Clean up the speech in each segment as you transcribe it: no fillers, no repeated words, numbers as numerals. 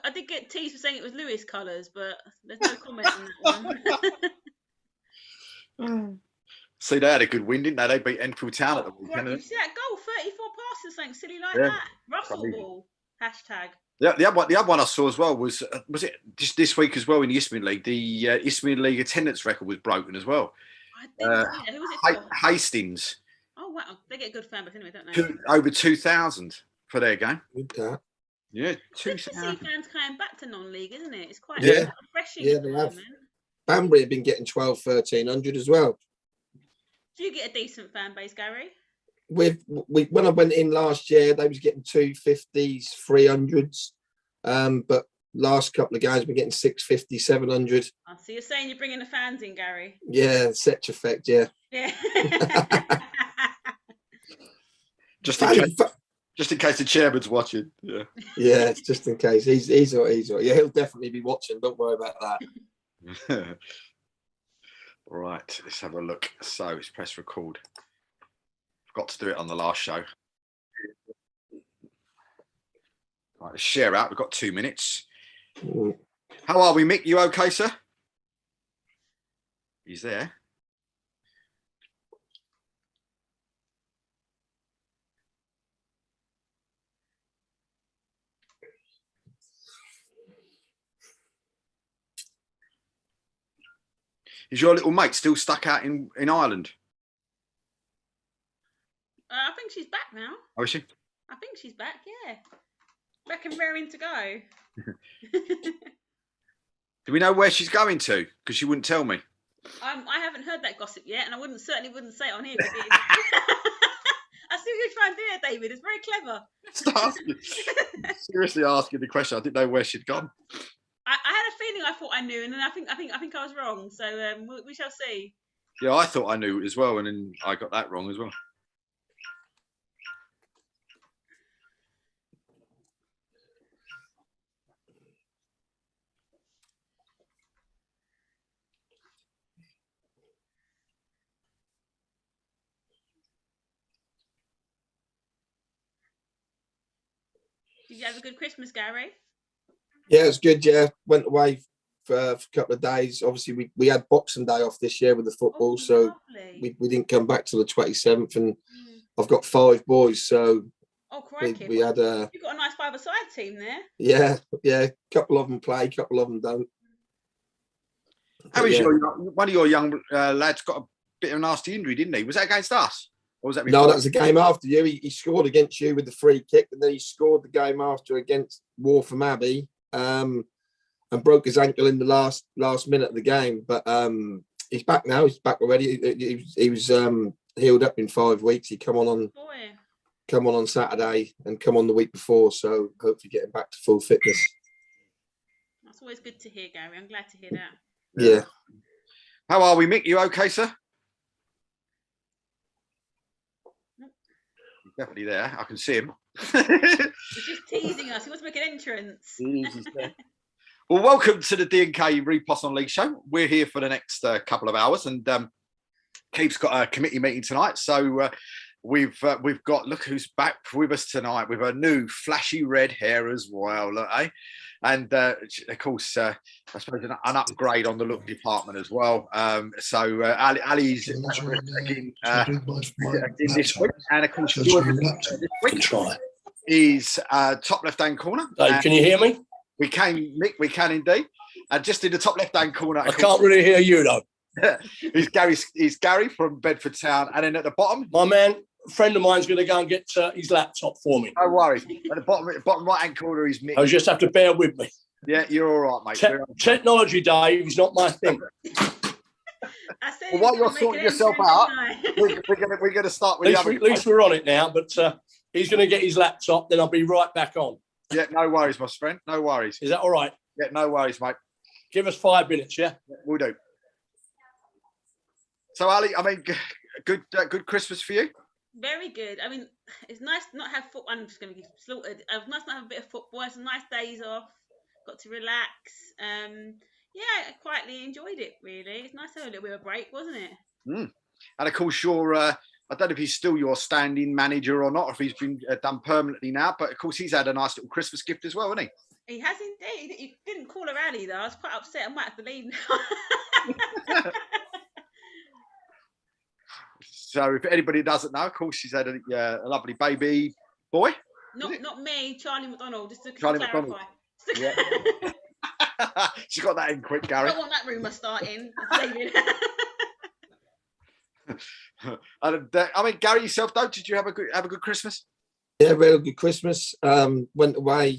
I did get teased for saying it was Lewis colours, but there's no comment on that one. See, they had a good win, didn't they? They beat Enfield Town at the weekend. Right, you see that goal? 34 passes, something silly like Yeah. that. Russell ball. Hashtag. Yeah, the other one I saw as well was it just this week as well in the Isthmian League? The Isthmian League attendance record was broken as well. I didn't see that. Who was it for? Hastings. Oh wow, they get a good fan base anyway, don't they? Over 2,000 for their game. Okay. Yeah, it's good to see fans coming back to non-league, isn't it? It's quite refreshing. Yeah, they have. Banbury have been getting 1,200-1,300 as well. Do you get a decent fan base, Gary? When I went in last year, they was getting 250s, 300s. But last couple of games, we're getting 650, 700. Oh, so you're saying you're bringing the fans in, Gary? Yeah, such effect, yeah. Yeah. just in case the chairman's watching. Yeah. Yeah, just in case. He's all right. Yeah, he'll definitely be watching. Don't worry about that. Right, let's have a look. So it's press record. Forgot to do it on the last show. Right, let's share out. We've got 2 minutes. How are we, Mick? You okay, sir? He's there. Is your little mate still stuck out in Ireland? I think she's back now. Oh, is she? I think she's back, yeah. Reckon raring to go. Do we know where she's going to? Because she wouldn't tell me. I haven't heard that gossip yet, and I certainly wouldn't say it on here. I see what you're trying to do there, David. It's very clever. Seriously asking the question. I didn't know where she'd gone. I had a feeling I thought I knew, and then I think I was wrong. So we shall see. Yeah, I thought I knew as well, and then I got that wrong as well. Did you have a good Christmas, Gary? Yeah, it was good. Yeah, went away for a couple of days. Obviously, we had Boxing Day off this year with the football, so we didn't come back till the 27th. And I've got 5 boys, so we had a. You've got a nice 5-a-side team there. Yeah. A couple of them play, a couple of them don't. How is one of your young lads got a bit of a nasty injury, didn't he? Was that against us? Or was that before? No, that was a game after you. He scored against you with the free kick, and then he scored the game after against Waltham Abbey, and broke his ankle in the last minute of the game. But he's back now. He's back already. He was healed up in 5 weeks. He come on Saturday and come on the week before. So hopefully getting back to full fitness. That's always good to hear, Gary. I'm glad to hear that. Yeah. How are we, Mick? You okay, sir? Definitely there. I can see him. He's just teasing us. He wants to make an entrance. Well, welcome to the D&K Reposs Non League show. We're here for the next couple of hours, and Keith's got a committee meeting tonight. So we've got, look who's back with us tonight with a new flashy red hair as well, look, eh? And of course, I suppose an upgrade on the look department as well. So Ali's again this week, and of course, this week is top left-hand corner. Can you hear me? We can, Mick. We can indeed. And just in the top left-hand corner, I can't really hear you though. Is Gary from Bedford Town, and then at the bottom, my man. A friend of mine's going to go and get his laptop for me. No worries. At the bottom right-hand corner is Mick. I just have to bear with me. Yeah, you're all right, mate. Technology, Dave, is not my thing. Well, while you're sorting yourself out, we're going to start with at least we're on it now, but he's going to get his laptop, then I'll be right back on. Yeah, no worries, my friend. No worries. Is that all right? Yeah, no worries, mate. Give us 5 minutes, yeah? We'll do. So, Ali, I mean, good Christmas for you? Very good. I mean, it's nice to not have football. I'm just going to get slaughtered. It's nice to have a bit of football. It's nice days off. Got to relax. Yeah, I quietly enjoyed it, really. It's nice to have a little bit of a break, wasn't it? And of course, you're, I don't know if he's still your standing manager or not, or if he's been done permanently now, but of course, he's had a nice little Christmas gift as well, hasn't he? He has indeed. He didn't call her Ali though. I was quite upset. I might have to leave now. So if anybody doesn't know, of course, she's had a lovely baby boy. Not me, Charlie McDonald. Just to Charlie clarify. Yeah. She got that in quick, Gary. I don't want that rumour starting. I mean, Gary, yourself, though, did you have a good Christmas? Yeah, real good Christmas. Went away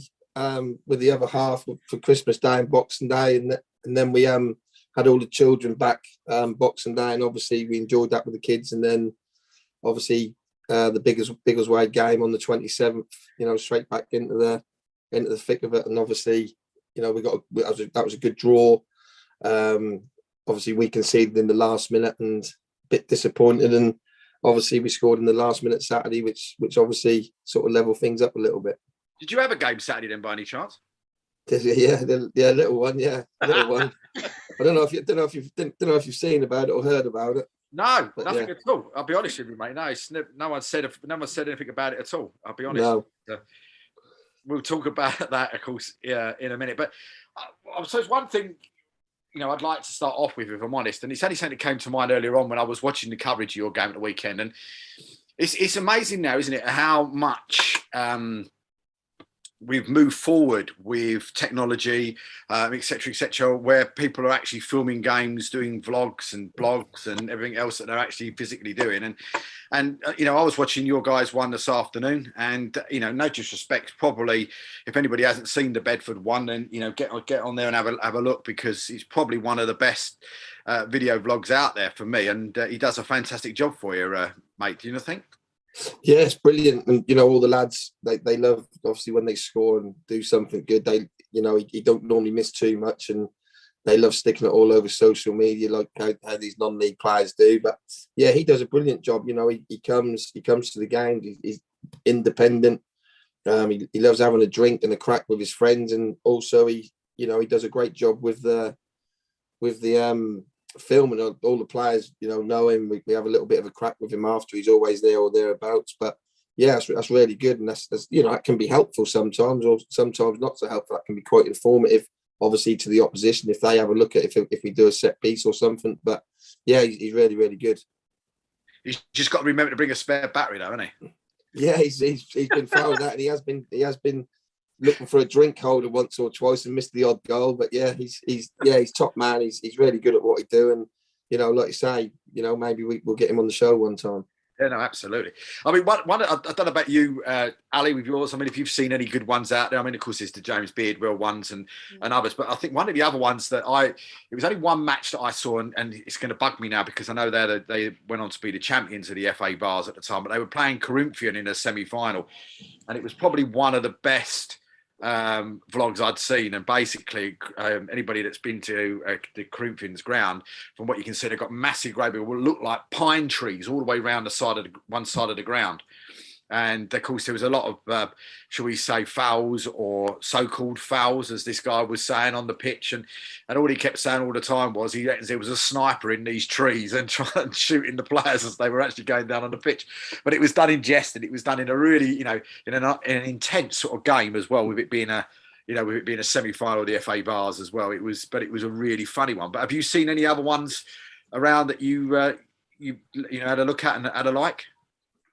with the other half for Christmas Day and Boxing Day, and then we had all the children back Boxing Day, and obviously we enjoyed that with the kids. And then obviously the Biggleswade game on the 27th, straight back into the thick of it. And obviously, that was a good draw. Obviously we conceded in the last minute and a bit disappointed, and obviously we scored in the last minute Saturday, which obviously sort of leveled things up a little bit. Did you have a game Saturday then, by any chance? Yeah, little one. Yeah, little one. I don't know if you've seen about it or heard about it. No, nothing at all. I'll be honest with you, mate. No one said anything about it at all. I'll be honest. No. We'll talk about that, of course, in a minute. But I suppose one thing, I'd like to start off with, if I'm honest, and it's only something that came to mind earlier on when I was watching the coverage of your game at the weekend, and it's amazing now, isn't it, how much we've moved forward with technology, et cetera, where people are actually filming games, doing vlogs and blogs and everything else that they're actually physically doing. And I was watching your guys one this afternoon, and no disrespect, probably if anybody hasn't seen the Bedford one, then get on there and have a look, because it's probably one of the best video vlogs out there for me, and he does a fantastic job for you, mate. Do you not think? Yeah, it's brilliant, and all the lads they love, obviously, when they score and do something good. They he don't normally miss too much, and they love sticking it all over social media, like how these non-league players do. But yeah, he does a brilliant job. He comes to the game. He's independent. He loves having a drink and a crack with his friends, and also he does a great job with the filming. All the players know him. We have a little bit of a crack with him after. He's always there or thereabouts. But yeah, that's really good, and that's that can be helpful sometimes, or sometimes not so helpful. That can be quite informative, obviously, to the opposition if they have a look at if we do a set piece or something. But yeah, he's really, really good. He's just got to remember to bring a spare battery, though, hasn't he? Yeah, he's been fouled that, and he has been looking for a drink holder once or twice and missed the odd goal. But yeah, he's top man. He's really good at what he do, and like you say, maybe we'll get him on the show one time. Yeah, no, absolutely. I mean, one I don't know about you, Ali, with yours. I mean, if you've seen any good ones out there, I mean, of course, there's the James Beardwell ones and others. But I think one of the other ones that it was only one match that I saw, and it's going to bug me now because I know they went on to be the champions of the FA Bars at the time, but they were playing Corinthian in a semi-final, and it was probably one of the best vlogs I'd seen. And basically anybody that's been to the Corinthians ground, from what you can see, they've got massive grey will look like pine trees all the way around one side of the ground. And of course there was a lot of shall we say fouls, or so-called fouls, as this guy was saying on the pitch, and all he kept saying all the time was he reckons there was a sniper in these trees and trying and shooting the players as they were actually going down on the pitch. But it was done in jest, and it was done in a really in an intense sort of game as well, with it being a semi-final of the FA Bars as well. It was a really funny one. But have you seen any other ones around that you had a look at and had a like?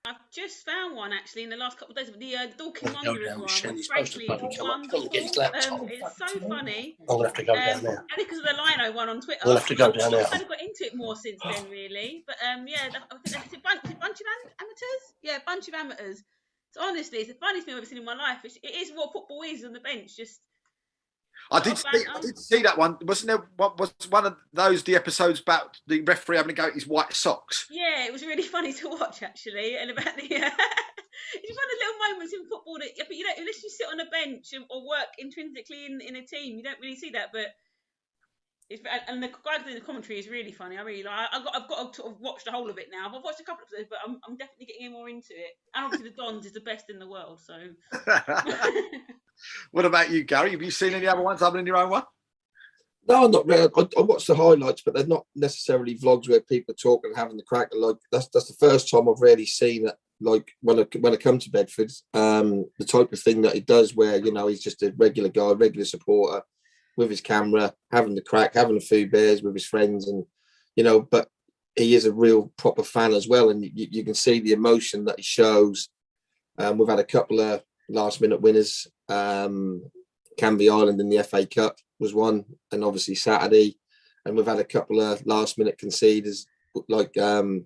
I've just found one actually in the last couple of days. The Dorking Go Wanderers down, one. Michelle, he's supposed to bloody come up. Come and get his laptop. It's so funny. I'm going to have to go down there. Only because of the Lino one on Twitter. I'll have to go down there. I've kind of got into it more since then, really. But I think that's a bunch of amateurs. Yeah, a bunch of amateurs. So honestly, it's the funniest thing I've ever seen in my life. It is what football is on the bench. Just I did see that one. Wasn't there? What was one of those the episodes about the referee having to go at his white socks? Yeah, it was really funny to watch actually, and about the. It's one of the little moments in football that, but unless you sit on a bench or work intrinsically in a team, you don't really see that. But and the guy doing the commentary is really funny. I really like. I've got to sort of watch the whole of it now. I've watched a couple of episodes, but I'm definitely getting more into it. And obviously, the Dons is the best in the world. So. What about you, Gary? Have you seen any other ones other than your own one? No, not really. I watched the highlights, but they're not necessarily vlogs where people are talking and having the crack. Like that's the first time I've really seen it like when I come to Bedford, the type of thing that he does, where he's just a regular guy, regular supporter, with his camera, having the crack, having a few beers with his friends, and but he is a real proper fan as well, and you can see the emotion that he shows. We've had a couple of last minute winners. Canvey Island in the FA Cup was one, and obviously Saturday, and we've had a couple of last minute conceders like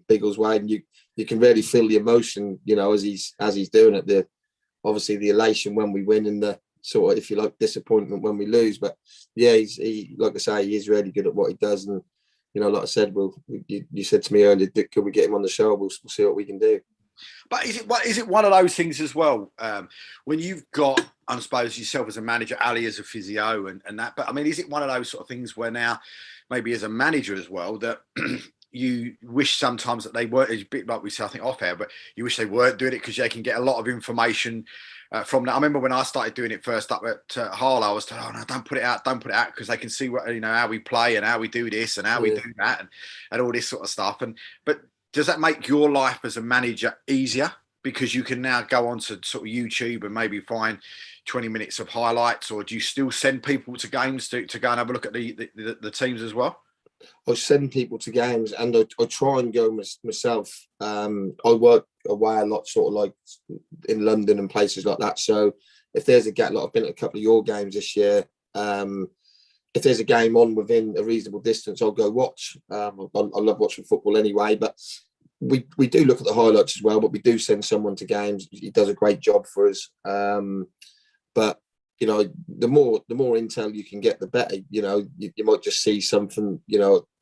Biggles Way, and you can really feel the emotion, as he's doing it. Obviously the elation when we win, and the sort of, if you like, disappointment when we lose. But yeah, he like I say, he is really good at what he does, and like I said, you said to me earlier, could we get him on the show? We'll see what we can do. But is it one of those things as well, when you've got, I suppose, yourself as a manager, Ali as a physio, and that, but I mean, is it one of those sort of things where now, maybe as a manager as well, that you wish sometimes that they weren't, a bit like we said, I think off air, but you wish they weren't doing it because they can get a lot of information from that? I remember when I started doing it first up at Harlow, I was told, oh no, don't put it out, because they can see what, how we play and how we do this and how we do that, and all this sort of stuff. But does that make your life as a manager easier, because you can now go on to sort of YouTube and maybe find 20 minutes of highlights? Or do you still send people to games to go and have a look at the teams as well? I send people to games, and I try and go myself. I work away a lot, sort of like in London and places like that. So if there's a gap, like I've been at a couple of your games this year, if there's a game on within a reasonable distance, I'll go watch. I love watching football anyway, but we do look at the highlights as well. But we do send someone to games. He does a great job for us. But the more intel you can get, the better. You might just see something,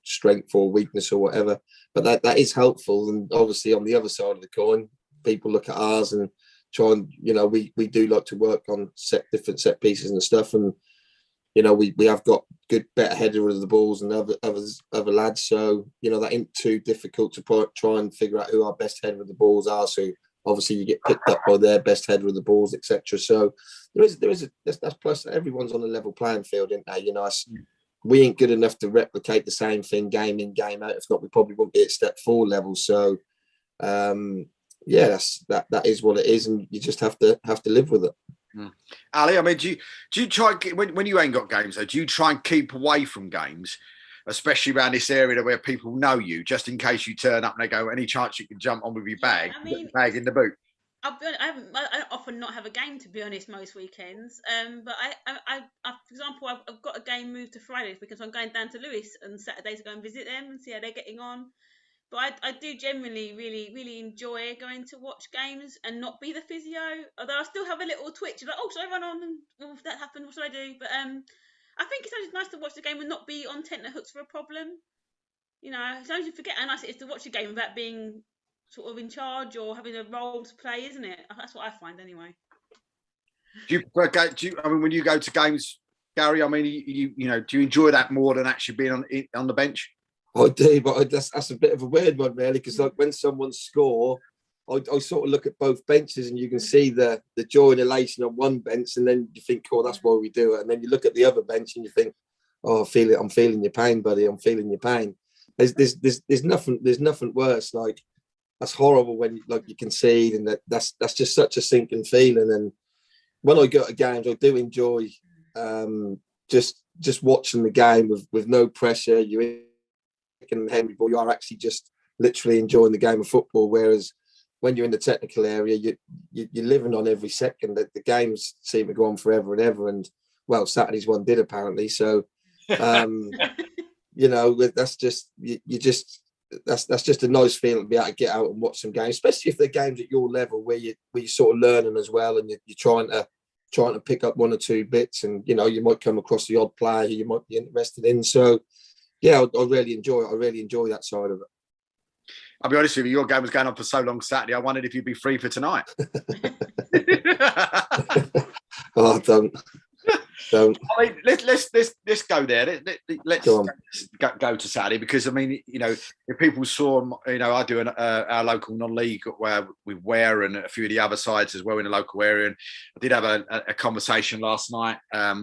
strength or weakness or whatever. But that is helpful. And obviously, on the other side of the coin, people look at ours and try and we do like to work on different set pieces and stuff. And we have got better header of the balls than other lads. So that ain't too difficult to try and figure out who our best header of the balls are. So obviously you get picked up by their best header of the balls, etc. So that's plus everyone's on a level playing field, isn't they? We ain't good enough to replicate the same thing game in, game out. If not, we probably wouldn't be at step 4 level. So that is what it is, and you just have to live with it. Ali, I mean, do you try when you ain't got games though? Do you try and keep away from games, especially around this area where people know you, just in case you turn up and they go, any chance you can jump on with your bag, bag in the boot? I often not have a game, to be honest, most weekends. But I for example, I've got a game moved to Fridays because I'm going down to Lewis on Saturday to go and visit them and see how they're getting on. But I do generally really, really enjoy going to watch games and not be the physio. Although I still have a little twitch, like, oh, should I run on? And if that happened, what should I do? But I think it's always nice to watch the game and not be on tenterhooks for a problem. Sometimes you forget how nice it is to watch a game without being sort of in charge or having a role to play, isn't it? That's what I find anyway. I mean, when you go to games, Gary, I mean, do you enjoy that more than actually being on the bench? I do, but that's a bit of a weird one, really, because like when someone score, I sort of look at both benches and you can see the joy and elation on one bench, and then you think, oh, that's why we do it. And then you look at the other bench and you think, oh, I'm feeling your pain, buddy. I'm feeling your pain. There's nothing worse. Like, that's horrible when you concede, and that's just such a sinking feeling. And when I go to games, I do enjoy just watching the game with no pressure. You are actually just literally enjoying the game of football. Whereas when you're in the technical area, you're living on every second. The games seem to go on forever and ever. And well, Saturday's one did apparently. So that's just that's just a nice feeling to be able to get out and watch some games, especially if they're games at your level where you're sort of learning as well, and you're trying to pick up one or two bits, and you might come across the odd player who you might be interested in. So yeah, I really enjoy it. I really enjoy that side of it. I'll be honest with you, your game was going on for so long Saturday, I wondered if you'd be free for tonight. Oh, don't. I mean, let's go there. Let's go to Saturday, because I mean, if people saw, I do our local non-league where we wear, and a few of the other sides as well in the local area. And I did have a conversation last night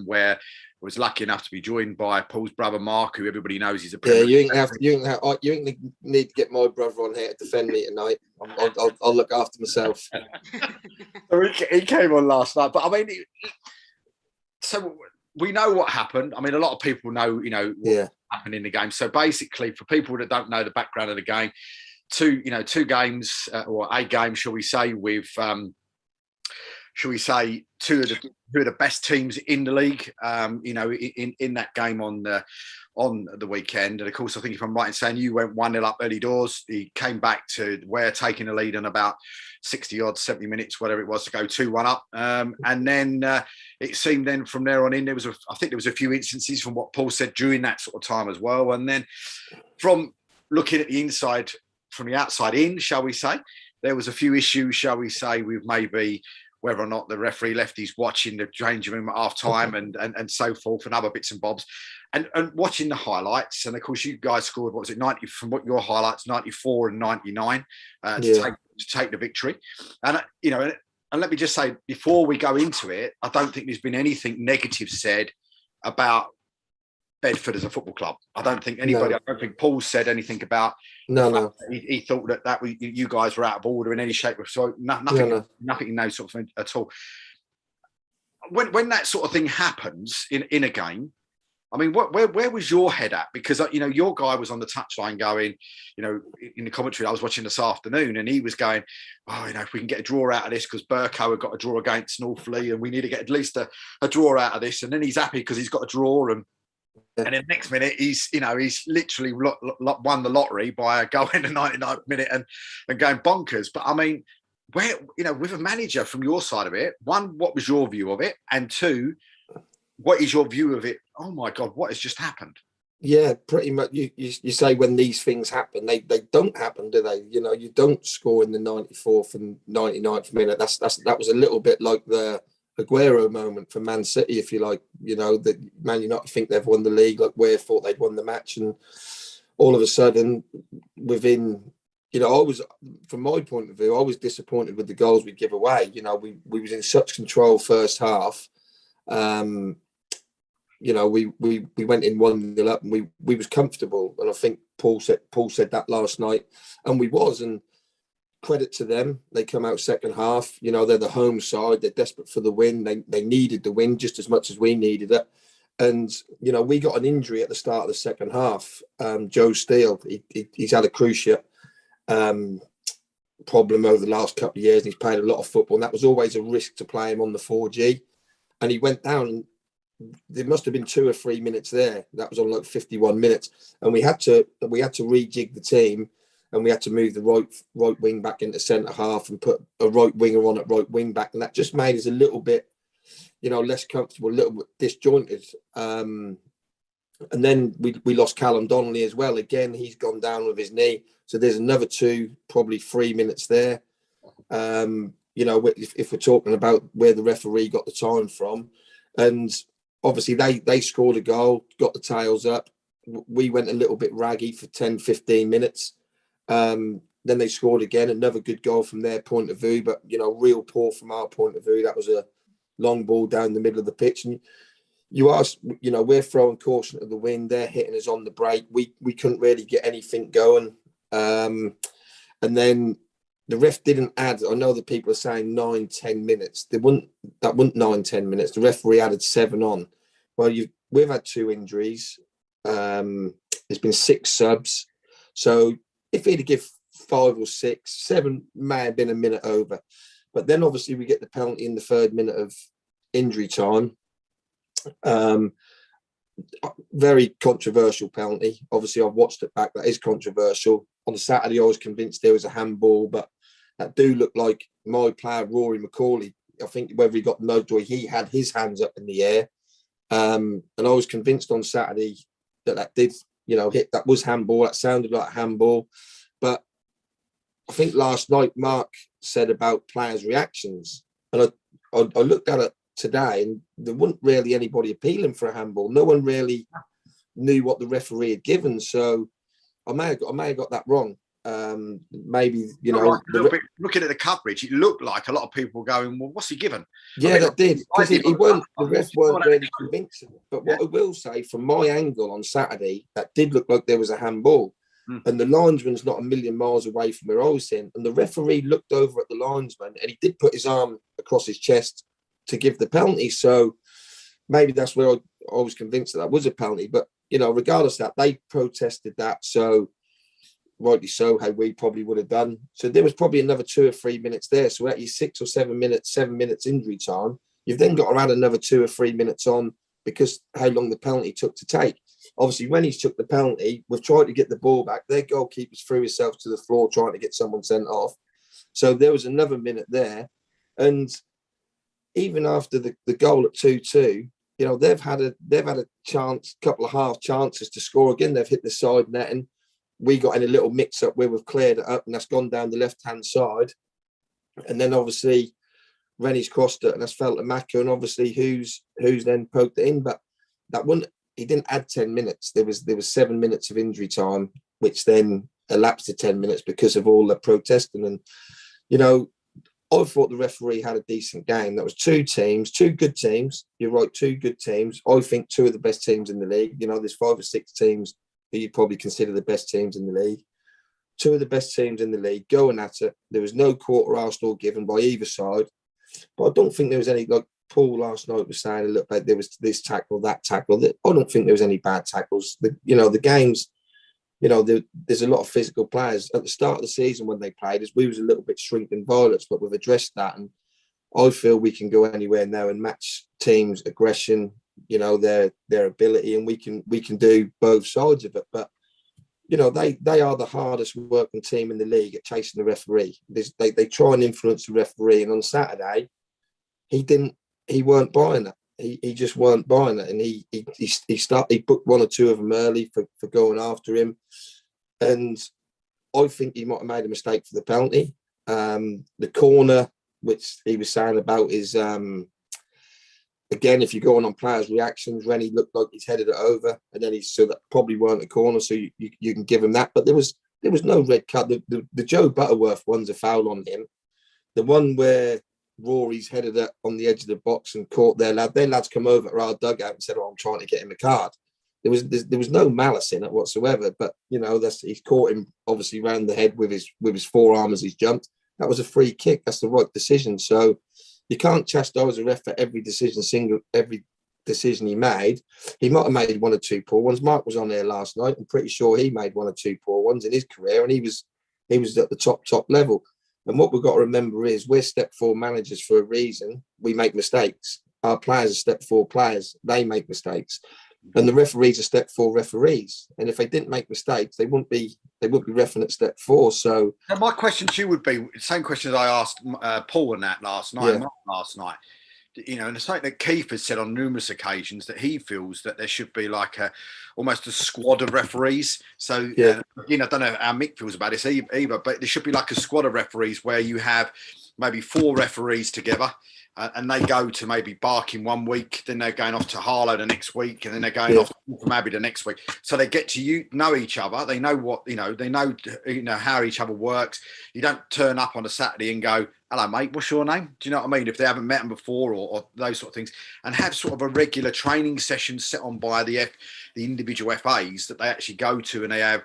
where was lucky enough to be joined by Paul's brother Mark, who everybody knows he's a Yeah, Premier you ain't need to get my brother on here to defend me tonight. I'll look after myself. So he came on last night, but I mean, so we know what happened. I mean, a lot of people know, what happened in the game. So basically, for people that don't know the background of the game, two games or a game, shall we say, with two of the best teams in the league, in that game on the weekend. And of course, I think if I'm right in saying you went 1-0 up early doors, he came back to where taking the lead in about 70 minutes, whatever it was, to go 2-1 up. And then it seemed then from there on in, there was a few instances from what Paul said during that sort of time as well. And then from looking at the inside, from the outside in, shall we say, there was a few issues, shall we say, with maybe whether or not the referee left his watch in the changing room at half time and so forth, and other bits and bobs. And watching the highlights, and of course you guys scored, what was it, 90 from what your highlights, 94 and 99 to take the victory. And and let me just say, before we go into it, I don't think there's been anything negative said about Bedford as a football club. I don't think anybody. No. I don't think Paul said anything about. No. He thought that you guys were out of order in any shape or so. Nothing in those sort of things at all. When that sort of thing happens in a game, I mean, where was your head at? Because your guy was on the touchline going, in the commentary I was watching this afternoon, and he was going, if we can get a draw out of this, because Burko had got a draw against Northley, and we need to get at least a draw out of this, and then he's happy because he's got a draw and in the next minute, he's literally won the lottery by going in the 99th minute and going bonkers. But I mean, with a manager from your side of it, one, what was your view of it? And two, what is your view of it? Oh my God, what has just happened? Yeah, pretty much. You say when these things happen, they don't happen, do they? You don't score in the 94th and 99th minute. That was a little bit like the Aguero moment for Man City, if you like. That Man United think they've won the league, like Weir thought they'd won the match, and all of a sudden, within, I was, from my point of view, I was disappointed with the goals we give away. We was in such control first half. We went in 1-0 up, and we was comfortable, and I think Paul said that last night, and we was, and credit to them. They come out second half. They're the home side. They're desperate for the win. They needed the win just as much as we needed it. And, we got an injury at the start of the second half. Joe Steele, he's had a cruciate problem over the last couple of years. And he's played a lot of football. And that was always a risk to play him on the 4G. And he went down. And there must have been 2 or 3 minutes there. That was on like 51 minutes. And we had to rejig the team. And we had to move the right wing back into centre half and put a right winger on at right wing back. And that just made us a little bit, less comfortable, a little bit disjointed. And then we lost Callum Donnelly as well. Again, he's gone down with his knee. So there's another 2, probably 3 minutes there. If we're talking about where the referee got the time from. And obviously they scored a goal, got the tails up. We went a little bit raggy for 10, 15 minutes. Then they scored again, another good goal from their point of view, but real poor from our point of view. That was a long ball down the middle of the pitch, and you asked, we're throwing caution to the wind. They're hitting us on the break. We couldn't really get anything going, and then the ref didn't add. I know that people are saying 9-10 minutes. That wasn't 9-10 minutes. The referee added 7 on. Well, we've had 2 injuries. There's been 6 subs, so if he'd have given 5 or 6, 7 may have been a minute over. But then obviously we get the penalty in the 3rd minute of injury time. Very controversial penalty. Obviously, I've watched it back. That is controversial. On the Saturday, I was convinced there was a handball, but that do look like my player, Rory McCauley. I think whether he got nudged or he had his hands up in the air. And I was convinced on Saturday that did, hit. That was handball. That sounded like a handball. But I think last night Mark said about players' reactions, and I looked at it today, and there wasn't really anybody appealing for a handball. No one really knew what the referee had given, so I may have got that wrong. Maybe, you Looked know, like a little bit, looking at the coverage, it looked like a lot of people going, well, what's he given? Yeah, I mean, that did, because he weren't, the ref weren't really really convincing. But what I will say, from my angle on Saturday, that did look like there was a handball. And the linesman's not a million miles away from where I was in. And the referee looked over at the linesman and he did put his arm across his chest to give the penalty. So maybe that's where I was convinced that was a penalty. But, you know, regardless of that, they protested that. So rightly so, how we probably would have done. So there was probably another 2 or 3 minutes there. So at your 6 or 7 minutes injury time, you've then got to add another 2 or 3 minutes on because how long the penalty took to take. Obviously, when he's took the penalty, we've tried to get the ball back. Their goalkeeper's threw himself to the floor trying to get someone sent off. So there was another minute there. And even after the goal at 2-2, you know, they've had a chance, couple of half chances to score again. They've hit the side netting. We got in a little mix-up where we've cleared it up and that's gone down the left-hand side. And then obviously Rennie's crossed it and that's fell to Maka, and obviously who's then poked it in. But that one, he didn't add 10 minutes. There was 7 minutes of injury time, which then elapsed to 10 minutes because of all the protesting. And, you know, I thought the referee had a decent game. That was two good teams. You're right, 2 good teams. I think 2 of the best teams in the league. You know, there's 5 or 6 teams who you probably consider the best teams in the league. 2 of the best teams in the league going at it. There was no quarter arsenal given by either side. But I don't think there was any, like Paul last night was saying a little bit, there was this tackle, that tackle. I don't think there was any bad tackles. The games, you know, there's a lot of physical players. At the start of the season when they played us, we was a little bit shrinking violets, but we've addressed that. And I feel we can go anywhere now and match teams' aggression, you know, their ability, and we can do both sides of it. But, you know, they are the hardest working team in the league at chasing the referee. They try and influence the referee. And on Saturday, he weren't buying it. He just weren't buying it, and he booked 1 or 2 of them early for going after him, and I think he might have made a mistake for the penalty. The corner, which he was saying about, is again, if you're going on players' reactions, Rennie looked like he's headed it over, and then so that probably weren't a corner, so you can give him that. But there was no red card. The Joe Butterworth one's a foul on him. The one where Rory's headed it on the edge of the box and caught their lads come over to our dugout and said, "Oh, I'm trying to get him a card." There was no malice in it whatsoever, but you know, he's caught him obviously round the head with his forearm as he's jumped. That was a free kick. That's the right decision. So you can't chastise a ref for every decision he made. He might have made 1 or 2 poor ones. Mark was on there last night. I'm pretty sure he made 1 or 2 poor ones in his career, and he was at the top level. And what we've got to remember is we're step 4 managers for a reason. We make mistakes. Our players are step 4 players. They make mistakes. And the referees are step 4 referees. And if they didn't make mistakes, they wouldn't be reffing at step 4. So my question to you would be the same question as I asked Paul and that last night. Yeah. You know, and it's something that Keith has said on numerous occasions, that he feels that there should be like almost a squad of referees. So, I don't know how Mick feels about this either, but there should be like a squad of referees where you have maybe 4 referees together, and they go to maybe Barking one week, then they're going off to Harlow the next week, and then they're going off from Abbey the next week. So they get to know each other. They know they know how each other works. You don't turn up on a Saturday and go, "Hello, mate, what's your name?" Do you know what I mean? If they haven't met them before, or those sort of things, and have sort of a regular training session set on by the individual FAs that they actually go to, and they have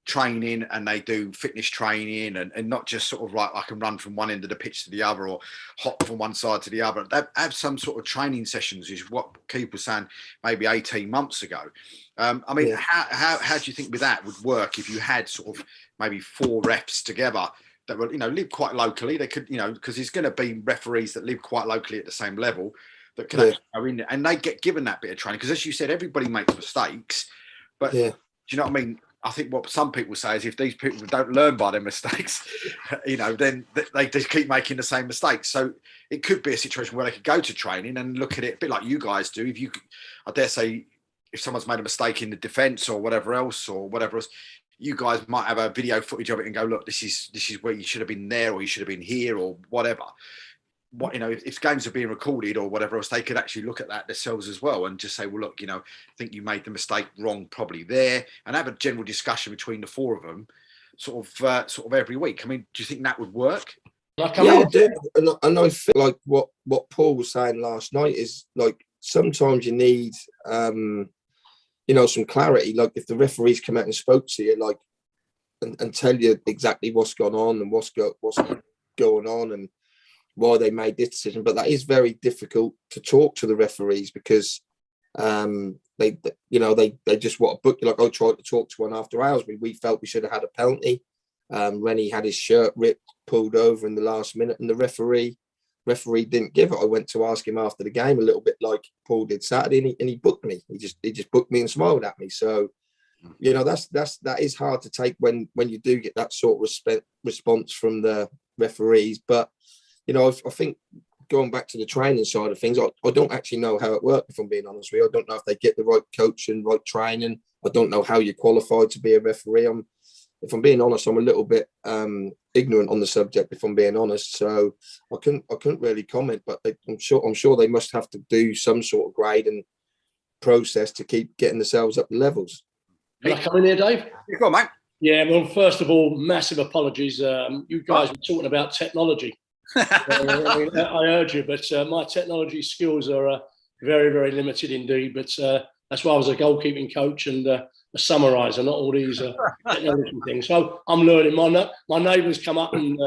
training and they do fitness training, and not just sort of like I can run from one end of the pitch to the other or hop from one side to the other. They have some sort of training sessions, is what Keith was saying maybe 18 months ago. I mean, how do you think with that would work if you had sort of maybe 4 refs together that would, live quite locally? They could, because there's going to be referees that live quite locally at the same level that can actually go in there, and they get given that bit of training. Because as you said, everybody makes mistakes, but do you know what I mean? I think what some people say is if these people don't learn by their mistakes, then they just keep making the same mistakes. So it could be a situation where they could go to training and look at it a bit like you guys do. I dare say, if someone's made a mistake in the defence or whatever else, you guys might have a video footage of it and go, "Look, this is where you should have been there, or you should have been here, or whatever." If games are being recorded or whatever else, they could actually look at that themselves as well and just say, "Well, look, I think you made the mistake wrong probably there," and have a general discussion between the 4 of them, sort of every week. I mean, do you think that would work? Yeah, I do. And I feel like what Paul was saying last night is like sometimes you need some clarity. Like if the referees come out and spoke to you, like and tell you exactly what's gone on and what's going on and why they made this decision. But that is very difficult to talk to the referees because they just want to book you. Like I tried to talk to one after hours. We felt we should have had a penalty. Rennie had his shirt ripped, pulled over in the last minute, and the referee didn't give it. I went to ask him after the game, a little bit like Paul did Saturday, and he booked me. He just booked me and smiled at me. So, that is hard to take when you do get that sort of response from the referees. But I think going back to the training side of things, I don't actually know how it works. If I'm being honest with you, I don't know if they get the right coach and right training. I don't know how you're qualified to be a referee. If I'm being honest, I'm a little bit ignorant on the subject, if I'm being honest. So I couldn't really comment, but I'm sure they must have to do some sort of grading process to keep getting themselves up the levels. Can I come in here, Dave? Go on, mate. Yeah, well, first of all, massive apologies. You guys were talking about technology. I heard you, but my technology skills are very, very limited indeed. But that's why I was a goalkeeping coach and a summariser, not all these technology things. So I'm learning. My neighbours come up and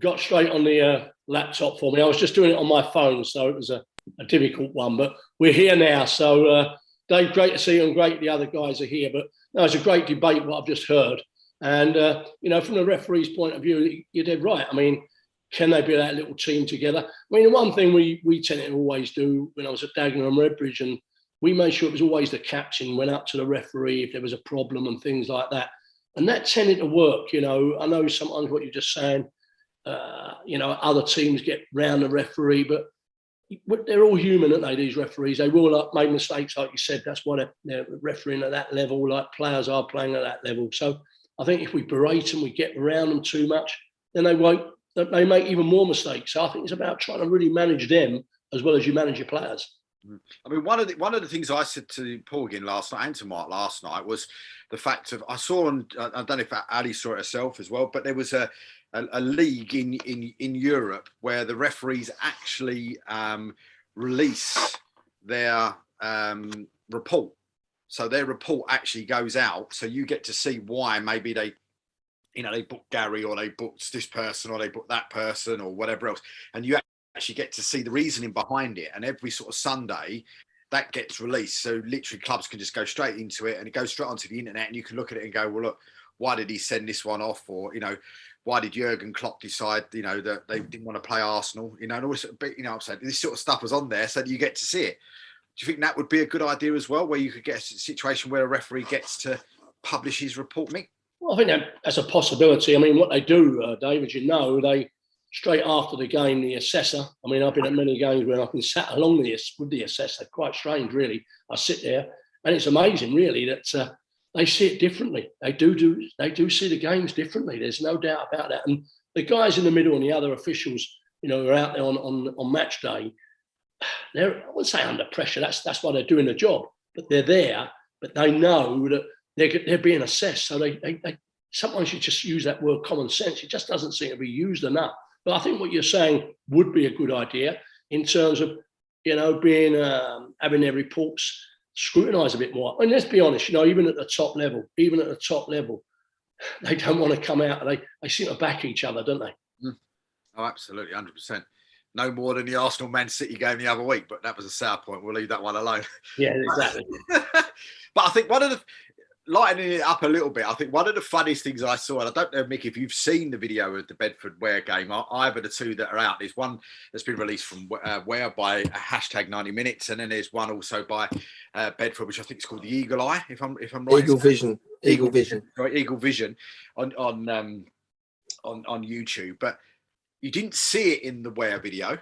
got straight on the laptop for me. I was just doing it on my phone, so it was a difficult one. But we're here now. So, Dave, great to see you and great the other guys are here. But no, it's a great debate, what I've just heard. And, from the referee's point of view, you're dead right. I mean, can they be that little team together? I mean, the one thing we tended to always do when I was at Dagenham and Redbridge, and we made sure it was always the captain went up to the referee if there was a problem and things like that. And that tended to work. I know sometimes what you're just saying, other teams get round the referee, but they're all human, aren't they, these referees? They will make mistakes, like you said. That's why they're refereeing at that level, like players are playing at that level. So I think if we berate them, we get around them too much, then they make even more mistakes. So I think it's about trying to really manage them as well as you manage your players. I mean, one of the things I said to Paul again last night and to Mark last night was the fact of I saw, and I don't know if Ali saw it herself as well, but there was a league in Europe where the referees actually release their report. So their report actually goes out, so you get to see why maybe they booked Gary or they booked this person or they booked that person or whatever else, and you actually get to see the reasoning behind it. And every sort of Sunday that gets released, so literally clubs can just go straight into it and it goes straight onto the internet, and you can look at it and go, well, look, why did he send this one off? Or why did Jurgen Klopp decide that they didn't want to play Arsenal? And all this, I'm saying this sort of stuff was on there so that you get to see it. Do you think that would be a good idea as well, where you could get a situation where a referee gets to publish his report, Mick? Well, I think that's a possibility. I mean, what they do, David, they straight after the game, the assessor. I mean, I've been at many games where I've been sat along with the assessor. Quite strange, really. I sit there, and it's amazing, really, that they see it differently. They do see the games differently. There's no doubt about that. And the guys in the middle and the other officials, who are out there on match day, they're, I wouldn't say under pressure. That's why they're doing the job. But they're there. But they know that they're being assessed. So they sometimes you just use that word common sense. It just doesn't seem to be used enough. But I think what you're saying would be a good idea in terms of, being having their reports scrutinised a bit more. And let's be honest, even at the top level, they don't want to come out. They seem to back each other, don't they? Oh, absolutely, 100%. No more than the Arsenal Man City game the other week, but that was a sour point. We'll leave that one alone. Yeah, exactly. But I think lightening it up a little bit, I think one of the funniest things I saw, and I don't know, Mick, if you've seen the video of the Bedford Ware game, either the two that are out, there's one that's been released from Ware by hashtag 90 minutes, and then there's one also by Bedford, which I think is called the Eagle Eye, if I'm right. Eagle Vision. Right, Eagle Vision on YouTube. But you didn't see it in the Ware video,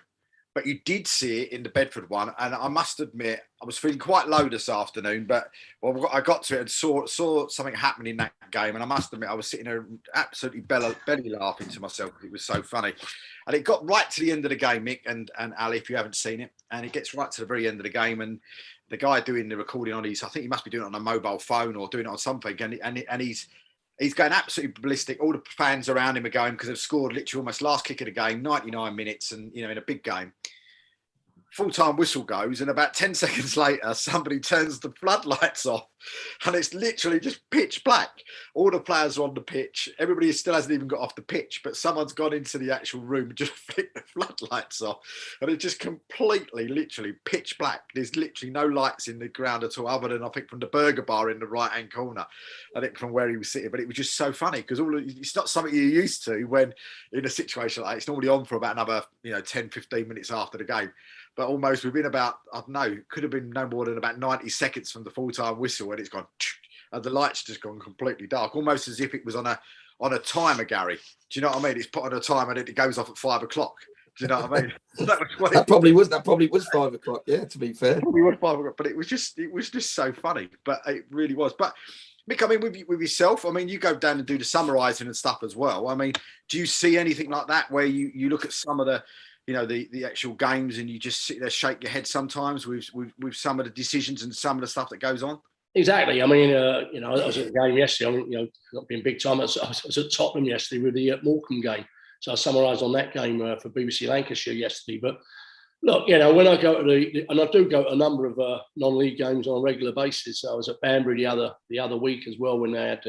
but you did see it in the Bedford one. And I must admit, I was feeling quite low this afternoon, but I got to it and saw something happening in that game. And I must admit, I was sitting there absolutely belly laughing to myself. It was so funny. And it got right to the end of the game, Mick and Ali, if you haven't seen it. And it gets right to the very end of the game. And the guy doing the recording on I think he must be doing it on a mobile phone or doing it on something. And he's He's going absolutely ballistic. All the fans around him are going because they've scored literally almost last kick of the game, 99 minutes, and in a big game. Full-time whistle goes, and about 10 seconds later, somebody turns the floodlights off, and it's literally just pitch black. All the players are on the pitch. Everybody still hasn't even got off the pitch, but someone's gone into the actual room and just flicked the floodlights off, and it's just completely, literally pitch black. There's literally no lights in the ground at all, other than I think from the burger bar in the right-hand corner, I think from where he was sitting. But it was just so funny because it's not something you're used to when in a situation like that. It's normally on for about another 10, 15 minutes after the game. But almost within about, I don't know, it could have been no more than about 90 seconds from the full-time whistle when it's gone, and the light's just gone completely dark, almost as if it was on a timer, Gary. Do you know what I mean? It's put on a timer and it goes off at 5 o'clock. Do you know what I mean? That probably was 5 o'clock. Yeah, to be fair, probably was 5 o'clock. But it was just so funny. But it really was. But Mick, I mean, with yourself, I mean, you go down and do the summarising and stuff as well. I mean, do you see anything like that where you look at some of the the actual games and you just sit there, shake your head sometimes with some of the decisions and some of the stuff that goes on? Exactly. I mean, I was at the game yesterday. I mean, not being big time. I was at Tottenham yesterday with the Morecambe game. So I summarised on that game for BBC Lancashire yesterday. But look, when I go to and I do go to a number of non-league games on a regular basis. I was at Banbury the other week as well when they had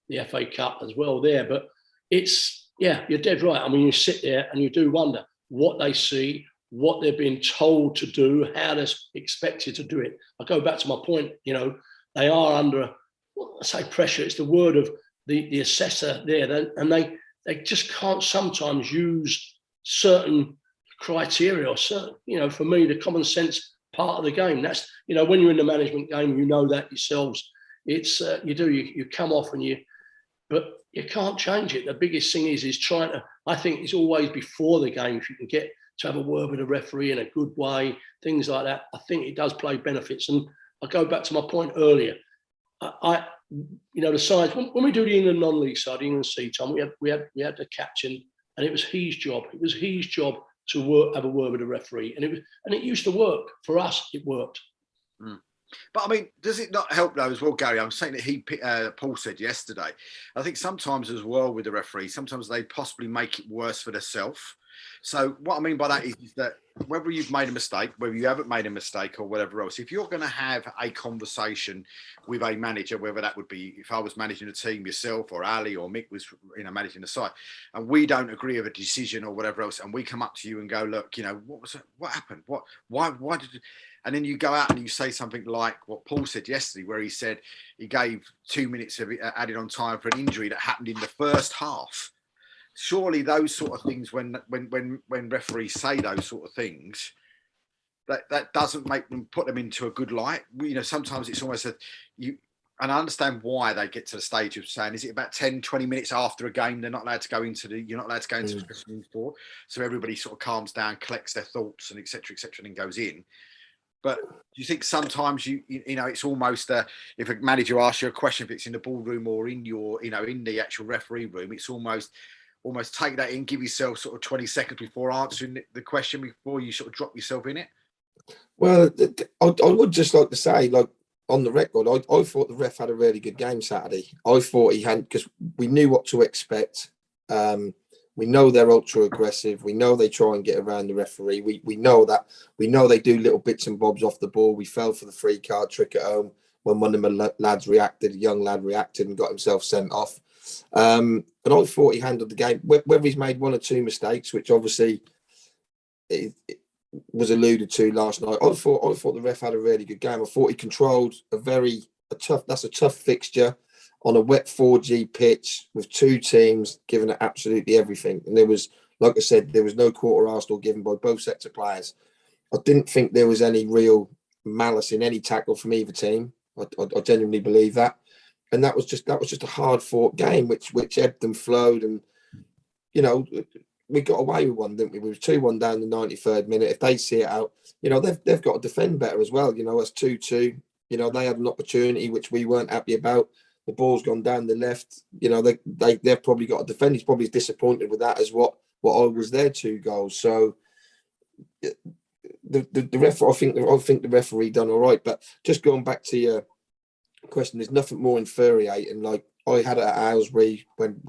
the FA Cup as well there. But you're dead right. I mean, you sit there and you do wonder what they see, what they're being told to do, how they're expected to do it. I go back to my point, they are under, I say pressure, it's the word of the assessor there, and they just can't sometimes use certain criteria or certain, for me, the common sense part of the game. That's, when you're in the management game, that yourselves. It's, you come off but you can't change it. The biggest thing is trying to, I think it's always before the game, if you can get to have a word with the referee in a good way, things like that, I think it does play benefits. And I go back to my point earlier. The sides, when we do the England non-league side, England C, Tom, we had the captain, and it was his job. It was his job to have a word with the referee. And it used to work. For us, it worked. Mm. But I mean, does it not help though as well, Gary? I'm saying that Paul said yesterday. I think sometimes as well with the referee, sometimes they possibly make it worse for themselves. So what I mean by that is that whether you've made a mistake, whether you haven't made a mistake or whatever else, if you're going to have a conversation with a manager, whether that would be if I was managing a team, yourself or Ali or Mick was managing the side, and we don't agree with a decision or whatever else, and we come up to you and go, look, what was it? What happened? Why did it? And then you go out and you say something like what Paul said yesterday, where he said he gave 2 minutes of added on time for an injury that happened in the first half. Surely those sort of things, when referees say those sort of things, that doesn't make them put them into a good light. Sometimes it's almost and I understand why they get to the stage of saying, is it about 10, 20 minutes after a game, you're not allowed to go into the dressing room for, so everybody sort of calms down, collects their thoughts and et cetera, and then goes in. But do you think sometimes it's almost if a manager asks you a question, if it's in the ballroom or in your in the actual referee room, it's almost take that in, give yourself sort of 20 seconds before answering the question before you sort of drop yourself in it? Well, I would just like to say, like on the record, I thought the ref had a really good game Saturday. I thought he had, because we knew what to expect. We know they're ultra aggressive. We know they try and get around the referee. We know that. We know they do little bits and bobs off the ball. We fell for the free card trick at home when one of the lads reacted, a young lad reacted and got himself sent off. And I thought he handled the game. Whether he's made one or two mistakes, which obviously it was alluded to last night, I thought the ref had a really good game. I thought he controlled a tough fixture on a wet 4G pitch with two teams giving it absolutely everything. And there was, like I said, there was no quarter Arsenal given by both sets of players. I didn't think there was any real malice in any tackle from either team. I genuinely believe that. And that was just a hard fought game, which ebbed and flowed. And, we got away with one, didn't we? We were 2-1 down the 93rd minute. If they see it out, they've got to defend better as well. As 2-2, they had an opportunity which we weren't happy about. The ball's gone down the left. They've probably got to defend. He's probably as disappointed with that as what I was their 2 goals. So the ref, I think the referee done all right. But just going back to your question, there's nothing more infuriating like I had it at Aylesbury when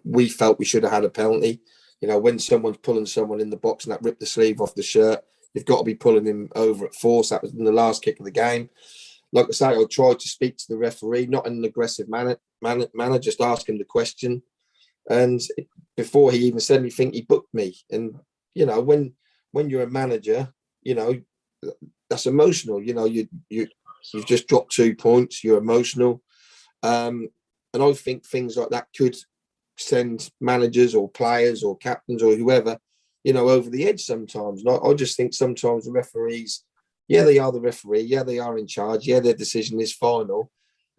we felt we should have had a penalty. You know, when someone's pulling someone in the box and that ripped the sleeve off the shirt, you've got to be pulling him over at force. That was in the last kick of the game. Like I say, I tried to speak to the referee, not in an aggressive manner, just ask him the question. And before he even said anything, he booked me. And, you know, when you're a manager, you know, that's emotional. You know, you've just dropped 2 points, you're emotional. And I think things like that could send managers or players or captains or whoever, you know, over the edge sometimes. And I just think sometimes the referees, yeah, they are the referee. Yeah, they are in charge. Yeah, their decision is final.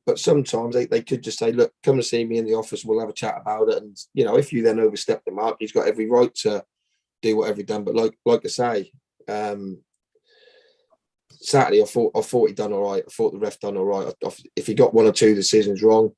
But sometimes they could just say, look, come and see me in the office. We'll have a chat about it. And, you know, if you then overstep the mark, he's got every right to do whatever he done. But like I say, Saturday, I thought he done all right. I thought the ref done all right. If he got 1 or 2 decisions wrong,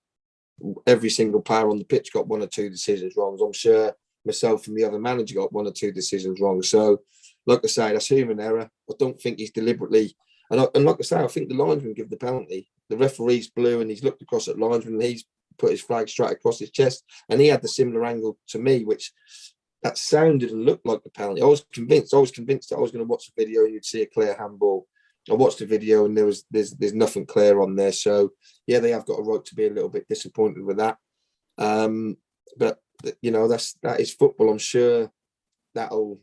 every single player on the pitch got 1 or 2 decisions wrong. I'm sure myself and the other manager got 1 or 2 decisions wrong. So, like I say, that's human error. I don't think he's deliberately. And like I say, I think the linesman give the penalty. The referee's blue and he's looked across at linesman and he's put his flag straight across his chest. And he had the similar angle to me, which that sounded and looked like the penalty. I was convinced that I was going to watch the video and you'd see a clear handball. I watched the video and there's nothing clear on there. So yeah, they have got a right to be a little bit disappointed with that. But you know, that is football. I'm sure that'll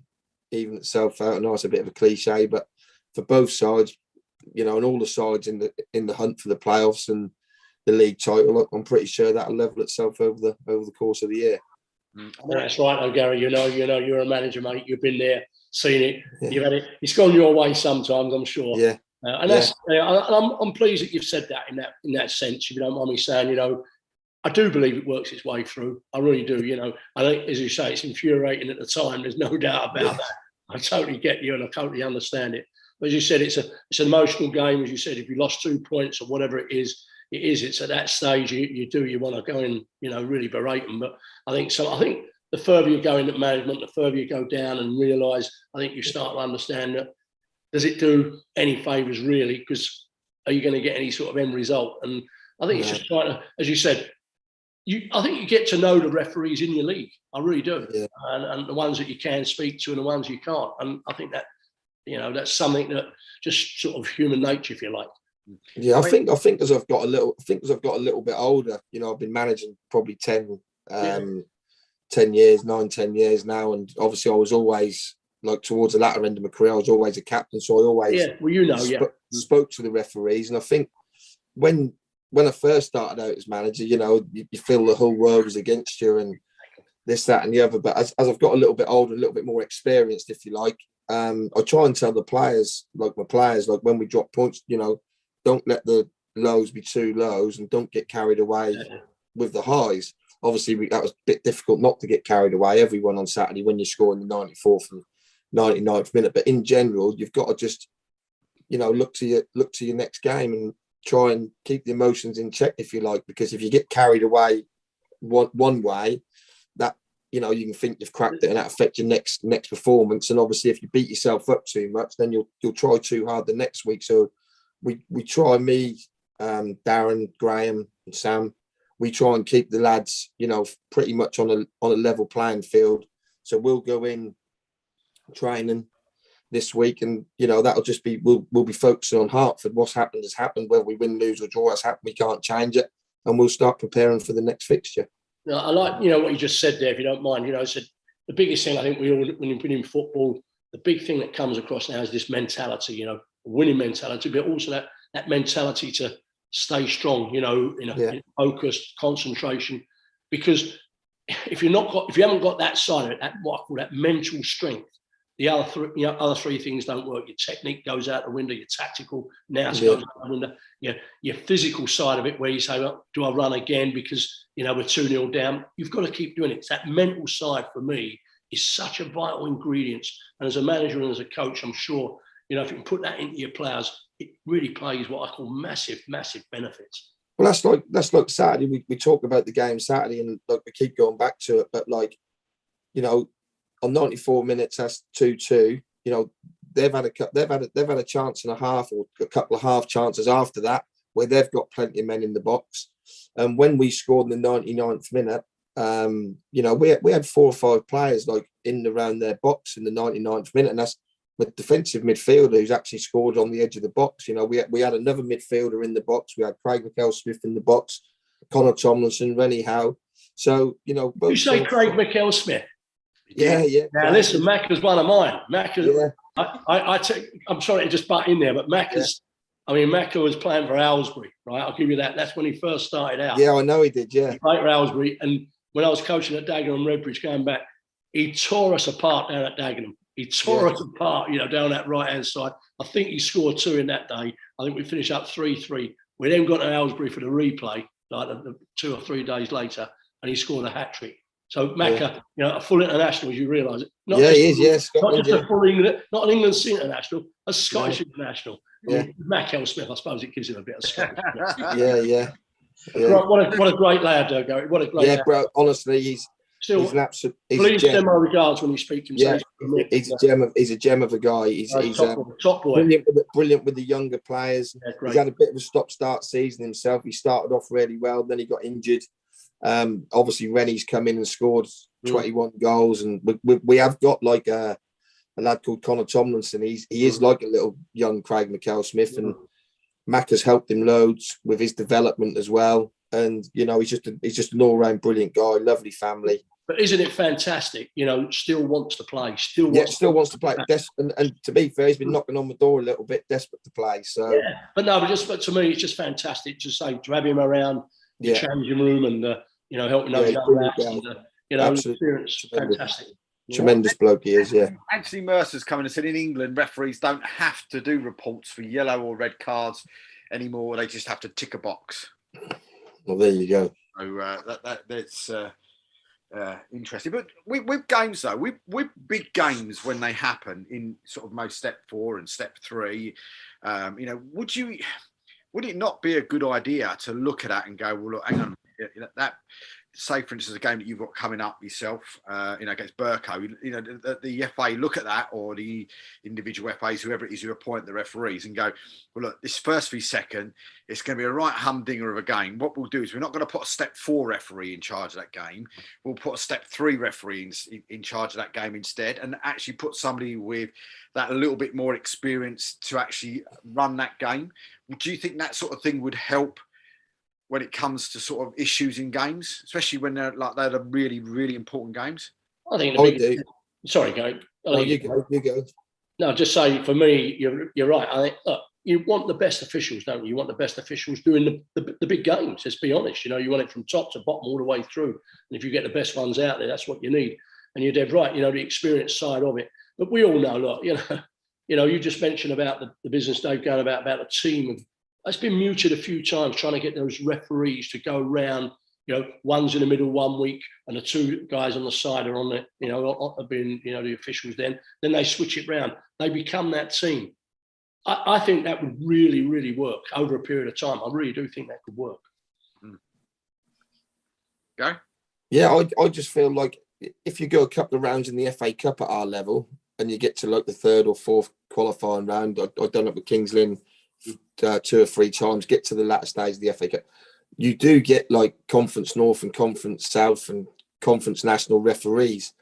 even itself out. I know it's a bit of a cliche, but for both sides, you know, and all the sides in the hunt for the playoffs and the league title, I'm pretty sure that'll level itself over the course of the year. That's right, though, Gary. You know, you're a manager, mate. You've been there, seen it. Yeah. You've had it. It's gone your way sometimes, I'm sure. Yeah. And that's. I'm pleased that you've said that in that sense. If you don't mind me saying, you know, I do believe it works its way through. I really do. You know, I think, as you say, it's infuriating at the time. There's no doubt about that. I totally get you, and I totally understand it. But as you said, it's an emotional game. As you said, if you lost 2 points or whatever it is. It's at that stage you want to go and, you know, really berate them. But I think the further you go into management, the further you go down and realise, I think you start to understand that, does it do any favours really? Because are you going to get any sort of end result? And I think it's just trying to, as you said, I think you get to know the referees in your league. I really do. Yeah. And the ones that you can speak to and the ones you can't. And I think that, you know, that's something that just sort of human nature, if you like. Yeah, I think as I've got a little bit older, you know, I've been managing probably 10 years now, and obviously I was always, like, towards the latter end of my career, I was always a captain, so I always spoke to the referees. And I think when I first started out as manager, you know, you feel the whole world was against you and this, that, and the other. But as I've got a little bit older, a little bit more experienced, if you like, I try and tell the players, like when we drop points, you know, don't let the lows be too lows and don't get carried away with the highs. Obviously, that was a bit difficult not to get carried away. Everyone on Saturday when you score in the 94th and 99th minute. But in general, you've got to just, you know, look to your next game and try and keep the emotions in check, if you like. Because if you get carried away one way, that, you know, you can think you've cracked it and that affects your next performance. And obviously, if you beat yourself up too much, then you'll try too hard the next week. So we try, me, Darren, Graham, and Sam, we try and keep the lads, you know, pretty much on a level playing field. So we'll go in training this week, and you know that'll just be we'll be focusing on Hertford. What's happened has happened. Whether we win, lose, or draw has happened. We can't change it, and we'll start preparing for the next fixture. Now, I like, you know, what you just said there. If you don't mind, you know, said the biggest thing I think we all, when you've been in football, the big thing that comes across now is this mentality. You know, winning mentality, but also that mentality to stay strong, you know, in focus, concentration. Because if you haven't got that side of it, that what I call that mental strength, the other three things don't work. Your technique goes out the window, your tactical goes out the window. Your physical side of it, where you say, well, do I run again because, you know, we're 2-0 down? You've got to keep doing it. It's that mental side for me is such a vital ingredient. And as a manager and as a coach, I'm sure, you know, if you can put that into your players, it really plays what I call massive, massive benefits. Well, that's like Saturday. We talk about the game Saturday, and like we keep going back to it. But like, you know, on 94 minutes, that's 2-2. You know, they've had a chance and a half, or a couple of half chances after that, where they've got plenty of men in the box. And when we scored in the 99th minute, we had 4 or 5 players like in and around their box in the 99th minute, and that's with defensive midfielder who's actually scored on the edge of the box. We had another midfielder in the box. We had Craig McElsmith in the box, Connor Tomlinson, Rennie Howe. So, you say Craig McElsmith? Yeah. Now listen, Macca's one of mine. Macca, I'm sorry to just butt in there, but Macca's. I mean, Macca was playing for Aylesbury, right? I'll give you that. That's when he first started out. Yeah, I know he did. Yeah, he played for Aylesbury, and when I was coaching at Dagenham and Redbridge, going back, he tore us apart down at Dagenham. He tore us apart, down that right-hand side. I think he scored 2 in that day. I think we finished up 3-3. We then got to Aylesbury for the replay, like 2 or 3 days later, and he scored a hat-trick. So Macca, a full international, as you realise it. He is, yes. Scotland, not just a full England, not an England international, a Scottish international. Yeah. McElsmith, I suppose it gives him a bit of Scottish. Yeah. What a great lad, Gary. What a great lad. Bro, honestly, he's an absolute. Please send my regards when you speak to him. Yeah, he's a gem of a guy. He's top boy. Brilliant with the younger players. Yeah, he's had a bit of a stop-start season himself. He started off really well, then he got injured. Obviously, Rennie's come in and scored 21 goals, and we have got like a lad called Connor Tomlinson. He is like a little young Craig McElsmith, and Mac has helped him loads with his development as well. And he's just an all-round brilliant guy, lovely family. But isn't it fantastic? Still wants to play. Still wants to play. And to be fair, he's been knocking on the door a little bit, desperate to play. So but to me, it's just fantastic to have him around the changing room and helping those young lads. Experience. Fantastic. Tremendous bloke he is, yeah. Anthony Mercer's coming and said in England, referees don't have to do reports for yellow or red cards anymore. They just have to tick a box. Well, there you go. So that's interesting. But with games, though, with big games when they happen in sort of most step 4 and step 3, would it not be a good idea to look at that and go, well, look, hang on, that. Say, for instance, a game that you've got coming up yourself, against Burko, the FA look at that, or the individual FAs, whoever it is who appoint the referees, and go, well, look, this first v second, it's going to be a right humdinger of a game. What we'll do is we're not going to put a step 4 referee in charge of that game. We'll put a step 3 referee in charge of that game instead, and actually put somebody with that a little bit more experience to actually run that game. Do you think that sort of thing would help when it comes to sort of issues in games, especially when they're the really, really important games? I think sorry, Gary. You go. No, just say for me, you're right. I think you want the best officials, don't you? You want the best officials doing the big games. Let's be honest. You want it from top to bottom all the way through. And if you get the best ones out there, that's what you need. And you're dead right. The experience side of it. But we all know, look, you just mentioned about the business Dave going about the team of. It's been muted a few times trying to get those referees to go round. One's in the middle 1 week, and the 2 guys on the side are on the, have been, the officials. Then they switch it round. They become that team. I think that would really, really work over a period of time. I really do think that could work. Go. Yeah, I just feel like if you go a couple of rounds in the FA Cup at our level, and you get to like the 3rd or 4th qualifying round, I've done it with Kings Lynn 2 or 3 times, get to the latter stage of the FA Cup, you do get like Conference North and Conference South and Conference National referees,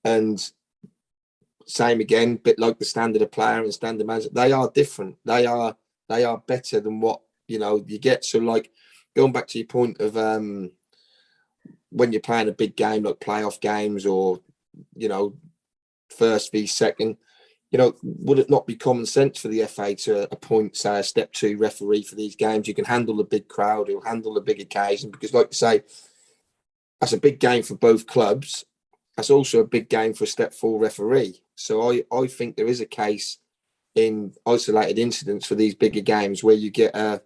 and same again, bit like the standard of player and standard manager, they are different. They are better than what you get. So like going back to your point of when you're playing a big game like playoff games or first v second, would it not be common sense for the FA to appoint, say, a step 2 referee for these games? You can handle the big crowd, he'll handle the big occasion, because like you say, that's a big game for both clubs. That's also a big game for a step 4 referee. So I think there is a case in isolated incidents for these bigger games where you get a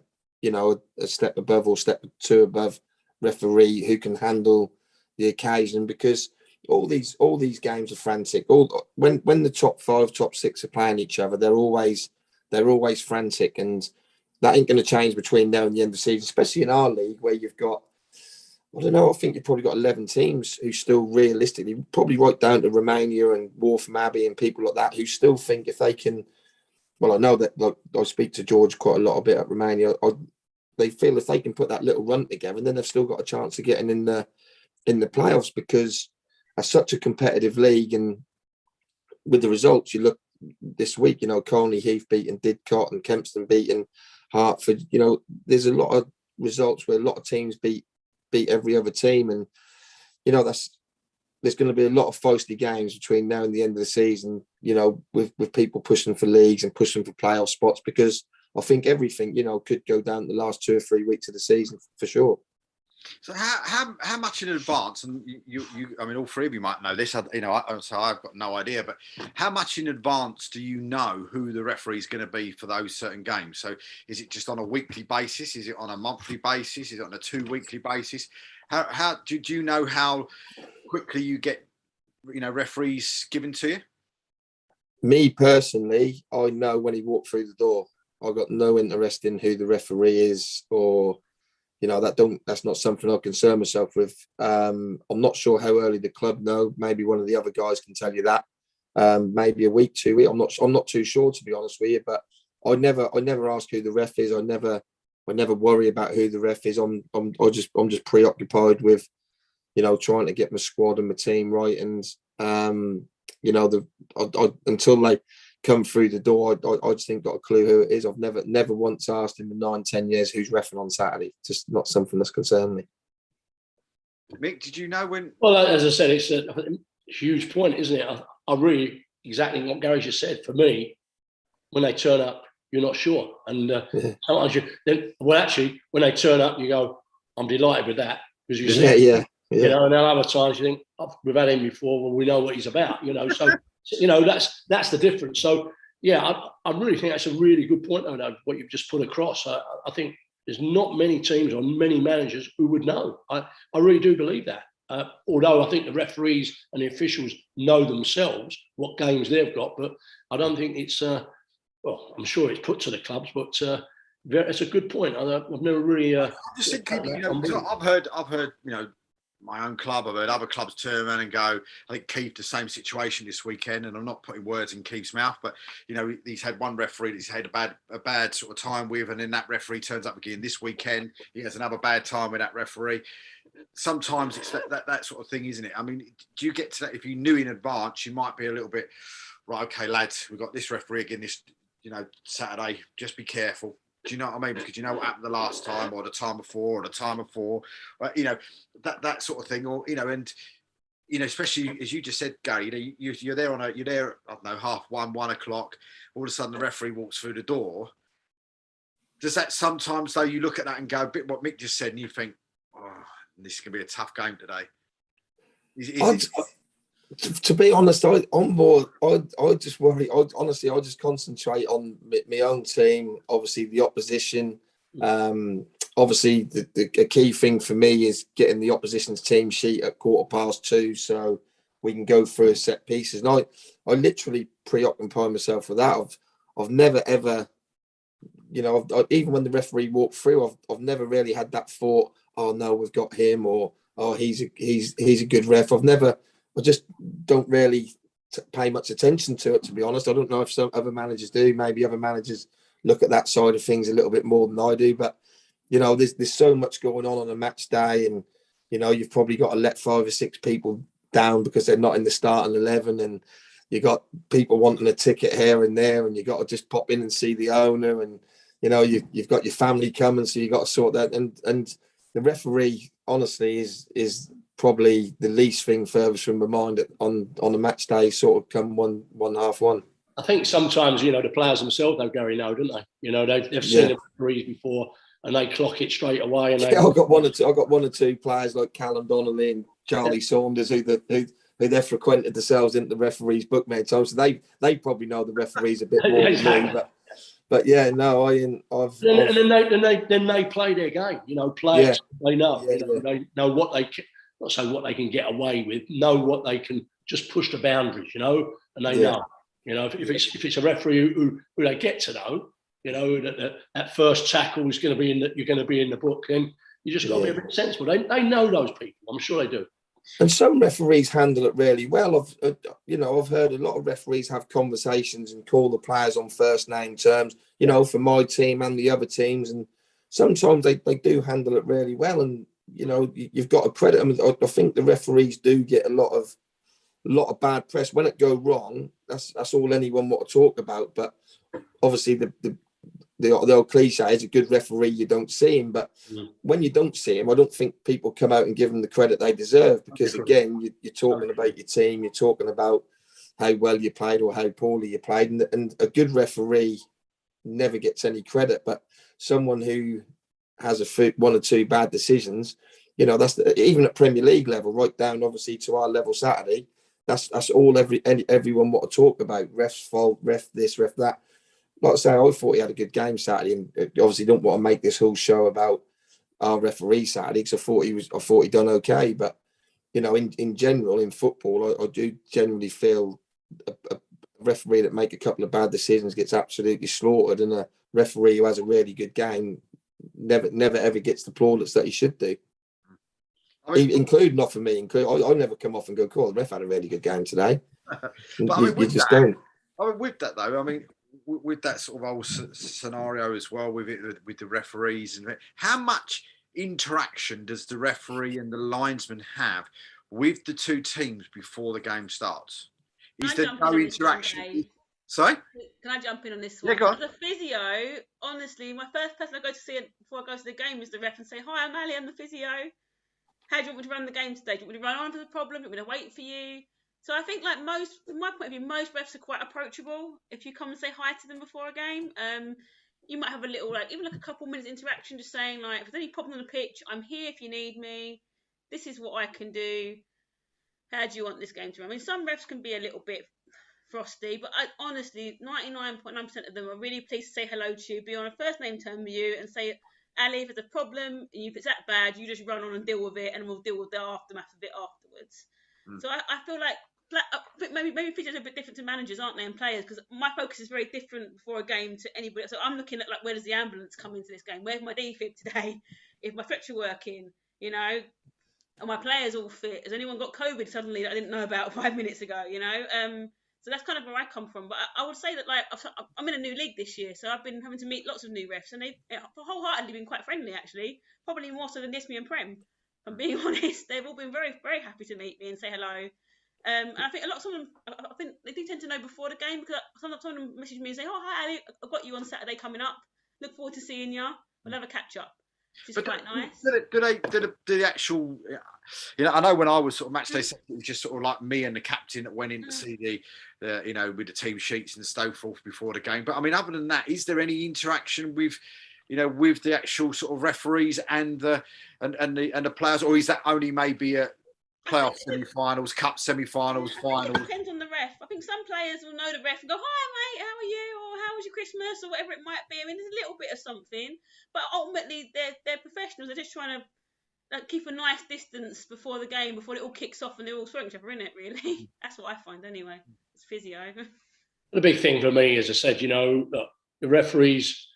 step above or step 2 above referee who can handle the occasion, because all these games are frantic. When the top 5, top 6 are playing each other, they're always frantic, and that ain't going to change between now and the end of the season. Especially in our league, where you've got, I don't know, I think you've probably got 11 teams who still realistically, probably right down to Romania and Waltham Abbey and people like that, who still think if they can. Well, I know that, like, I speak to George quite a lot a bit at Romania. they feel if they can put that little run together, then they've still got a chance of getting in the playoffs, because it's such a competitive league. And with the results, you look this week, Colney Heath beating Didcot and Kempston beating Hertford. There's a lot of results where a lot of teams beat every other team, and there's going to be a lot of feisty games between now and the end of the season, with people pushing for leagues and pushing for playoff spots, because I think everything, could go down the last 2 or 3 weeks of the season for sure. So how much in advance, and you I mean, all three of you might know this, so I've got no idea, but how much in advance do you know who the referee is going to be for those certain games? So is it just on a weekly basis? Is it on a monthly basis? Is it on a 2-weekly basis? How do you know how quickly you get, referees given to you? Me personally, I know when he walked through the door. I've got no interest in who the referee is, or that's not something I concern myself with. I'm not sure how early the club know. Maybe one of the other guys can tell you that. Maybe a week, 2 weeks. I'm not too sure, to be honest with you. But I never ask who the ref is. I never worry about who the ref is. I'm just preoccupied with, trying to get my squad and my team right. And until they come through the door, I just ain't got a clue who it is. I've never once asked in the 9-10 years who's reffing on Saturday. Just not something that's concerned me. Mick, did you know when? Well, as I said, it's a huge point, isn't it? I really, exactly what Gary just said. For me, when they turn up, you're not sure. And sometimes actually, when they turn up, you go, I'm delighted with that. Because you see, yeah. And then other times you think, we've had him before, well, we know what he's about, so. That's the difference. So I really think that's a really good point, though, what you've just put across. I think there's not many teams or many managers who would know. I really do believe that. Although I think the referees and the officials know themselves what games they've got, but I don't think it's. I'm sure it's put to the clubs, but it's a good point. I've never really. I'm just thinking, I've heard, my own club, I've heard other clubs turn around and go, I think Keith, the same situation this weekend, and I'm not putting words in Keith's mouth, but he's had one referee that he's had a bad sort of time with, and then that referee turns up again this weekend, he has another bad time with that referee. Sometimes it's that sort of thing, isn't it? I mean, do you get to that? If you knew in advance, you might be a little bit, right, okay, lads, we've got this referee again this Saturday, just be careful. Do you know what I mean? Because you know what happened the last time, or the time before, or the time before, that sort of thing, or and especially as you just said, Gary, you're there I don't know, 1:30, 1 o'clock. All of a sudden, the referee walks through the door. Does that sometimes, though, you look at that and go a bit what Mick just said, and you think, oh, this is going to be a tough game today? To be honest, I'm more. I just worry. Honestly, I just concentrate on my own team. Obviously, the opposition. Obviously, the key thing for me is getting the opposition's team sheet at 2:15, so we can go through set pieces. And I literally preoccupy myself with that. I've never ever, even when the referee walked through, I've never really had that thought. Oh no, we've got him, or oh he's a good ref. I just don't really pay much attention to it, to be honest. I don't know if some other managers do. Maybe other managers look at that side of things a little bit more than I do. But, there's so much going on a match day, and, you've probably got to let 5 or 6 people down because they're not in the starting 11, and you got people wanting a ticket here and there, and you got to just pop in and see the owner, and, you've got your family coming, so you got to sort that. And the referee, honestly, is probably the least thing furthest from my mind on a match day, sort of come 1:30. I think sometimes, the players themselves, though, Gary, know, don't they? They've seen the referees before, and they clock it straight away. And I've got one or two players like Callum Donnelly and Charlie Saunders who they've frequented themselves into the referees' book many times. So they probably know the referees a bit more than me. But yeah, no, then they play their game. Players, they know. They know what they can. Not say what they can get away with, know what they can just push the boundaries, and they know, if it's a referee who they get to know, that first tackle is going to be you're going to be in the book, then you just got to be a bit sensible. They know those people. I'm sure they do. And some referees handle it really well. I've heard a lot of referees have conversations and call the players on first name terms, for my team and the other teams, and sometimes they do handle it really well. And, you know, you've got to credit them. I think the referees do get a lot of bad press when it go wrong. That's all anyone want to talk about. But obviously the old cliche is a good referee, you don't see him. But when you don't see him, I don't think people come out and give them the credit they deserve, because again, you're talking about your team, you're talking about how well you played or how poorly you played, and a good referee never gets any credit. But someone who has one or two bad decisions, you know, that's even at Premier League level, right down obviously to our level Saturday. That's all everyone want to talk about. Ref's fault, ref this, ref that. Like I say, I thought he had a good game Saturday, and obviously don't want to make this whole show about our referee Saturday, because I thought he done okay. But you know, in general in football, I do generally feel a referee that make a couple of bad decisions gets absolutely slaughtered, and a referee who has a really good game never ever gets the plaudits that he should do. I mean, including not for me. I never come off and go, "Cool, the ref had a really good game today." But I mean, with that though, I mean, with that sort of whole scenario as well, with the referees, and how much interaction does the referee and the linesman have with the two teams before the game starts? Is there no interaction? Sorry? Can I jump in on this one? Yeah, go on. As a physio, honestly, my first person I go to see it before I go to the game is the ref and say, "Hi, I'm Ali, I'm the physio. How do you want me to run the game today? Do you want me to run on for the problem? Do you want me to wait for you?" So I think, like from my point of view, most refs are quite approachable. If you come and say hi to them before a game, you might have a little, even a couple minutes interaction, just saying, like, if there's any problem on the pitch, I'm here if you need me. This is what I can do. How do you want this game to run? I mean, some refs can be a little bit frosty, but honestly, 99.9% of them are really pleased to say hello to you, be on a first name term with you, and say, "Ali, if there's a problem, if it's that bad, you just run on and deal with it, and we'll deal with the aftermath of it afterwards." So I feel like maybe physios are a bit different to managers, aren't they, and players, because my focus is very different before a game to anybody. So I'm looking at, like, where does the ambulance come into this game? Where's my defib today? Is my stretcher working? You know, are my players all fit? Has anyone got COVID suddenly that I didn't know about 5 minutes ago? You know, so that's kind of where I come from. But I would say that, like, I'm in a new league this year, so I've been having to meet lots of new refs, and they've wholeheartedly been quite friendly, actually, probably more so than Nismi and Prem. If I'm being honest, they've all been very, very happy to meet me and say hello. And I think a lot of them, I think they do tend to know before the game, because some of them message me and say, "Oh, hi Ali, I've got you on Saturday coming up. Look forward to seeing you. We'll have a catch up." Which is quite nice. Do the actual, you know, I know when I was sort of match day, it was just sort of like me and the captain that went in to see the you know, with the team sheets and so forth before the game. But I mean, other than that, is there any interaction with, you know, with the actual sort of referees and the players, or is that only maybe at playoff semi-finals, cup semi-finals, finals? It depends on the ref. I think some players will know the ref and go, "Hi mate, how are you?" or "How was your Christmas?" or whatever it might be. I mean, there's a little bit of something, but ultimately they're professionals. They're just trying to, like, keep a nice distance before the game, before it all kicks off and they're all throwing each other in it, really. That's what I find anyway. It's physio. The big thing for me, as I said, you know, look, the referees,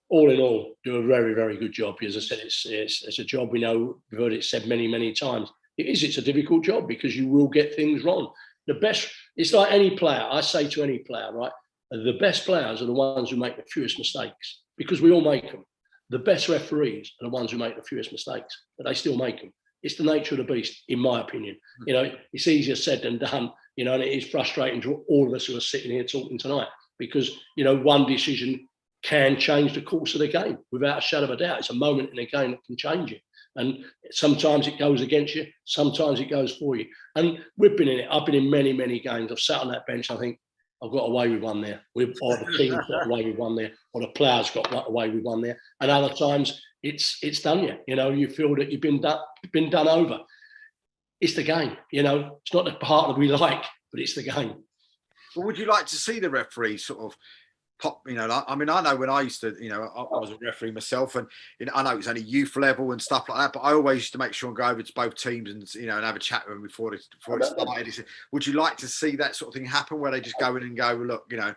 all in all, do a very, very good job. As I said, it's a job we know, we've heard it said many, many times. It's a difficult job, because you will get things wrong. It's like any player. I say to any player, right, the best players are the ones who make the fewest mistakes, because we all make them. The best referees are the ones who make the fewest mistakes, but they still make them. It's the nature of the beast, in my opinion. You know, it's easier said than done, you know, and it is frustrating to all of us who are sitting here talking tonight, because, you know, one decision can change the course of the game without a shadow of a doubt. It's a moment in a game that can change it. And sometimes it goes against you, sometimes it goes for you. And we've been in it. I've been in many, many games. I've sat on that bench. I think I've got away with one there. Or the team's got away with one there. Or the players got away with one there. And other times it's done you. You know, you feel that you've been done over. It's the game. You know, it's not the part that we like, but it's the game. Well, would you like to see the referee sort of pop, you know, I mean, I know when I used to, you know, I was a referee myself, and, you know, I know it was only youth level and stuff like that, but I always used to make sure and go over to both teams and, you know, and have a chat with them before it started. Would you like to see that sort of thing happen, where they just go in and go, "Well, look, you know,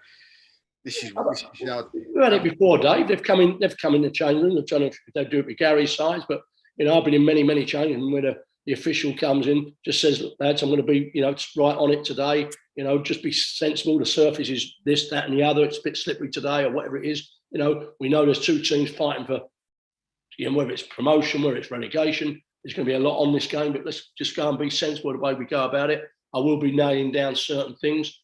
this is you know." We've had it before, Dave. They've come in the change room. I don't know if they do it with Gary's sides, but, you know, I've been in many, many change rooms where the official comes in, just says, "Lads, I'm going to be, you know, right on it today. You know, just be sensible. The surface is this, that, and the other. It's a bit slippery today," or whatever it is. You know, we know there's two teams fighting for whether it's promotion, whether it's relegation, there's going to be a lot on this game, but let's just go and be sensible the way we go about it. I will be nailing down certain things.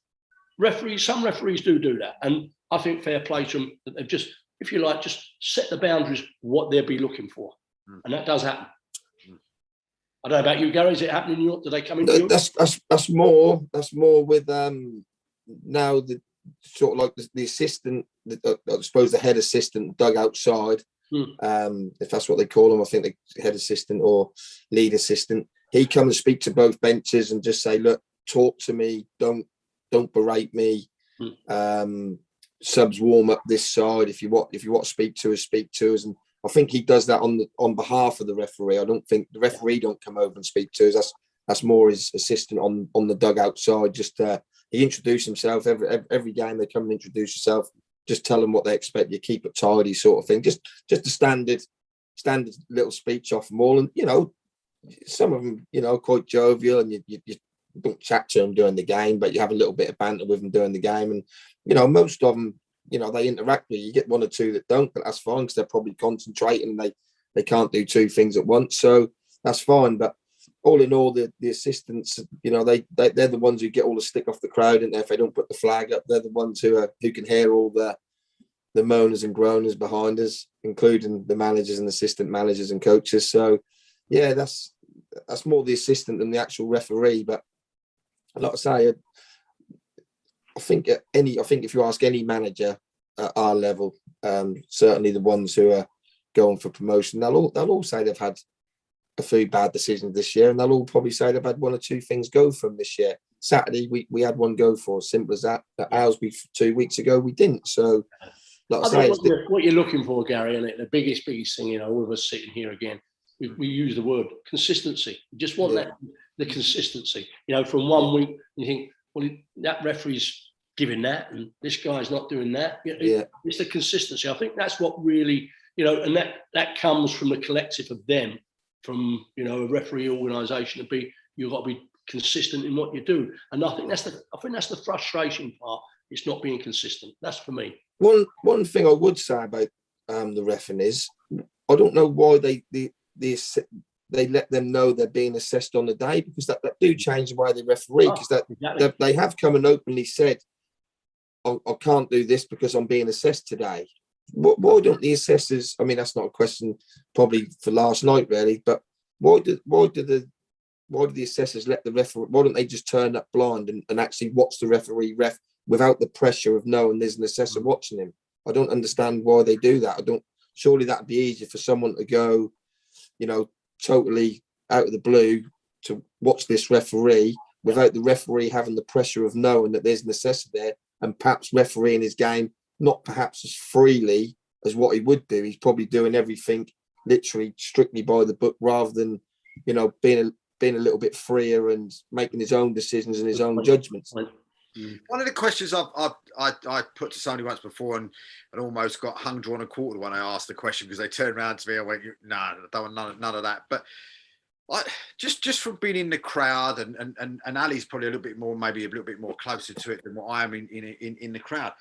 Some referees do that. And I think fair play to them that they've just, if you like, just set the boundaries, what they'll be looking for. And that does happen. I don't know about you, Gary. Is it happening in York? Do they come into York? That's more with now the sort of like the assistant, I suppose the head assistant dug outside. If that's what they call them, I think the head assistant or lead assistant. He comes and speak to both benches and just say, look, talk to me, don't berate me. Subs warm up this side. If you want to speak to us. And I think he does that on behalf of the referee. I don't think the referee don't come over and speak to us. That's more his assistant on the dugout side. Just he introduced himself every game. They come and introduce yourself. Just tell them what they expect. You keep it tidy, sort of thing. Just a standard little speech off them all. And some of them, quite jovial, and you don't chat to them during the game, but you have a little bit of banter with them during the game. And most of them, they interact with you. You get one or two that don't, but that's fine because they're probably concentrating. They can't do two things at once, so that's fine. But all in all, the assistants, they're the ones who get all the stick off the crowd, and if they don't put the flag up, they're the ones who can hear all the moaners and groaners behind us, including the managers and assistant managers and coaches. So, yeah, that's more the assistant than the actual referee. But like I say, I think if you ask any manager at our level, certainly the ones who are going for promotion, they'll all say they've had a few bad decisions this year, and they'll all probably say they've had one or two things go from this year. Saturday we had one go for, simple as that. At Aylesbury 2 weeks ago we didn't. So, like I say, what you're looking for, Gary, and the biggest thing, all of us sitting here again, we use the word consistency. We just want the consistency. From 1 week you think, well, that referee's giving that, and this guy's not doing that. It's the consistency. I think that's what really, and that comes from the collective of them, from a referee organisation you've got to be consistent in what you do. And I think that's the frustration part. It's not being consistent. That's for me. One thing I would say about the reffing is, I don't know why they let them know they're being assessed on the day, because that do change the way they referee, because they have come and openly said, I can't do this because I'm being assessed today. Why don't the assessors, I mean, that's not a question probably for last night really, but why do the assessors let the referee, why don't they just turn up blind and actually watch the referee without the pressure of knowing there's an assessor watching him? I don't understand why they do that. Surely that'd be easier for someone to go, totally out of the blue to watch this referee without the referee having the pressure of knowing that there's an assessor there, and perhaps refereeing his game not perhaps as freely as what he would do. He's probably doing everything literally strictly by the book, rather than being a little bit freer and making his own decisions and his own judgments. One of the questions I put to somebody once before and almost got hung, drawn, and quartered when I asked the question, because they turned around to me and went, "No, I don't want none of that." But just from being in the crowd, and Ali's probably maybe a little bit more closer to it than what I am in the crowd.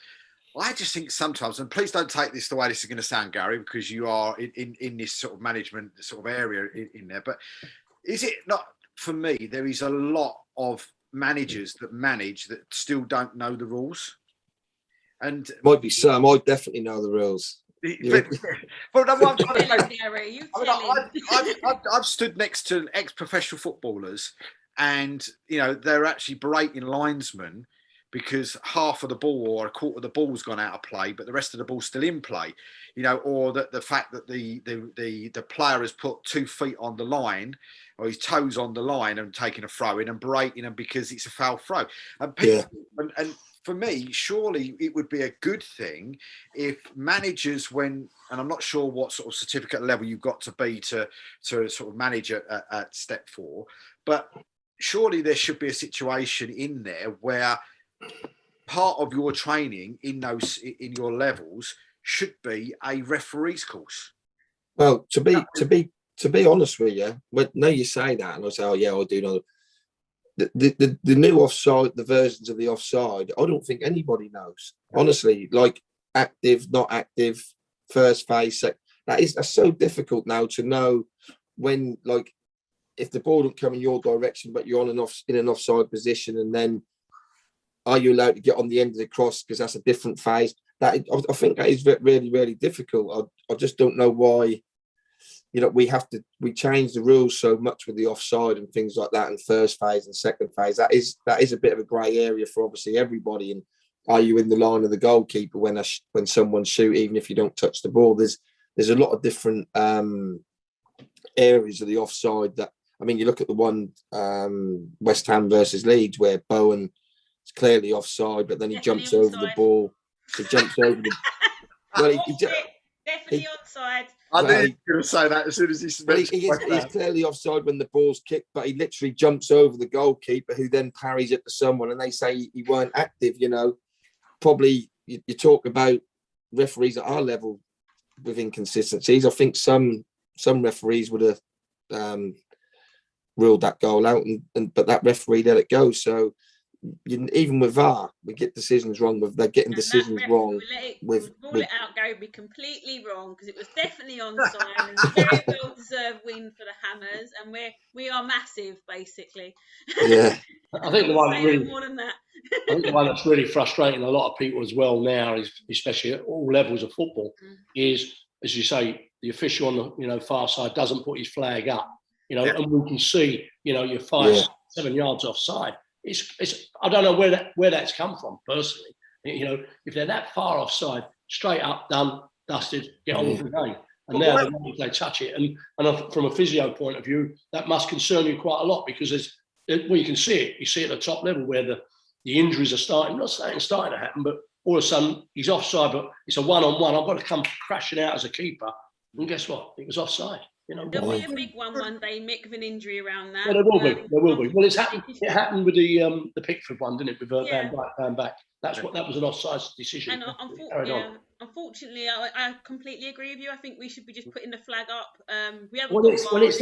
I just think sometimes, and please don't take this the way this is going to sound, Gary, because you are in this sort of management sort of area in there, but is it not, for me, there is a lot of managers that still don't know the rules, and might be some. I definitely know the rules. But what I'm trying to say, I've stood next to ex-professional footballers, and they're actually berating linesmen because half of the ball or a quarter of the ball's gone out of play, but the rest of the ball's still in play, or that the fact that the player has put 2 feet on the line or his toes on the line and taking a throw in and berating them because it's a foul throw. And people, and for me, surely it would be a good thing if managers, and I'm not sure what sort of certificate level you've got to be to sort of manage at step 4, but surely there should be a situation in there where part of your training in your levels should be a referee's course. Well, to be honest with you, now you say that, and I say, oh yeah, I do know. The new offside, the versions of the offside, I don't think anybody knows. Honestly, like active, not active, first phase, that's so difficult now to know when, like, if the ball don't come in your direction, but you're in an offside position, and then are you allowed to get on the end of the cross because that's a different phase? I think that is really, really difficult. I just don't know why. We change the rules so much with the offside and things like that in first phase and second phase. That is a bit of a grey area for obviously everybody. And are you in the line of the goalkeeper when someone's shoot, even if you don't touch the ball? There's a lot of different areas of the offside that, I mean, you look at the one West Ham versus Leeds where Bowen is clearly offside, but then he jumps over the ball. He jumps over the. Well, definitely offside. I knew you were going to say that as soon as he said he's clearly offside when the ball's kicked, but he literally jumps over the goalkeeper, who then parries it to someone, and they say he weren't active. Probably you talk about referees at our level with inconsistencies. I think some referees would have ruled that goal out, but that referee let it go. So even with VAR, we get decisions wrong. They're getting decisions wrong. Rule it out, go be completely wrong, because it was definitely onside and very well deserved win for the Hammers, and we are massive basically. Yeah, I think the one really, more than that. I think the one that's really frustrating a lot of people as well now, is especially at all levels of football, is, as you say, the official on the far side doesn't put his flag up, and we can see you're 5-7 yards offside. It's I don't know where that's come from personally. If they're that far offside, straight up, done, dusted, get on with the game. And now they touch it, and from a physio point of view, that must concern you quite a lot, because you can see it. You see it at the top level where the injuries are starting. I'm not saying it's starting to happen, but all of a sudden he's offside, but it's a one-on-one. I've got to come crashing out as a keeper, and guess what? It was offside. There'll be a big one day, Mick, of an injury around that. Well, there will be. Well, it's happened. It happened with the Pickford one, didn't it? With Van Back. That was an offside decision. And unfortunately, I completely agree with you. I think we should be just putting the flag up. We haven't when it's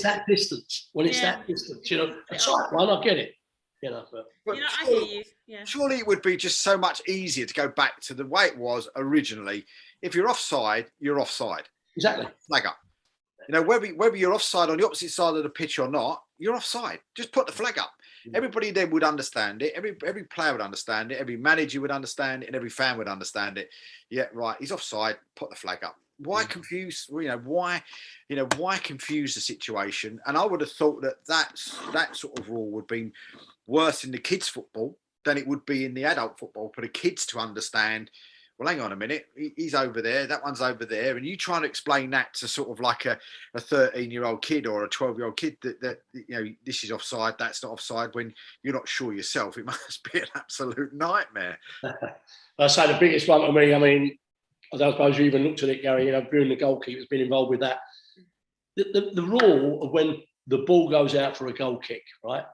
that distance, it's like, why not get it? But I hear you. Yeah. Surely it would be just so much easier to go back to the way it was originally. If you're offside, you're offside. Exactly. Flag up. Whether you're offside on the opposite side of the pitch or not, you're offside. Just put the flag up. Everybody then would understand it. Every player would understand it. Every manager would understand it, and every fan would understand it. Yeah, right. He's offside. Put the flag up. Why confuse? Why confuse the situation? And I would have thought that sort of rule would be worse in the kids' football than it would be in the adult football, for the kids to understand. Well, hang on a minute. He's over there. That one's over there. And you trying to explain that to sort of like a 13-year-old kid or a 12-year-old kid that this is offside, that's not offside, when you're not sure yourself. It must be an absolute nightmare. I say the biggest one to me, I mean, I don't suppose you even looked at it, Gary, Byrne, the goalkeeper's been involved with that. The rule of when the ball goes out for a goal kick, right?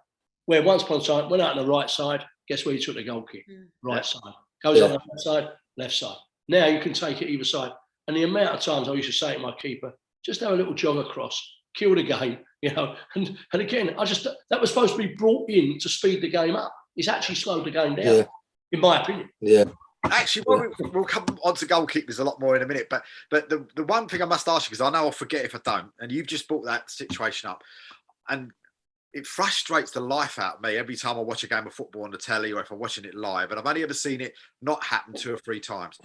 Where once upon a time, went out on the right side, guess where you took the goal kick? Right side. Goes on the left side. Left side. Now you can take it either side. And the amount of times I used to say to my keeper, just have a little jog across, kill the game, And again, that was supposed to be brought in to speed the game up. It's actually slowed the game down, in my opinion. Yeah. Actually, we'll come on to goalkeepers a lot more in a minute. But the one thing I must ask you, because I know I'll forget if I don't, and you've just brought that situation up, and it frustrates the life out of me every time I watch a game of football on the telly, or if I'm watching it live, and I've only ever seen it not happen 2 or 3 times.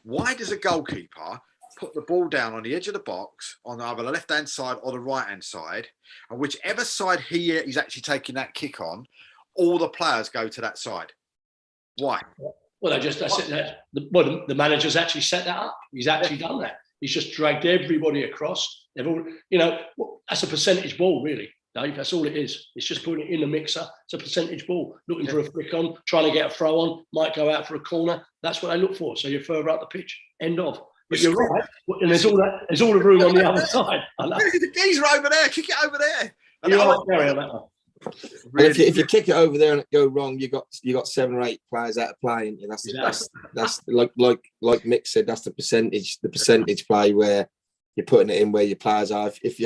Why does a goalkeeper put the ball down on the edge of the box on either the left-hand side or the right-hand side, and whichever side he's actually taking that kick on, all the players go to that side? Why? Well, the manager's actually set that up. He's actually done that. He's just dragged everybody across. That's a percentage ball, really. Dave, that's all it is. It's just putting it in the mixer. It's a percentage ball. Looking for a flick on, trying to get a throw on, might go out for a corner. That's what they look for. So you're further up the pitch. End of. But you're right. And there's all the room on the other side. The geezer over there. Kick it over there. You're right, Gary, on that one. Really? If you kick it over there and it go wrong, you got 7 or 8 players out of play. And that's like Mick said. That's the percentage play where you're putting it in where your players are. If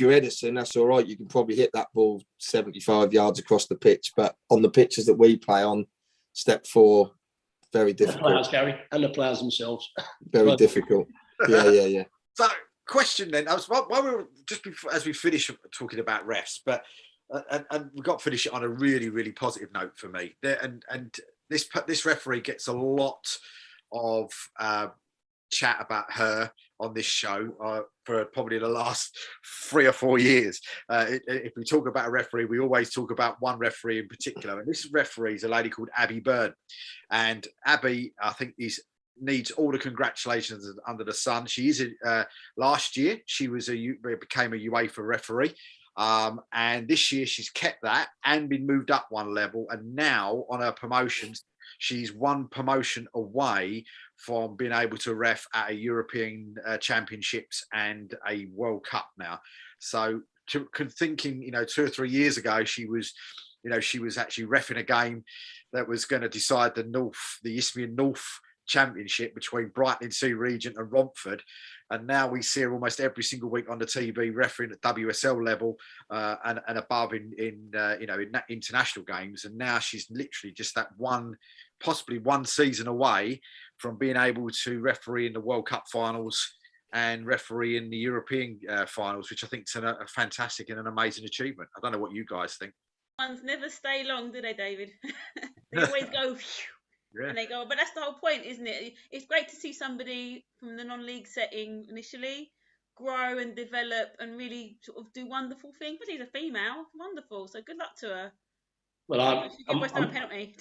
you're Edison, that's all right. You can probably hit that ball 75 yards across the pitch. But on the pitches that we play on, step 4, very difficult. The players, Gary, and the players themselves. Very difficult. Yeah. So, question then. While we were just before, as we finish talking about refs, but and we've got to finish it on a really, really positive note for me. And this referee gets a lot of chat about her on this show for probably the last 3 or 4 years. If we talk about a referee, we always talk about one referee in particular, and this referee is a lady called Byrne. And Abby, I think, needs all the congratulations under the sun. She is last year she became a UEFA referee, and this year she's kept that and been moved up one level, and now on her promotions she's one promotion away from being able to ref at a European Championships and a World Cup now. So thinking, 2 or 3 years ago, she was actually reffing a game that was going to decide the Isthmian North Championship between Brighton Sea Region and Romford. And now we see her almost every single week on the TV refereeing at WSL level and above in international games. And now she's literally just that possibly one season away from being able to referee in the World Cup finals and referee in the European finals, which I think is a fantastic and an amazing achievement. I don't know what you guys think. Ones never stay long, do they, David? They always go phew, and they go. But that's the whole point, isn't it? It's great to see somebody from the non-league setting initially grow and develop and really sort of do wonderful things. But she's a female, wonderful. So good luck to her. Well, I'm penalty.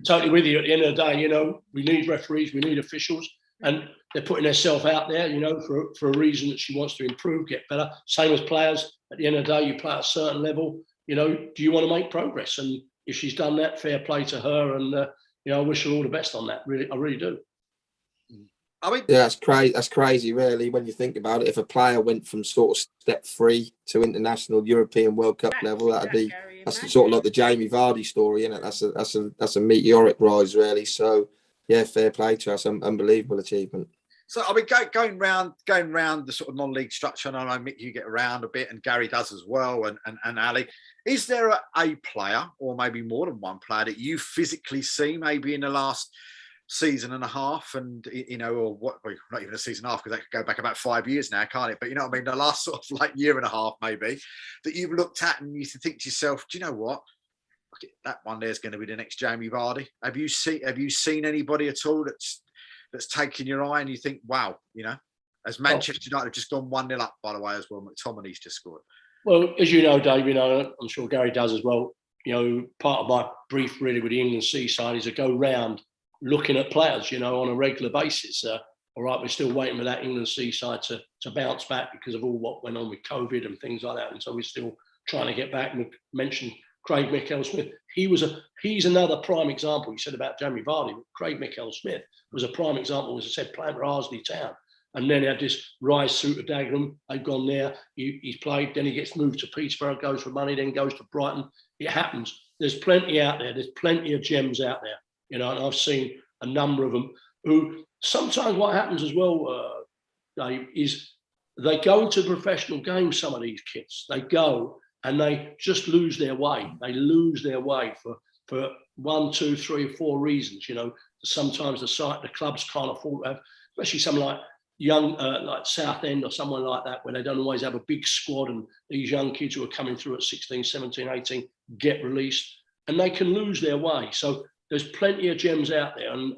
Totally with you. At the end of the day, we need referees, we need officials, and they're putting themselves out there, for a reason that she wants to improve, get better. Same as players. At the end of the day, you play at a certain level. Do you want to make progress? And if she's done that, fair play to her. And I wish her all the best on that. Really, I really do. That's crazy. That's crazy, really, when you think about it. If a player went from sort of step 3 to international European World Cup level, that's sort of like the Jamie Vardy story, isn't it? That's a meteoric rise, really. So, yeah, fair play to us. Unbelievable achievement. So, going round the sort of non-league structure, and I know Mick, you get around a bit, and Gary does as well, and Ali. Is there a player, or maybe more than one player, that you physically see maybe in the last season and a half, and or what? Well, not even a season and a half, because that could go back about 5 years now, can't it? But you know what I mean. The last sort of like year and a half, maybe, that you've looked at and you think to yourself, do you know what? That one there's going to be the next Jamie Vardy. Have you seen anybody at all that's taken your eye and you think, wow, as Manchester United have just gone 1-0 up, by the way, as well. McTominay's just scored. Well, as you know, Dave, I'm sure Gary does as well. Part of my brief really with the England Seaside is to go round looking at players, on a regular basis. All right, we're still waiting for that England Seaside to bounce back because of all what went on with COVID and things like that. And so we're still trying to get back. And mention Craig Michael-Smith. He's another prime example. You said about Jamie Vardy, but Craig Michael-Smith was a prime example, as I said, playing for Arsley Town. And then he had this rise suit of Dagenham. They've gone there. He's played. Then he gets moved to Peterborough, goes for money, then goes to Brighton. It happens. There's plenty out there. There's plenty of gems out there. And I've seen a number of them who sometimes what happens as well, Dave, is they go to professional games, some of these kids. They go and they just lose their way. They lose their way for 1, 2, 3, 4 reasons. Sometimes the clubs can't afford to have, especially something like young, like Southend or someone like that, where they don't always have a big squad, and these young kids who are coming through at 16, 17, 18 get released, and they can lose their way. So there's plenty of gems out there, and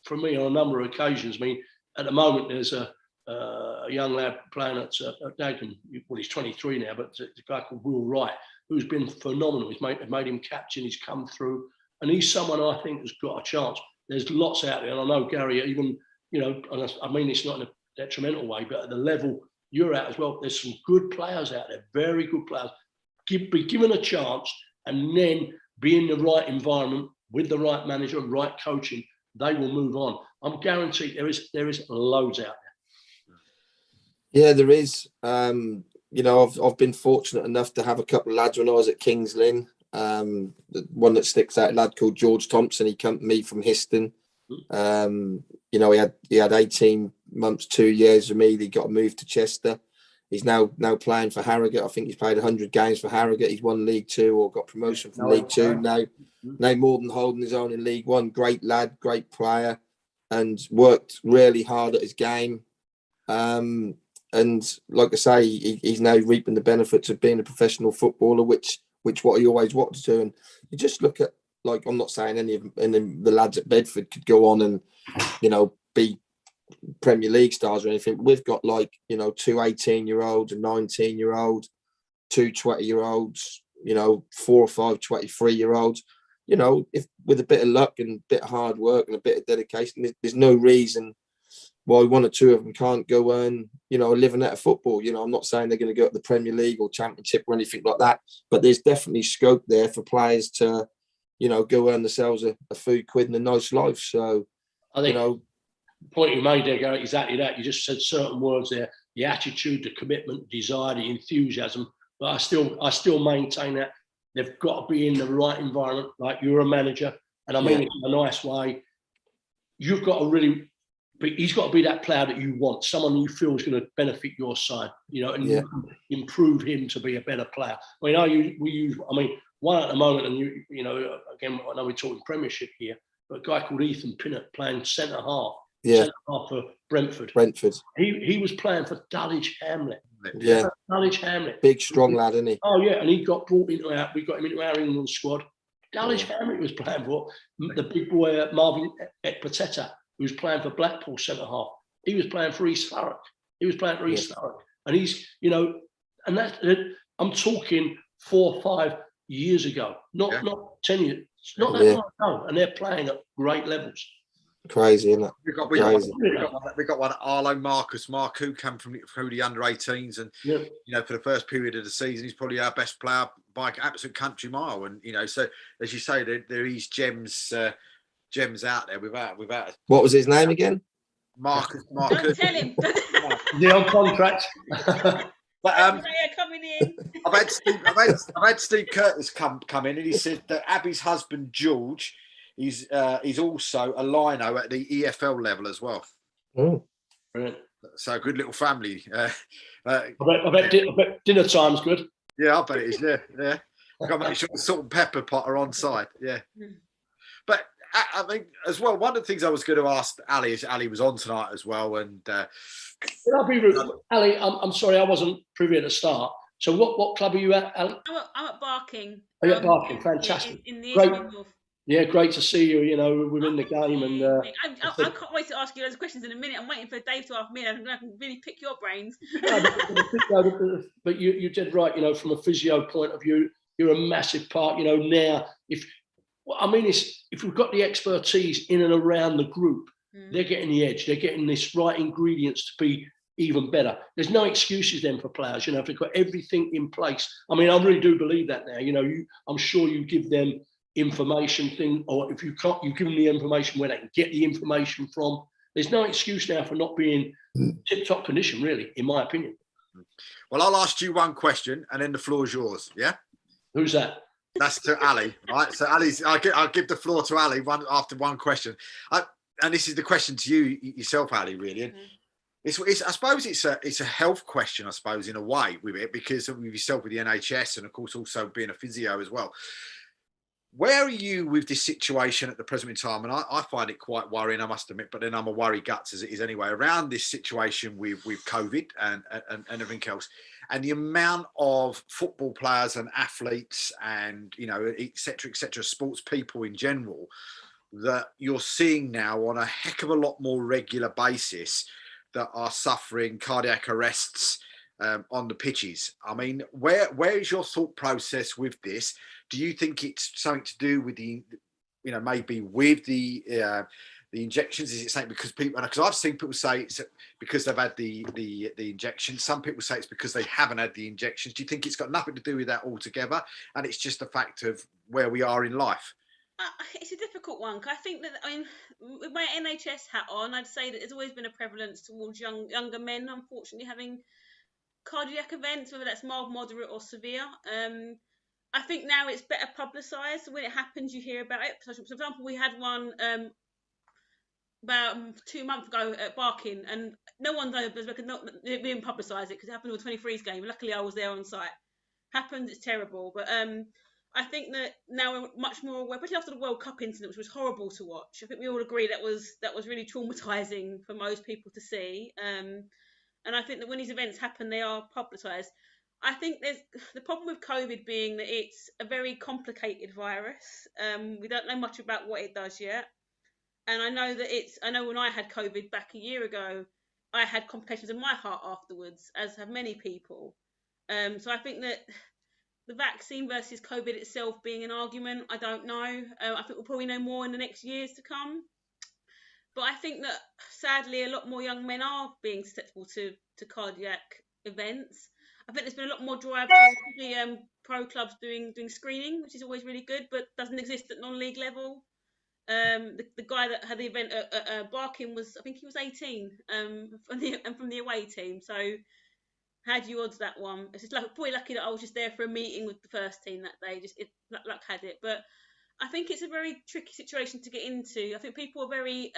for me, on a number of occasions, at the moment, there's a young lad playing at Dagenham. Well, he's 23 now, but it's a guy called Will Wright, who's been phenomenal. He's made him captain. He's come through, and he's someone I think has got a chance. There's lots out there, and I know Gary, even and I mean it's not in a detrimental way, but at the level you're at as well, there's some good players out there, very good players. Be given a chance, and then be in the right environment with the right manager, right coaching, they will move on. I'm guaranteed there is loads out there. Yeah, there is. I've been fortunate enough to have a couple of lads when I was at Kings Lynn. The one that sticks out, a lad called George Thompson. He came to me from Histon. He had 18 months, 2 years with me. He got moved to Chester. He's now playing for Harrogate. I think he's played 100 games for Harrogate. He's won League 2 or got promotion from League 2. Now more than holding his own in League 1. Great lad, great player. and worked really hard at his game. And like I say, he's now reaping the benefits of being a professional footballer, which what he always wanted to do. And you just look at, like, I'm not saying any of the lads at Bedford could go on and, you know, be Premier League stars or anything. We've got, like, you know, 2 18-year-olds, a 19-year-old, 2 20-year-olds, you know, 4 or 5 23-year-olds. You know, if with a bit of luck and a bit of hard work and a bit of dedication, there's no reason why 1 or 2 of them can't go earn, you know, a living out of football. You know, I'm not saying they're going to go to the Premier League or Championship or anything like that, but there's definitely scope there for players to, you know, go earn themselves a few quid and a nice life. So, I think, you know, the point you made there, Gary, exactly that. You just said certain words there: the attitude, the commitment, desire, the enthusiasm. But I still maintain that they've got to be in the right environment. Like, you're a manager, and I mean it in a nice way. You've got to really. He's got to be that player that you want, someone you feel is going to benefit your side, you know, and you improve him to be a better player. I mean, we use one at the moment, and you know, again, I know we're talking Premiership here, but a guy called Ethan Pinnock playing centre half for Brentford. He was playing for Dulwich Hamlet. Yeah, Dulwich Hamlet. Big, strong lad, isn't he? Oh yeah, and he got brought into we got him into our England squad. Dulwich Hamlet was playing for the big boy Marvin Ekpateta, who was playing for Blackpool centre half. He was playing for East Thurrock. And he's, you know, and I'm talking 4 or 5 years ago, not 10 years, not that long ago, and they're playing at great levels. Crazy, isn't it? We got one Arlo Marcus who came through the under-18s, and you know, for the first period of the season, he's probably our best player by an absolute country mile. And you know, so as you say, there are these gems out there without. What was his name again? Marcus. Don't tell him. They're on contract. But coming in. I've had Steve Curtis come in, and he said that Abby's husband George, he's also a lino at the EFL level as well. Oh, brilliant! So a good little family. I bet dinner time's good. Yeah, I bet it is. Yeah. I've got to make sure the salt and pepper pot are on side. Yeah. But I mean, as well, one of the things I was going to ask Ali is Ali was on tonight as well, and. Can I be rude? Ali, I'm sorry, I wasn't privy at the start. So what club are you at, Ali? I'm at Barking. Oh, you're at Barking, fantastic. In the great. North. Yeah, great to see you, you know, within the game. And I can't wait to ask you those questions in a minute. I'm waiting for Dave to ask me, and I can really pick your brains. But you did right, you know, from a physio point of view, you're a massive part, you know, now. If we've got the expertise in and around the group, they're getting the edge. They're getting this right ingredients to be even better. There's no excuses then for players, you know, if they've got everything in place. I mean, I really do believe that now. You know, I'm sure you give them information thing, or if you can't, you give them the information where they can get the information from. There's no excuse now for not being tip-top condition, really, in my opinion. Well, I'll ask you one question, and then the floor is yours. Yeah. Who's that? That's to Ali, right? So Ali's. I'll give the floor to Ali after one question. And this is the question to you yourself, Ali. Really, and I suppose it's a health question, I suppose, in a way with it, because of yourself with the NHS, and of course also being a physio as well. Where are you with this situation at the present time? And I find it quite worrying, I must admit, but then I'm a worry guts as it is anyway, around this situation with COVID and everything else. And the amount of football players and athletes and, you know, et cetera, sports people in general that you're seeing now on a heck of a lot more regular basis that are suffering cardiac arrests on the pitches. I mean, where is your thought process with this? Do you think it's something to do with maybe with the injections? Is it something because people? Because I've seen people say it's because they've had the injections. Some people say it's because they haven't had the injections. Do you think it's got nothing to do with that altogether, and it's just a fact of where we are in life? It's a difficult one. I think that, I mean, with my NHS hat on, I'd say that there's always been a prevalence towards younger men, unfortunately, having cardiac events, whether that's mild, moderate, or severe. I think now it's better publicised. When it happens, you hear about it. So, for example, we had one about 2 months ago at Barking, and no one knows because we didn't publicise it because it happened on the 23s game. Luckily, I was there on site. Happens, it's terrible. But I think that now we're much more aware, especially after the World Cup incident, which was horrible to watch. I think we all agree that was really traumatising for most people to see. And I think that when these events happen, they are publicised. I think there's the problem with COVID being that it's a very complicated virus. We don't know much about what it does yet. And I know when I had COVID back a year ago, I had complications in my heart afterwards, as have many people. So I think that the vaccine versus COVID itself being an argument, I don't know. I think we'll probably know more in the next years to come. But I think that sadly a lot more young men are being susceptible to cardiac events. I think there's been a lot more drive to the pro clubs doing screening, which is always really good, but doesn't exist at non-league level. The guy that had the event at Barking I think he was 18, from the away team. So how do you odds that one? It's just probably lucky that I was just there for a meeting with the first team that day. Luck had it, but I think it's a very tricky situation to get into. I think people are very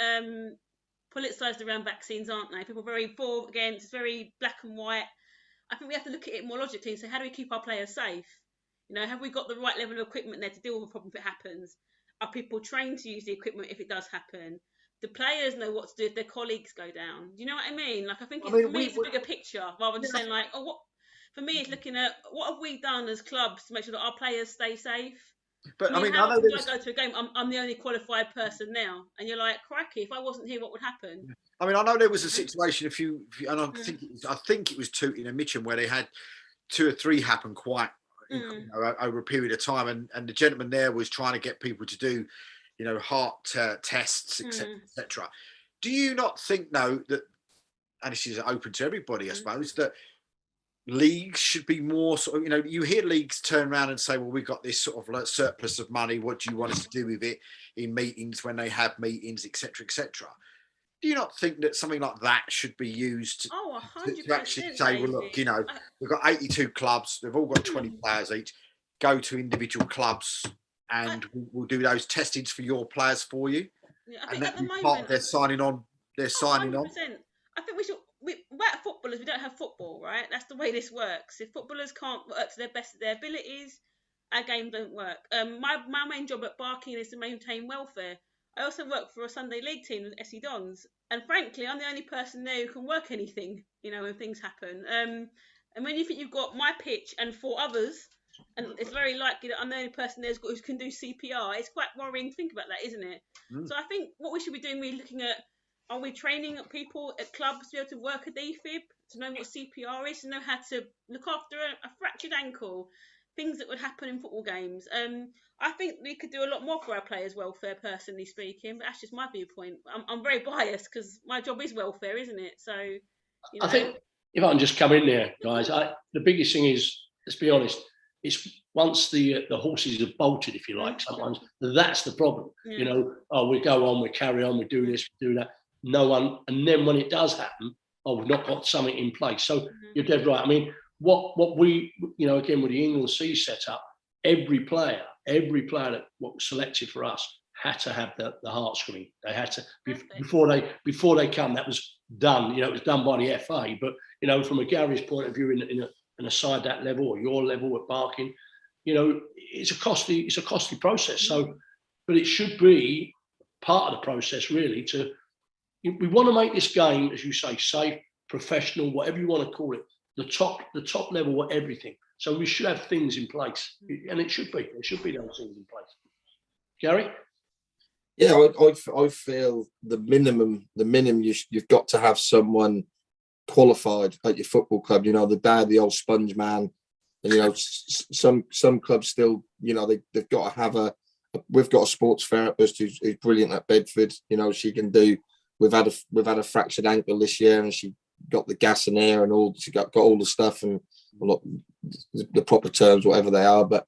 politicised around vaccines, aren't they? People are very for, against, it's very black and white. I think we have to look at it more logically and say, how do we keep our players safe? Have we got the right level of equipment there to deal with a problem if it happens? Are people trained to use the equipment if it does happen? The players know what to do if their colleagues go down. Do you know what I mean? Like, I think for me, it's a bigger picture rather than just saying like, oh, what? For me, it's looking at what have we done as clubs to make sure that our players stay safe. But I mean, how I know often do I go to a game? I'm the only qualified person now, and you're like, crikey, if I wasn't here, what would happen? I mean, I know there was a situation and I think it was Tooting and Mitcham where they had 2 or 3 happen quite over a period of time, and the gentleman there was trying to get people to do, heart tests, etc. Do you not think, though, that, and this is open to everybody, I suppose, that leagues should be more sort of, you hear leagues turn around and say, well, we've got this sort of like surplus of money. What do you want us to do with it in meetings when they have meetings, etc., etc.? Do you not think that something like that should be used to actually say, well, look, we've got 82 clubs, they've all got 20 players each, go to individual clubs and we'll do those testings for your players for you? Yeah, I think at the moment, part of their signing on. I think we should. About footballers, we don't have football, right? That's the way this works. If footballers can't work to their best of their abilities, our game don't work. My main job at Barking is to maintain welfare. I also work for a Sunday league team with SE Dons, and frankly, I'm the only person there who can work anything, when things happen. And when you think you've got my pitch and 4 others, and it's very likely that I'm the only person there who can do CPR, it's quite worrying to think about that, isn't it? So I think what we should be doing, we're looking at, are we training people at clubs to be able to work a defib, to know what CPR is, to know how to look after a fractured ankle, things that would happen in football games. I think we could do a lot more for our players' welfare, personally speaking, but that's just my viewpoint. I'm very biased because my job is welfare, isn't it? So, I think if I can just come in there, guys, the biggest thing is, let's be honest, it's once the horses have bolted, if you like, sometimes that's the problem. We go on, we carry on, we do this, we do that. No one, and then when it does happen, we've not got something in place. So you're dead right. I mean, what we, again, with the England C set up, every player that was selected for us had to have the heart screen. They had to before they come. That was done. It was done by the FA. But from a Gary's point of view, in a side that level or your level at Barking, it's a costly process. So, but it should be part of the process really. We want to make this game, as you say, safe, professional, whatever you want to call it. The top level of everything. So we should have things in place, and there should be those things in place. Gary? Yeah, I feel the minimum you've got to have someone qualified at your football club. The dad, the old sponge man, and some clubs still, they've got to have we've got a sports therapist who's brilliant at Bedford. She can do. We've had a fractured ankle this year, and she got the gas and air and all. She got all the stuff and the proper terms, whatever they are. But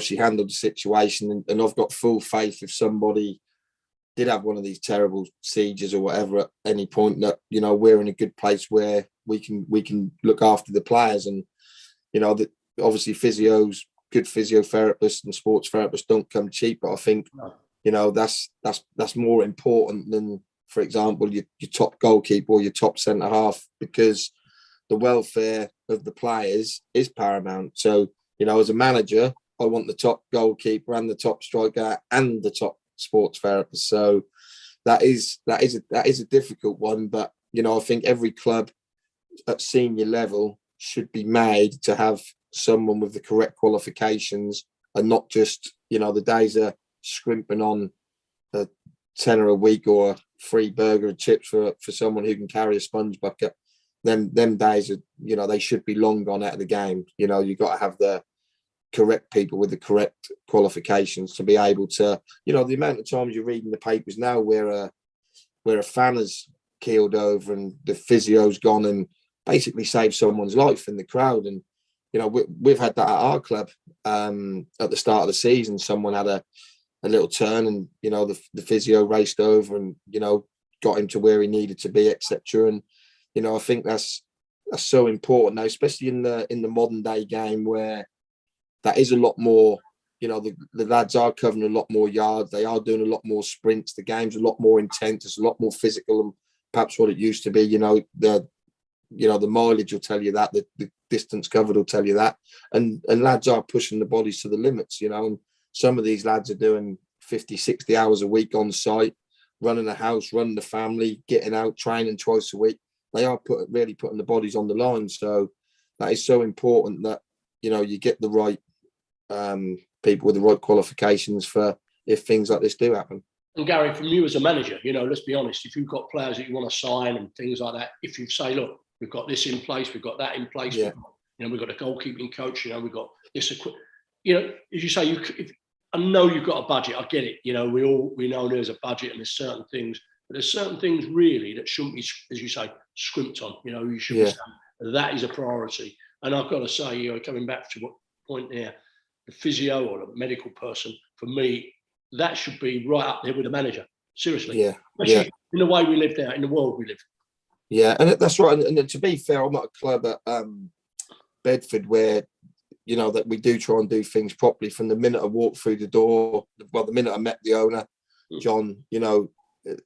she handled the situation, and I've got full faith if somebody did have one of these terrible sieges or whatever at any point, that we're in a good place where we can look after the players. And that obviously good physiotherapists and sports therapists don't come cheap, but I think that's more important than, for example, your top goalkeeper or your top centre half, because the welfare of the players is paramount. So, as a manager, I want the top goalkeeper and the top striker and the top sports therapist. So that is a difficult one. But, you know, I think every club at senior level should be made to have someone with the correct qualifications, and not just, you know, the days of scrimping on a tenner a week or a free burger and chips for someone who can carry a sponge bucket. Them days are, you know, they should be long gone out of the game. You know, you've got to have the correct people with the correct qualifications to be able to, you know, the amount of times you're reading the papers now where a fan has keeled over and the physio's gone and basically saved someone's life in the crowd. And, you know, we've had that at our club at the start of the season. Someone had a little turn and, you know, the physio raced over and, you know, got him to where he needed to be, etc. And, you know, I think that's so important now, especially in the modern day game where that is a lot more, you know, the lads are covering a lot more yards. They are doing a lot more sprints. The game's a lot more intense. It's a lot more physical than perhaps what it used to be. You know, the mileage will tell you that. The distance covered will tell you that. And lads are pushing the bodies to the limits, you know. And some of these lads are doing 50, 60 hours a week on site, running a house, running the family, getting out, training twice a week. They are really putting the bodies on the line. So that is so important that, you know, you get the right people with the right qualifications for if things like this do happen. And Gary, from you as a manager, you know, let's be honest, if you've got players that you want to sign and things like that, if you say, look, we've got this in place, we've got that in place, yeah. We've got a goalkeeping coach, you know, we've got this equipment, you know, as you say, I know you've got a budget, I get it, you know, we know there's a budget and there's certain things, but there's certain things really that shouldn't be, as you say, scrimped on, you know, you should be saying that is a priority. And I've got to say, you know, coming back to what point there, the physio or the medical person, for me, that should be right up there with the manager. Seriously. Yeah. Especially in the way we live now, in the world we live. Yeah, and that's right. And to be fair, I'm at a club at Bedford where, you know, that we do try and do things properly from the minute I walked through the door. Well, the minute I met the owner, John, you know,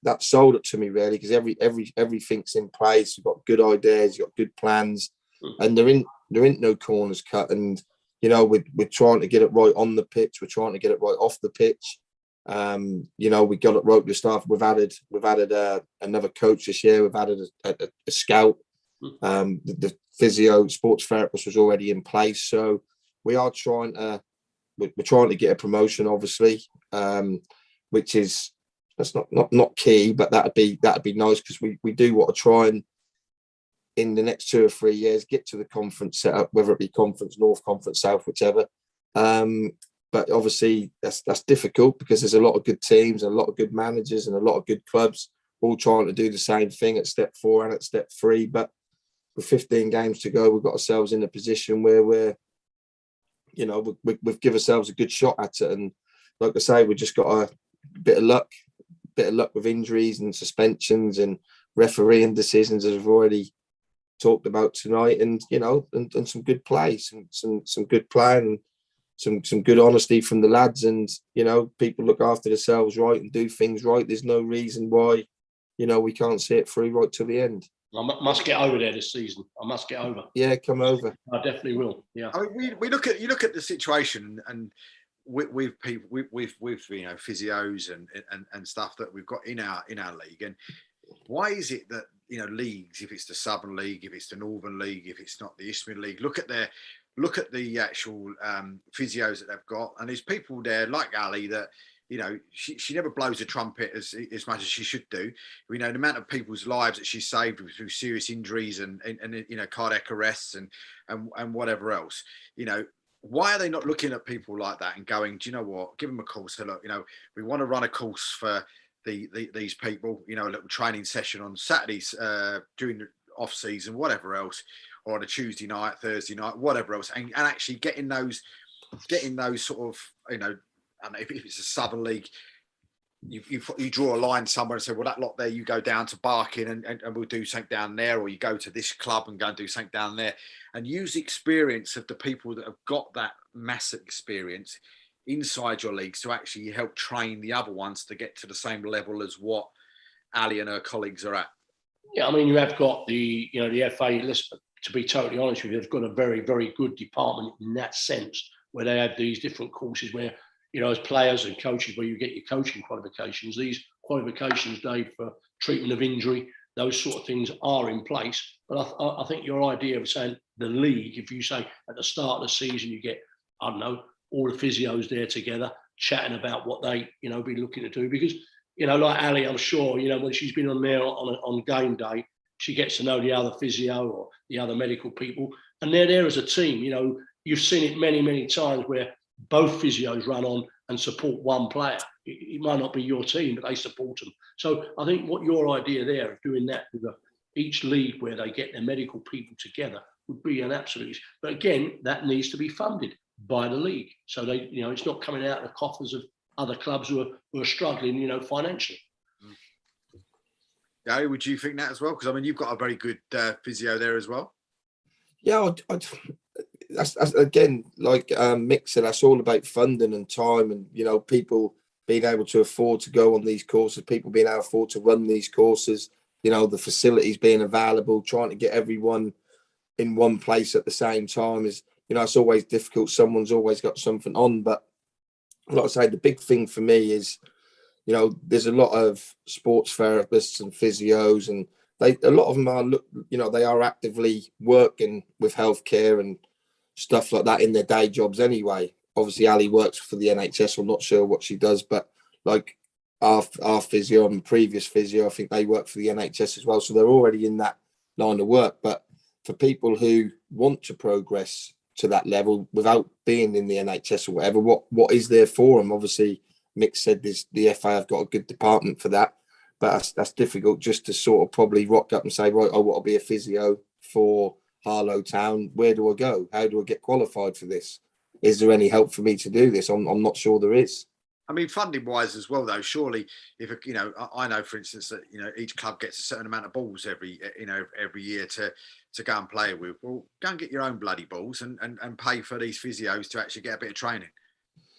that sold it to me really, because everything's in place. You've got good ideas, you've got good plans, and there ain't no corners cut. And, you know, we're trying to get it right on the pitch. We're trying to get it right off the pitch. You know, we got it right with the staff. We've added another coach this year. We've added a scout. The physio sports therapist was already in place. So we are trying to get a promotion, obviously, which is that's not key, but that'd be nice, because we do want to try and in the next 2 or 3 years get to the conference setup, whether it be Conference North, Conference South, whichever. But obviously that's difficult because there's a lot of good teams and a lot of good managers and a lot of good clubs all trying to do the same thing at step 4 and at step 3. But with 15 games to go, we've got ourselves in a position where we're, you know, we've given ourselves a good shot at it. And like I say, we just got a bit of luck with injuries and suspensions and refereeing decisions, as we've already talked about tonight. And, you know, and some good play, some good play and some good honesty from the lads. And, you know, people look after themselves right and do things right. There's no reason why, you know, we can't see it through right to the end. I must get over there this season. I must get over. Yeah, come over. I definitely will. Yeah. I mean, you look at the situation and with people with you know, physios and stuff that we've got in our league. And why is it that, you know, leagues, if it's the Southern League, if it's the Northern League, if it's not the Eastern League, look at the actual physios that they've got, and there's people there like Ali that, you know, she never blows a trumpet as much as she should do. We know the amount of people's lives that she's saved through serious injuries and you know, cardiac arrests and whatever else. You know, why are they not looking at people like that and going, do you know what, give them a call, say, look, you know, we want to run a course for these people, you know, a little training session on Saturdays during the off season, whatever else, or on a Tuesday night, Thursday night, whatever else, and actually getting those sort of, you know, and if it's a Southern League, you draw a line somewhere and say, well, that lot there, you go down to Barking and we'll do something down there, or you go to this club and go and do something down there, and use the experience of the people that have got that massive experience inside your leagues to actually help train the other ones to get to the same level as what Ali and her colleagues are at. Yeah, I mean, you have got the FA, to be totally honest with you, they've got a very, very good department in that sense. where they have these different courses where, you know, as players and coaches, where you get your coaching qualifications, these qualifications, Dave, for treatment of injury, those sort of things are in place. But I think your idea of saying the league, if you say at the start of the season, you get, I don't know, all the physios there together, chatting about what they, you know, be looking to do. Because, you know, like Ali, I'm sure, you know, when she's been on there on game day, she gets to know the other physio or the other medical people, and they're there as a team. You know, you've seen it many, many times where both physios run on and support one player. It might not be your team, but they support them. So I think what your idea there of doing that with each league where they get their medical people together would be an absolute. But again, that needs to be funded by the league. So they, you know, it's not coming out of the coffers of other clubs who are struggling, you know, financially. Gary, would you think that as well? Because I mean, you've got a very good physio there as well. Yeah, that's again, like Mick said, that's all about funding and time, and you know, people being able to afford to go on these courses, people being able to afford to run these courses, you know, the facilities being available, trying to get everyone in one place at the same time is, you know, it's always difficult. Someone's always got something on, but like I say, the big thing for me is, you know, there's a lot of sports therapists and physios, and a lot of them are, you know, they are actively working with healthcare and stuff like that in their day jobs anyway. Obviously, Ali works for the NHS. I'm not sure what she does, but like our physio and previous physio, I think they work for the NHS as well. So they're already in that line of work. But for people who want to progress to that level without being in the NHS or whatever, what is there for them? Obviously, Mick said the FA have got a good department for that, but that's difficult just to sort of probably rock up and say, right, I want to be a physio for Harlow Town. Where do I go? How do I get qualified for this? Is there any help for me to do this? I'm not sure there is. I mean, funding wise as well, though, surely if, you know, I know, for instance, that, you know, each club gets a certain amount of balls every year to go and play with. Well, go and get your own bloody balls and pay for these physios to actually get a bit of training.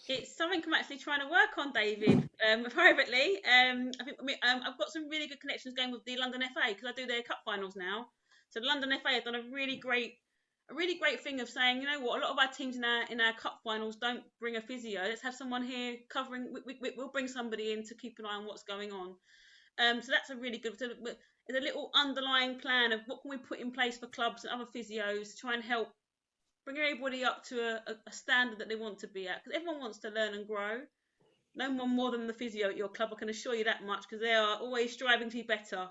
It's something I'm actually trying to work on, David, privately. I think I've got some really good connections going with the London FA because I do their cup finals now. So the London FA has done a really great thing of saying, you know what, a lot of our teams in our cup finals don't bring a physio. Let's have someone here covering. We'll bring somebody in to keep an eye on what's going on. So that's a really good. There's a little underlying plan of what can we put in place for clubs and other physios to try and help bring everybody up to a standard that they want to be at, because everyone wants to learn and grow. No one more than the physio at your club, I can assure you that much, because they are always striving to be better.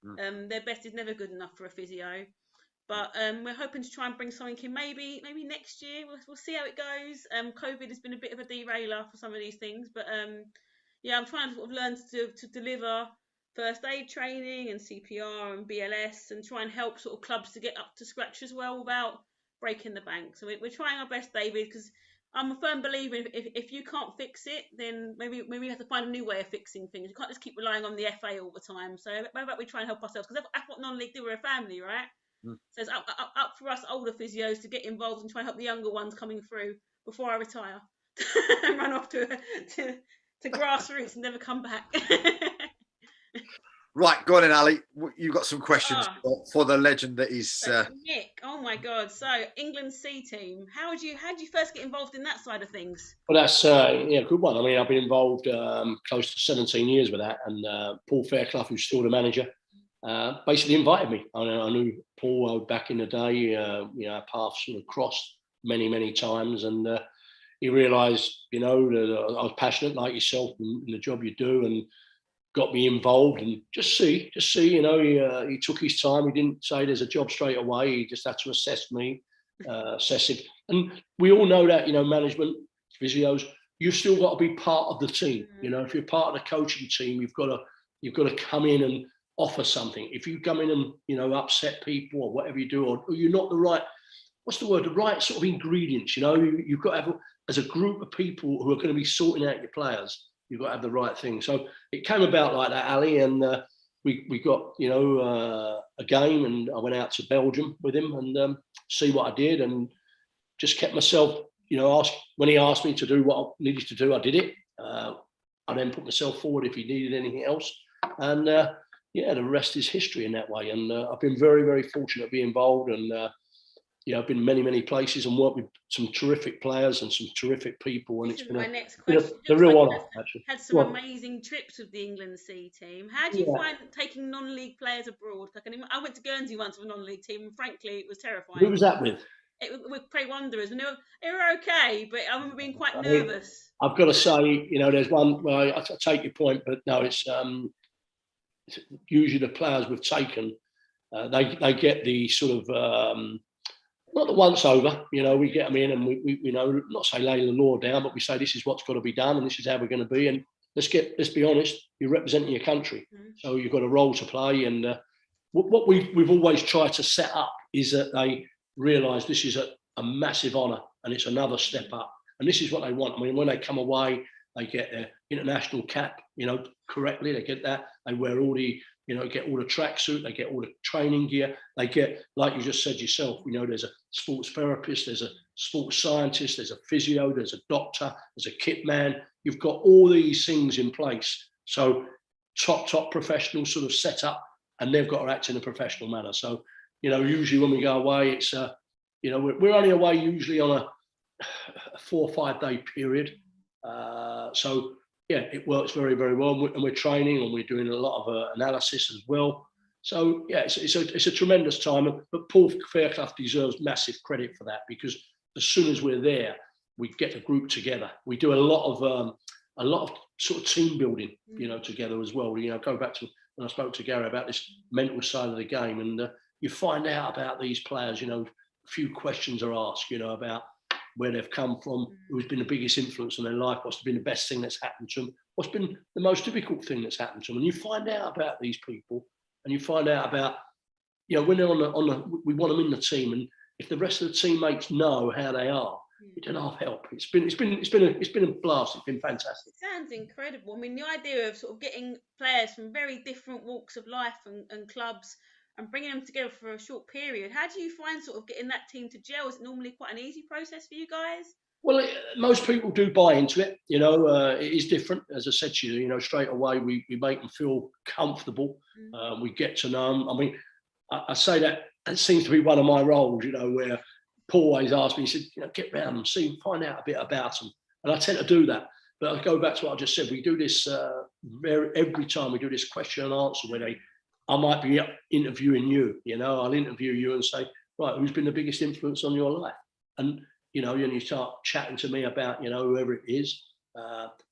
Their best is never good enough for a physio, but we're hoping to try and bring something in maybe next year. We'll see how it goes. COVID has been a bit of a derailer for some of these things, but yeah, I'm trying to sort of learn to deliver first aid training and CPR and BLS, and try and help sort of clubs to get up to scratch as well without breaking the bank. So we're trying our best, David, because I'm a firm believer if you can't fix it, then maybe we have to find a new way of fixing things. You can't just keep relying on the FA all the time. So how about we try and help ourselves? Because that's what non-league do. We're a family, right? So it's up for us older physios to get involved and try and help the younger ones coming through before I retire and run off to grassroots and never come back. Right, go on in, Ali. You've got some questions for the legend that is Nick. Oh my God! So England C team. How did you first get involved in that side of things? Well, that's a good one. I mean, I've been involved close to 17 years with that, and Paul Fairclough, who's still the manager, basically invited me. I knew Paul back in the day. You know, our paths sort of crossed many times, and he realised, you know, that I was passionate like yourself in the job you do, and got me involved. And just see, you know, he took his time. He didn't say there's a job straight away. He just had to assess me, assess it. And we all know that, you know, management, physios, you've still got to be part of the team. You know, if you're part of the coaching team, you've got to come in and offer something. If you come in and, you know, upset people or whatever you do, or you're not the right, the right sort of ingredients, you know, you've got to have, as a group of people who are going to be sorting out your players, you've got to have the right thing. So it came about like that, Ali, and we got, you know, a game, and I went out to Belgium with him and see what I did, and just kept myself, you know, when he asked me to do what I needed to do, I did it. I then put myself forward if he needed anything else, and yeah, the rest is history in that way. And I've been very fortunate to be involved, and been many places and worked with some terrific players and some terrific people, and This it's is been my next question. a Looks real like honour. you've Actually, had some amazing trips with the England C team. How do you find taking non-league players abroad? I went to Guernsey once with a non-league team, and frankly, it was terrifying. Who was that with? With Prey Wanderers, and they were okay, but I remember being quite nervous. I've got to say, there's one. Well, I take your point, but no, it's usually the players we've taken. They get the sort of not the once over. We get them in and we not say lay the law down, but we say this is what's got to be done and this is how we're going to be. And let's be honest, you're representing your country, so you've got a role to play. And what we've always tried to set up is that they realise this is a massive honour and it's another step up. And this is what they want. I mean, when they come away, they get their international cap, correctly. They get that. They wear all the, get all the tracksuit. They get all the training gear. They get, like you just said yourself, there's a sports therapist, there's a sports scientist, there's a physio, there's a doctor, there's a kit man. You've got all these things in place. So top professionals sort of set up, and they've got to act in a professional manner. So, usually when we go away, it's, we're only away usually on a 4 or 5 day period. So yeah, it works very, very well, and we're training and we're doing a lot of analysis as well. So yeah, it's a tremendous time. But Paul Fairclough deserves massive credit for that, because as soon as we're there, we get the group together. We do a lot of sort of team building, together as well. Go back to when I spoke to Gary about this mental side of the game, and you find out about these players. A few questions are asked, about where they've come from, who's been the biggest influence on their life, what's been the best thing that's happened to them, what's been the most difficult thing that's happened to them. And you find out about these people, and you find out about, when they're we want them in the team, and if the rest of the teammates know how they are, it can half help. It's been a blast. It's been fantastic. It sounds incredible. I mean, the idea of sort of getting players from very different walks of life and clubs and bringing them together for a short period. How do you find sort of getting that team to gel? Is it normally quite an easy process for you guys? Well, most people do buy into it. It is different. As I said to you, straight away we make them feel comfortable. We get to know them. I mean, I say that it seems to be one of my roles, where Paul always asks me, he said, get round and find out a bit about them. And I tend to do that. But I go back to what I just said. We do this every time we do this question and answer where I might be interviewing you, I'll interview you and say, right, who's been the biggest influence on your life? And, and you start chatting to me about, whoever it is,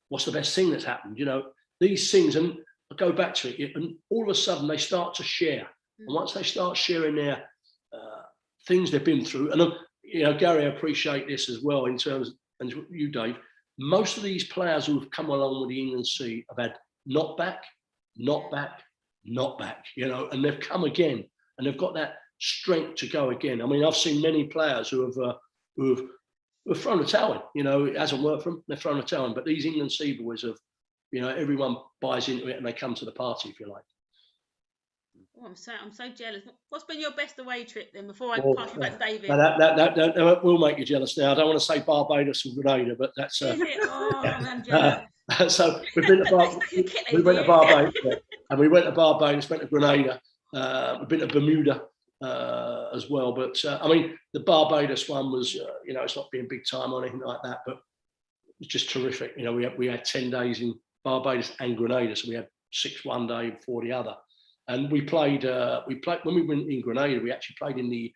what's the best thing that's happened, these things. And I go back to it, and all of a sudden they start to share. And once they start sharing their things they've been through, and, Gary, I appreciate this as well in terms, and you, Dave, most of these players who have come along with the England C have had not back, and they've come again, and they've got that strength to go again. I mean, I've seen many players who have thrown a towel in. It hasn't worked for them. They've thrown a towel in. But these England C boys have, everyone buys into it and they come to the party, if you like. Oh, I'm so jealous. What's been your best away trip then? Before I pass you back to David. That will make you jealous. Now I don't want to say Barbados and Grenada, but that's. Is it? Oh, I'm jealous. So we've been to Barbados, and we went to Barbados, went to Grenada, we've been to Bermuda as well. But I mean, the Barbados one was, it's not being big time or anything like that, but it's just terrific. We had 10 days in Barbados and Grenada, so we had 6 one day and 4 the other. And we played when we went in Grenada, we actually played in the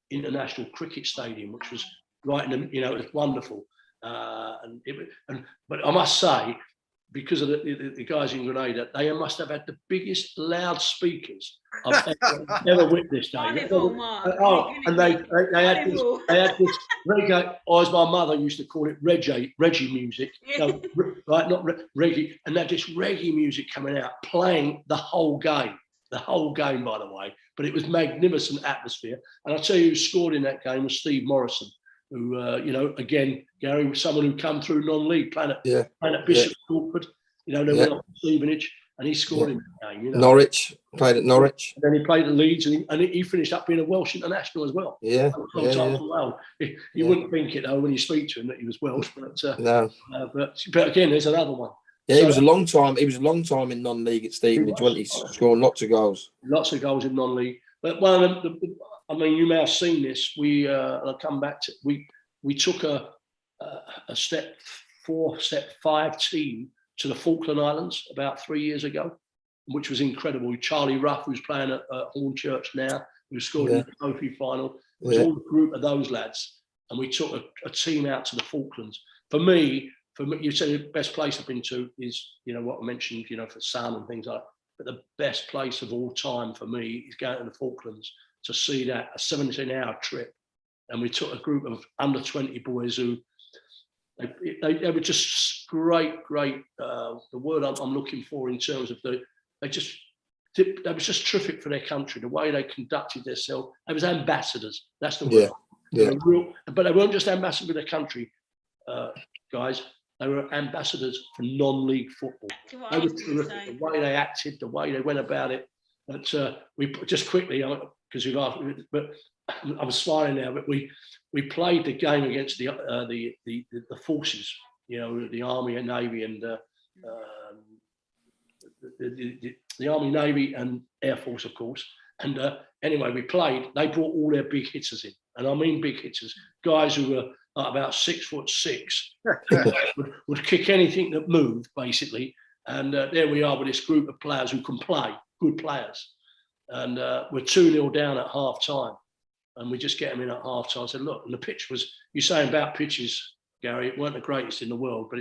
International Cricket Stadium, which was right in the, it was wonderful. But I must say, because of the guys in Grenada, they must have had the biggest loudspeakers I've ever witnessed. And they had this reggae, or as my mother used to call it, reggae music, right? Not reggae, and they had this reggae music coming out, playing the whole game. The whole game, by the way, but it was magnificent atmosphere. And I'll tell you who scored in that game was Steve Morrison, who, again, Gary was someone who come through non-league, playing at Bishop Stortford, they went up to Stevenage, and he scored in that game. Norwich, played at Norwich. And then he played at Leeds, and he finished up being a Welsh international as well. Well, you wouldn't think it, though, when you speak to him that he was Welsh, but no. But again, there's another one. Yeah, he was a long time. He was a long time in non-league at Stevenage. He scored lots of goals. Lots of goals in non-league. But one of them, I mean, you may have seen this. I'll come back to we took a step 4, step 5 team to the Falkland Islands about 3 years ago, which was incredible. Charlie Ruff, who's playing at Hornchurch now, who scored in the trophy final, was all a group of those lads, and we took a team out to the Falklands. For me, you said the best place I've been to is, what I mentioned, for sun and things like that. But the best place of all time for me is going to the Falklands to see that, a 17-hour trip. And we took a group of under 20 boys who they were just great. The word I'm looking for in terms of they were just terrific for their country. The way they conducted themselves, they was ambassadors. That's the word. Yeah. But they weren't just ambassadors for their country, guys. They were ambassadors for non-league football. They were terrific. The way they acted, the way they went about it. But we just quickly, because you've asked, but I was smiling now. But we played the game against the forces, the Army and Navy and the Army, Navy and Air Force, of course. And anyway, we played. They brought all their big hitters in, and I mean big hitters, guys who were about 6'6", would kick anything that moved, basically. And there we are with this group of players who can play, good players. And we're 2-0 down at half time. And we just get them in at half time. I said, look, and the pitch was, you're saying about pitches, Gary, it weren't the greatest in the world, but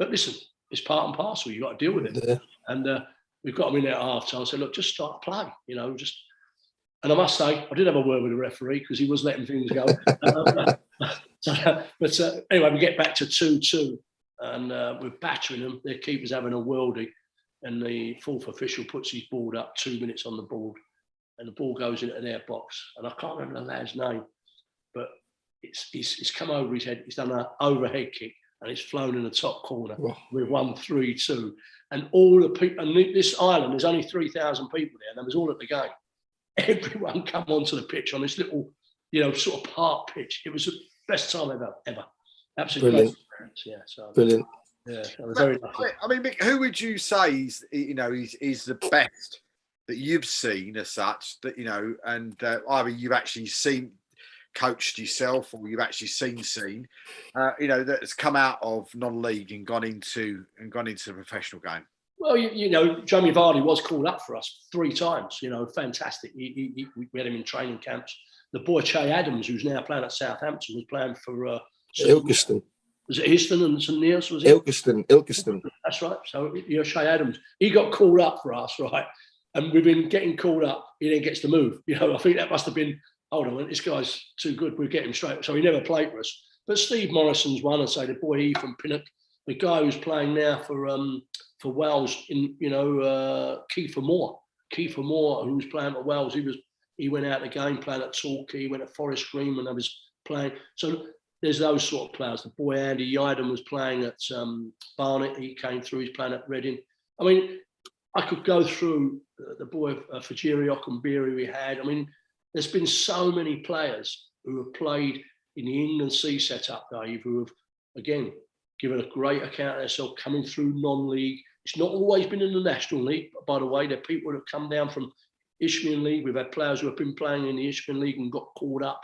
listen, it's part and parcel. You've got to deal with it. Yeah. And we've got them in there at half time. I said, look, just start play, And I must say, I did have a word with the referee because he was letting things go. But anyway, we get back to 2-2 and we're battering them. Their keeper's having a worldie, and the fourth official puts his board up 2 minutes on the board, and the ball goes into their box. And I can't remember the lad's name, but it's come over his head. He's done an overhead kick and it's flown in the top corner. Wow. We've won 3-2. And all the people, and this island, there's only 3,000 people there, and they was all at the game. Everyone come onto the pitch on this little, sort of park pitch. It was the best time ever. Absolutely brilliant. Yeah, so brilliant. Yeah, I was very lucky. I mean, Mick, who would you say is the best that you've seen as such? That and either you've actually seen, coached yourself, or you've actually seen, that's come out of non-league and gone into the professional game. Well, Jamie Vardy was called up for us 3 times. Fantastic. We had him in training camps. The boy Che Adams, who's now playing at Southampton, was playing for Ilkeston. Was it Histon and St Neots? Was it Ilkeston? That's right. So Che Adams, he got called up for us, right? And we've been getting called up. He then gets to move. I think that must have been. Hold on, this guy's too good. We'll get him straight. So he never played for us. But Steve Morrison's one, and say the boy from Pinnock, the guy who's playing now for Wales in Kiefer Moore, who's playing for Wales. He went out the game playing at Torquay. He went at Forest Green when I was playing. So there's those sort of players. The boy Andy Yiden was playing at Barnet. He came through. He's playing at Reading. I mean, I could go through the boy Fajiri Okunbiri we had. I mean, there's been so many players who have played in the England C setup, Dave, who have, again, given a great account of themselves coming through non-league. It's not always been in the National League, but by the way, there are people who have come down from Isthmian League. We've had players who have been playing in the Isthmian League and got called up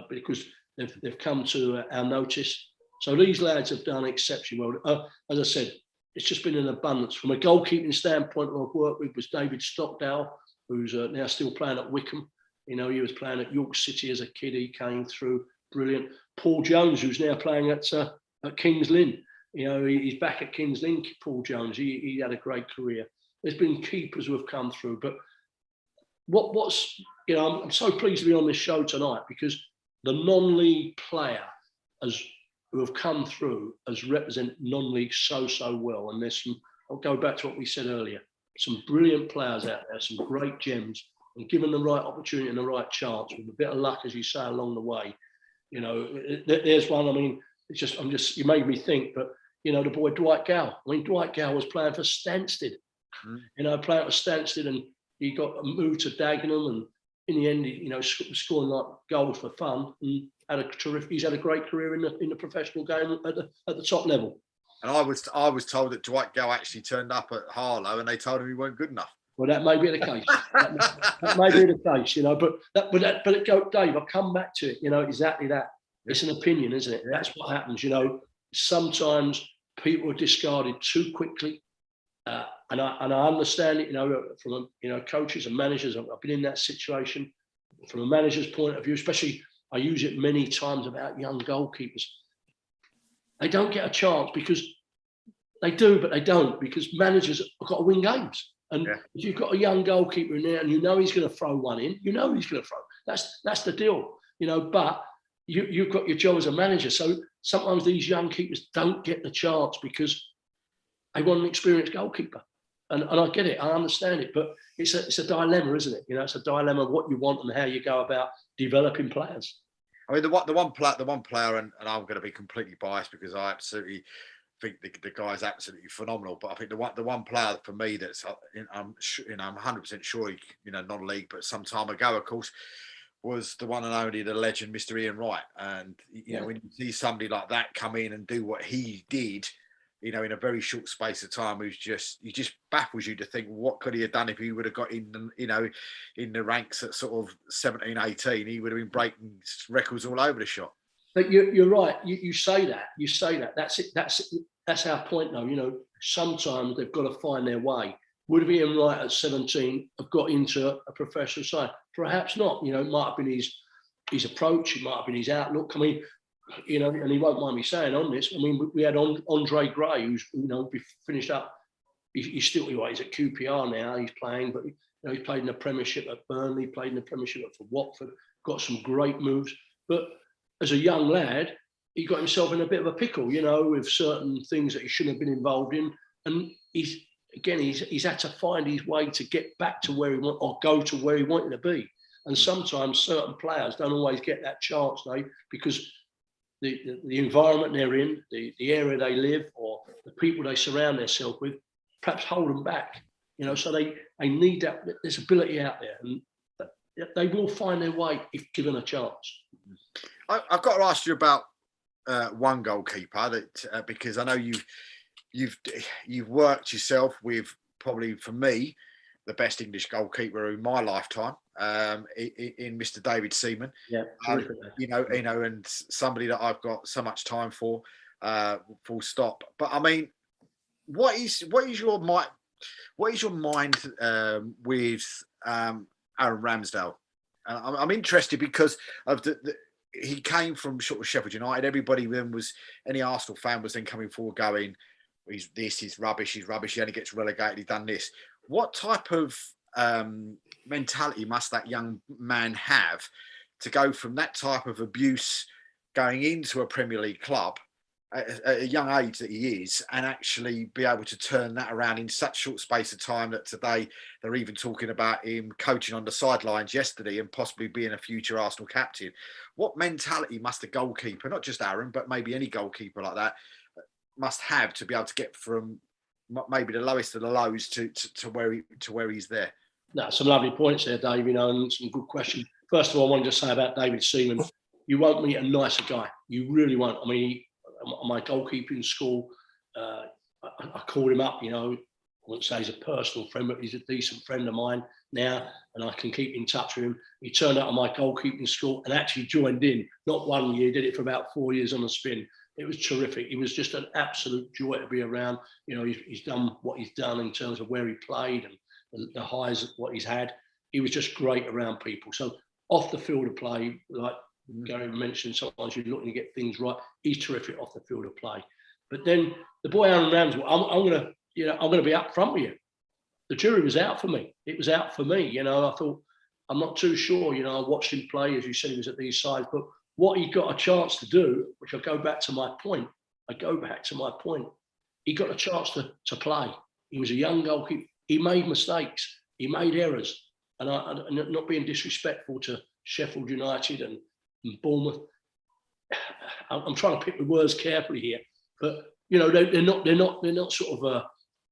because they've come to our notice. So these lads have done exceptionally well. As I said, it's just been an abundance. From a goalkeeping standpoint, who I've worked with was David Stockdale, who's now still playing at Wickham. He was playing at York City as a kid. He came through, brilliant. Paul Jones, who's now playing at Kings Lynn. He's back at Kings Lynn, Paul Jones. He had a great career. There's been keepers who have come through. But I'm so pleased to be on this show tonight because the non-league player who have come through has represented non-league so well. And there's some, I'll go back to what we said earlier, some brilliant players out there, some great gems, and given the right opportunity and the right chance with a bit of luck, as you say, along the way. There's one, I mean, you made me think, but the boy Dwight Gow. I mean, Dwight Gow was playing for Stansted. Playing for Stansted, and he got moved to Dagenham, and in the end, scoring like goals for fun, and he's had a great career in the professional game at the top level. And I was told that Dwight Gow actually turned up at Harlow, and they told him he weren't good enough. Well, that may be the case. That may be the case, you know. But it go, Dave. I'll come back to it. You know, exactly that. It's an opinion, isn't it? That's what happens. You know, sometimes people are discarded too quickly, and I understand it. You know, from coaches and managers. I've been in that situation from a manager's point of view. Especially, I use it many times about young goalkeepers. They don't get a chance because they do, but they don't, because managers have got to win games. And if you've got a young goalkeeper in there and you know he's going to throw one in, you know he's going to throw. That's the deal, you know. But you've got your job as a manager. So sometimes these young keepers don't get the chance because they want an experienced goalkeeper. And I get it, I understand it, but it's a dilemma, isn't it? You know, it's a dilemma of what you want and how you go about developing players. I mean, the one player, and I'm going to be completely biased because I absolutely think the guy's absolutely phenomenal. But I think the one player for me that's I'm 100% sure he, non-league, but some time ago, of course, was the one and only the legend, Mr. Ian Wright. And you know, when you see somebody like that come in and do what he did, in a very short space of time, he just baffles you to think what could he have done if he would have got in, in the ranks at sort of 17, 18. He would have been breaking records all over the shop. But you're right. You say that. You say that. That's it. That's our point, though. You know, sometimes they've got to find their way. Would Ian Wright at 17 have got into a professional side? Perhaps not. You know, it might have been his approach. It might have been his outlook. I mean, and he won't mind me saying on this. I mean, we had Andre Gray, who's finished up. He's still he's at QPR now. He's playing, but he's played in the Premiership at Byrne. He played in the Premiership for Watford. Got some great moves, but as a young lad, he got himself in a bit of a pickle, with certain things that he shouldn't have been involved in, and he's had to find his way to get back to where he wanted or go to where he wanted to be. And sometimes certain players don't always get that chance, because the environment they're in, the area they live, or the people they surround themselves with, perhaps hold them back. So they need that. There's ability out there, and they will find their way if given a chance. I've got to ask you about one goalkeeper that because I know you've worked yourself with, probably for me, the best English goalkeeper in my lifetime, in Mr. David Seaman. Yeah, and somebody that I've got so much time for, full stop. But I mean, what is your mind with Aaron Ramsdale? I'm interested because of he came from sort of Sheffield United. Everybody then any Arsenal fan was then coming forward going, he's rubbish. He only gets relegated. He's done this. What type of mentality must that young man have to go from that type of abuse going into a Premier League club at a young age that he is, and actually be able to turn that around in such short space of time that today they're even talking about him coaching on the sidelines yesterday and possibly being a future Arsenal captain? What mentality must a goalkeeper, not just Aaron, but maybe any goalkeeper like that, must have to be able to get from maybe the lowest of the lows to where he's there? No, some lovely points there, Dave, and some good questions. First of all, I wanted to say about David Seaman, you won't meet a nicer guy. You really won't. I mean, my goalkeeping school, I called him up, I wouldn't say he's a personal friend, but he's a decent friend of mine now, and I can keep in touch with him. He turned out on my goalkeeping school and actually joined in, not 1 year, did it for about 4 years on the spin. It was terrific. He was just an absolute joy to be around. He's done what he's done in terms of where he played and the highs of what he's had. He was just great around people. So off the field of play, like Gary mentioned, sometimes you're looking to get things right. He's terrific off the field of play. But then the boy Aaron Ramsdale, I'm going to be up front with you. The jury was out for me. It was out for me. I thought, I'm not too sure. I watched him play, as you said, he was at these sides, but what he got a chance to do, which I go back to my point. He got a chance to play. He was a young goalkeeper. He made mistakes. He made errors. And I'm not being disrespectful to Sheffield United and Bournemouth. I'm trying to pick the words carefully here, but they're not sort of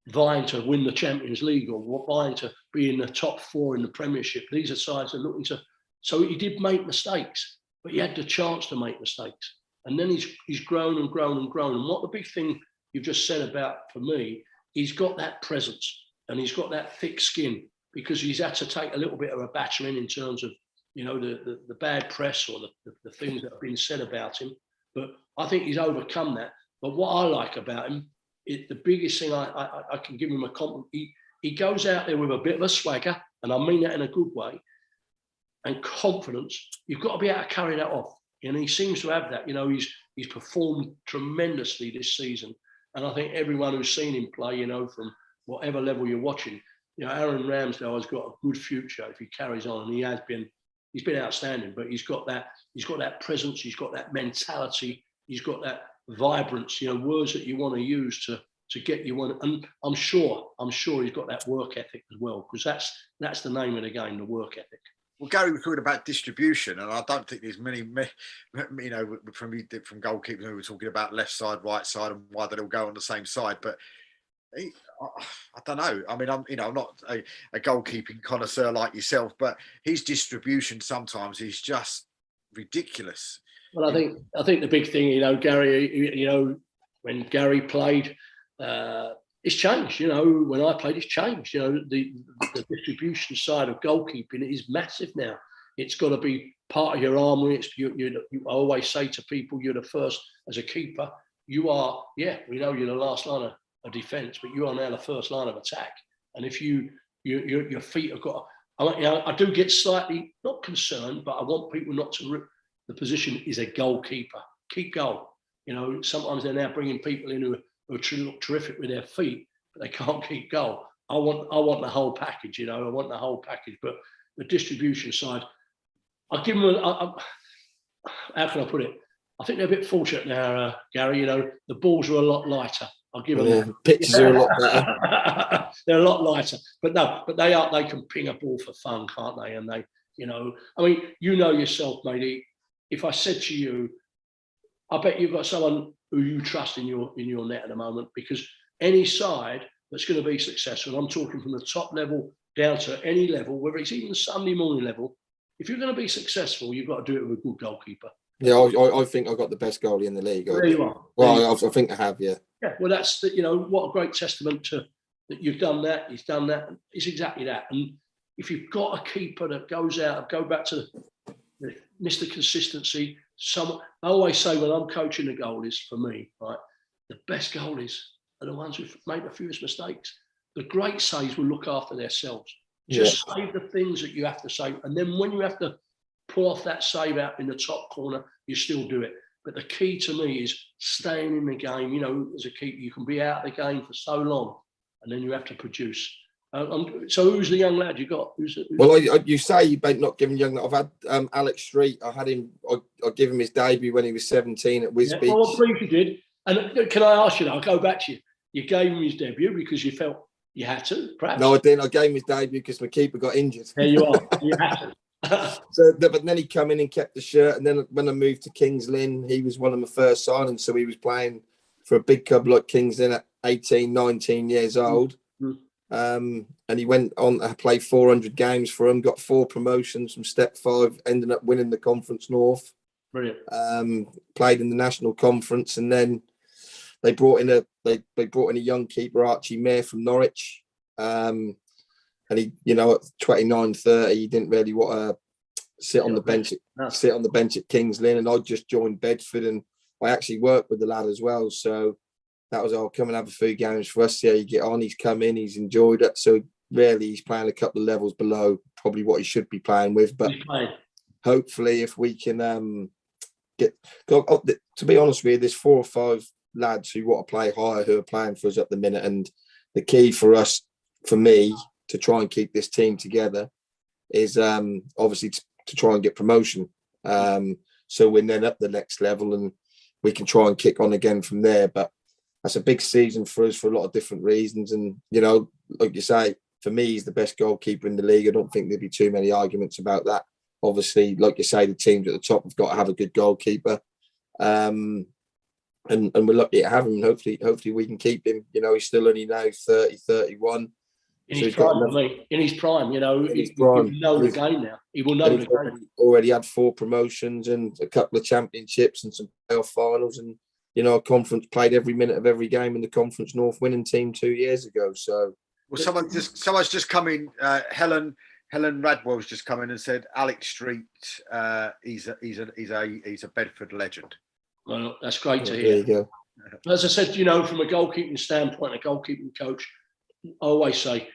vying to win the Champions League or vying to be in the top four in the Premiership. These are sides that are looking to. So he did make mistakes, but he had the chance to make mistakes, and then he's grown and grown and grown. And what the big thing you've just said about, for me, he's got that presence and he's got that thick skin. because he's had to take a little bit of a battering in terms of, you know, the bad press or the things that have been said about him. But I think he's overcome that. But what I like about him, the biggest thing I can give him a compliment, he goes out there with a bit of a swagger, and I mean that in a good way, and confidence. You've got to be able to carry that off. And he seems to have that. You know, he's performed tremendously this season. And I think everyone who's seen him play, you know, from whatever level you're watching, you know, Aaron Ramsdale has got a good future if he carries on, and he's been outstanding. But he's got that presence, he's got that mentality, he's got that vibrance, you know, words that you want to use to get you on. And I'm sure he's got that work ethic as well, because that's the name of the game, the work ethic. Well, Gary was talking about distribution, and I don't think there's many, you know, from goalkeepers who were talking about left side, right side, and why they all go on the same side. But I don't know. I mean, I'm not a goalkeeping connoisseur like yourself, but his distribution sometimes is just ridiculous. Well, I think the big thing, you know, Gary, you know, when Gary played, it's changed. You know, when I played, it's changed. You know, the distribution side of goalkeeping is massive now. It's got to be part of your armory. I always say to people, you're the first as a keeper. You are, yeah, we know you're the last line of defence, but you are now the first line of attack. And if your feet have got, I do get slightly not concerned, but I want people not to rip. The position is a goalkeeper. Keep goal. You know, sometimes they're now bringing people in who look terrific with their feet, but they can't keep goal. I want the whole package. You know, I want the whole package. But the distribution side, I give them. How can I put it? I think they're a bit fortunate now, Gary. You know, the balls are a lot lighter. I'll give them. Yeah, pitches are a lot better. They're a lot lighter, but they can ping a ball for fun, can't they? And they, you know, I mean, you know yourself, matey. If I said to you, I bet you've got someone who you trust in your net at the moment, because any side that's going to be successful, I'm talking from the top level down to any level, whether it's even Sunday morning level, if you're going to be successful, you've got to do it with a good goalkeeper. Yeah, I think I've got the best goalie in the league. There you are. Well, I think I have, yeah. Yeah, well, that's, you know, what a great testament to that you've done that, he's done that. It's exactly that. And if you've got a keeper that goes out, go back to the Mr. Consistency, I always say when I'm coaching the goalies, for me, right, the best goalies are the ones who make the fewest mistakes. The great saves will look after themselves. Just save the things that you have to save. And then when you have to pull off that save out in the top corner, you still do it. But the key to me is staying in the game. You know, as a keeper, you can be out of the game for so long, and then you have to produce. So who's the young lad you got? Well, you say you about not giving young. I've had Alex Street. I had him. I give him his debut when he was 17 at Wisbech. Yeah, well, I'm pleased you did. And can I ask you? I'll go back to you. You gave him his debut because you felt you had to, perhaps. No, I didn't. I gave him his debut because my keeper got injured. There you are. You had to. But then he come in and kept the shirt. And then when I moved to Kings Lynn, he was one of my first signings. So he was playing for a big club like Kings Lynn at 18, 19 years old. And he went on to play 400 games for him, got 4 promotions from Step 5, ended up winning the Conference North. Brilliant. Played in the National Conference, and then they brought in a young keeper, Archie Mayer from Norwich. And he, you know, at 29, 30, he didn't really want to sit on the bench at Kings Lynn, and I just joined Bedford, and I actually worked with the lad as well. So that was, I'll come and have a few games for us, see how you get on. He's come in, he's enjoyed it. So really, he's playing a couple of levels below probably what he should be playing with. But hopefully, if we can to be honest with you, there's 4 or 5 lads who want to play higher who are playing for us at the minute. And the key for us, for me, to try and keep this team together is obviously to try and get promotion. So we're then up the next level and we can try and kick on again from there. But that's a big season for us for a lot of different reasons. And, you know, like you say, for me, he's the best goalkeeper in the league. I don't think there'd be too many arguments about that. Obviously, like you say, the teams at the top have got to have a good goalkeeper. And we're lucky to have him. Hopefully we can keep him. You know, he's still only now 30, 31. In his prime, you know, he will know the game now. He will know the game. Already had 4 promotions and a couple of championships and some playoff finals, and, you know, a conference, played every minute of every game in the Conference North winning team 2 years ago. So Well, someone's just come in. Helen Radwell's just come in and said Alex Street. He's a Bedford legend. Well, that's great to hear. There you go. As I said, you know, from a goalkeeping standpoint, a goalkeeping coach, I always say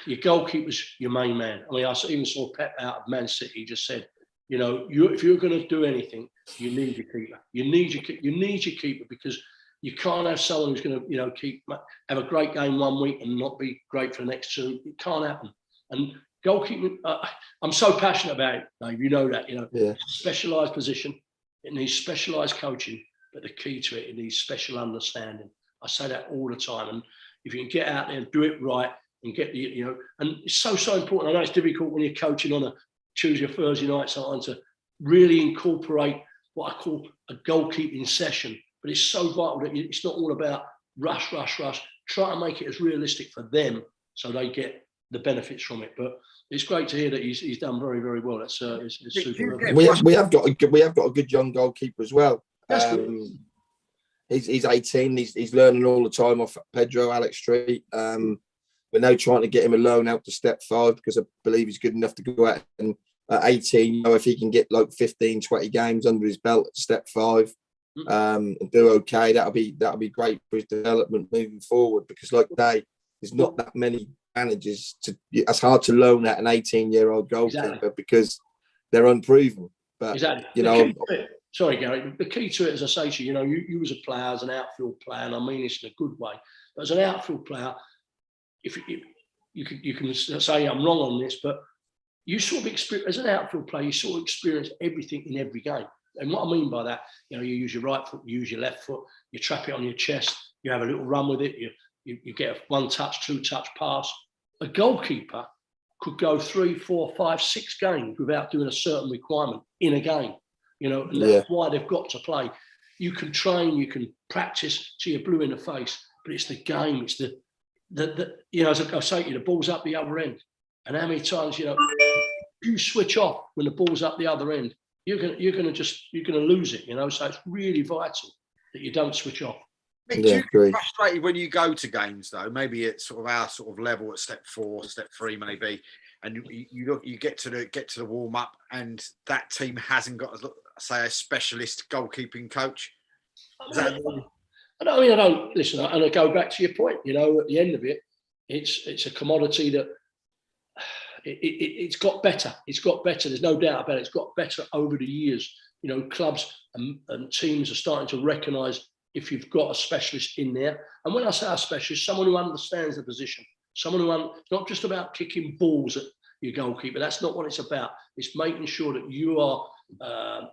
your goalkeeper's your main man. I mean, I even saw Pep out of Man City. He just said, you know, if you're going to do anything, you need your keeper. You need your keeper, because you can't have someone who's going to, you know, have a great game one week and not be great for the next two. It can't happen. And goalkeeping, I'm so passionate about it, Dave. You know that. You know, Yeah. Specialised position. It needs specialised coaching, but the key to it needs special understanding. I say that all the time. And if you can get out there and do it right and get the, you know, and it's so important. I know it's difficult when you're coaching on a Tuesday or Thursday night sometimes to really incorporate what I call a goalkeeping session. But it's so vital that it's not all about rush. Try to make it as realistic for them so they get the benefits from it. But it's great to hear that he's done very, very well. It's super. We have got a good young goalkeeper as well. He's 18. He's learning all the time off Pedro, Alex Street. We're now trying to get him a loan out to Step 5 because I believe he's good enough to go out and at 18, you know, if he can get like 15, 20 games under his belt at Step 5 and do okay, that'll be great for his development moving forward, because like there's not that many managers it's hard to loan at an 18-year-old goalkeeper because they're unproven. But you know, sorry, Gary. The key to it, as I say to you, you know, you as a player, as an outfield player, and I mean this in a good way, but as an outfield player, if you can say I'm wrong on this, but you sort of experience, as an outfield player, you sort of experience everything in every game. And what I mean by that, you know, you use your right foot, you use your left foot, you trap it on your chest, you have a little run with it, you get a 1-touch, 2-touch pass. A goalkeeper could go 3, 4, 5, 6 games without doing a certain requirement in a game, you know, and that's why they've got to play. You can train, you can practice till you're blue in the face, but it's the game, it's the you know, as I say to you, the ball's up the other end. And how many times, you know, you switch off when the ball's up the other end, you're gonna lose it, you know. So it's really vital that you don't switch off. Do you get frustrated when you go to games though? Maybe it's sort of our sort of level at Step 4, Step 3 maybe, and you get to the warm up, and that team hasn't got, say, a specialist goalkeeping coach. I don't listen, and I go back to your point. You know, at the end of it, it's a commodity that it's got better. It's got better. There's no doubt about it. It's got better over the years. You know, clubs and teams are starting to recognise if you've got a specialist in there. And when I say a specialist, someone who understands the position, someone who it's not just about kicking balls at your goalkeeper. That's not what it's about. It's making sure that you are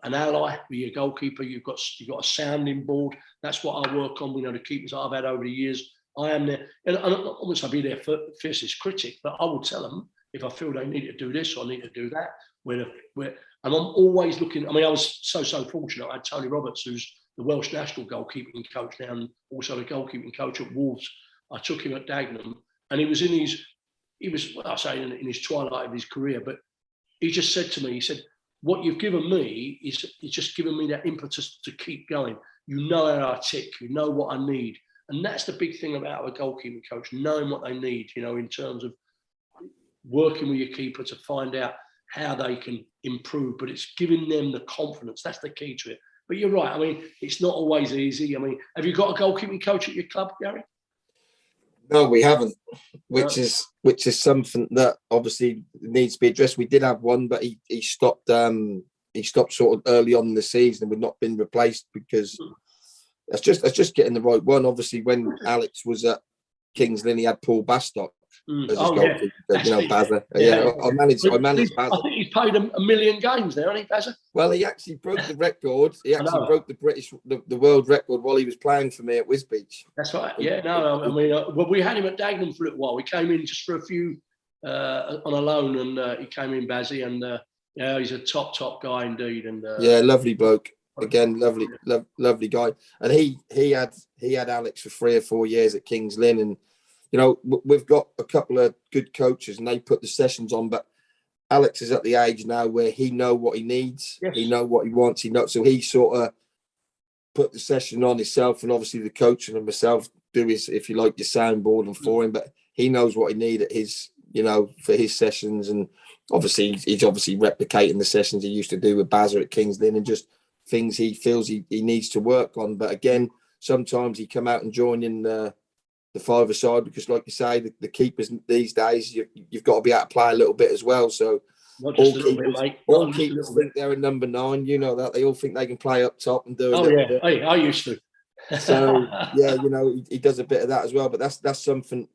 an ally with your goalkeeper. You've got a sounding board. That's what I work on. You know, the keepers I've had over the years. I am there, and I wouldn't say be their fiercest critic, but I will tell them if I feel they need to do this or need to do that. And I'm always looking. I mean, I was so fortunate. I had Tony Roberts, who's the Welsh national goalkeeping coach now, and also the goalkeeping coach at Wolves. I took him at Dagenham, and he was in his twilight of his career, but he just said to me, he said, what you've given me is just given me that impetus to keep going. You know how I tick, you know what I need. And that's the big thing about a goalkeeping coach, knowing what they need, you know, in terms of working with your keeper to find out how they can improve, but it's giving them the confidence. That's the key to it. But you're right. I mean, it's not always easy. I mean, have you got a goalkeeping coach at your club, Gary? No, we haven't, which is something that obviously needs to be addressed. We did have one, but he stopped sort of early on in the season. We've not been replaced because that's just getting the right one. Obviously, when Alex was at Kings Lynn, he had Paul Bastock as his goalkeeper. Yeah. You know, Bazza. Yeah, I managed Bazza. I think he's played a million games now, hasn't he, Bazza? Well, he actually broke the record. He actually broke the world record while he was playing for me at Wisbech. That's right. Yeah, no. I mean, well, we had him at Dagenham for a little while. We came in just for a few on a loan, and he came in, Bazzy, and yeah, he's a top guy indeed. And yeah, lovely bloke. Again, lovely guy. And he had Alex for 3 or 4 years at Kings Lynn, and you know, we've got a couple of good coaches, and they put the sessions on. But Alex is at the age now where he knows what he needs, he knows what he wants, so he sort of put the session on himself, and obviously the coach and myself do his, if you like, your soundboard and for him. But he knows what he needs at his, for his sessions. And obviously he's obviously replicating the sessions he used to do with Bazza at King's Lynn and just things he feels he needs to work on. But again, sometimes he come out and join in the five-a-side because, like you say, the keepers these days, you've got to be able to play a little bit as well. So all keepers think they're a number 9. You know that. They all think they can play up top and do a little bit. Hey, I used to. So, yeah, he does a bit of that as well. But that's something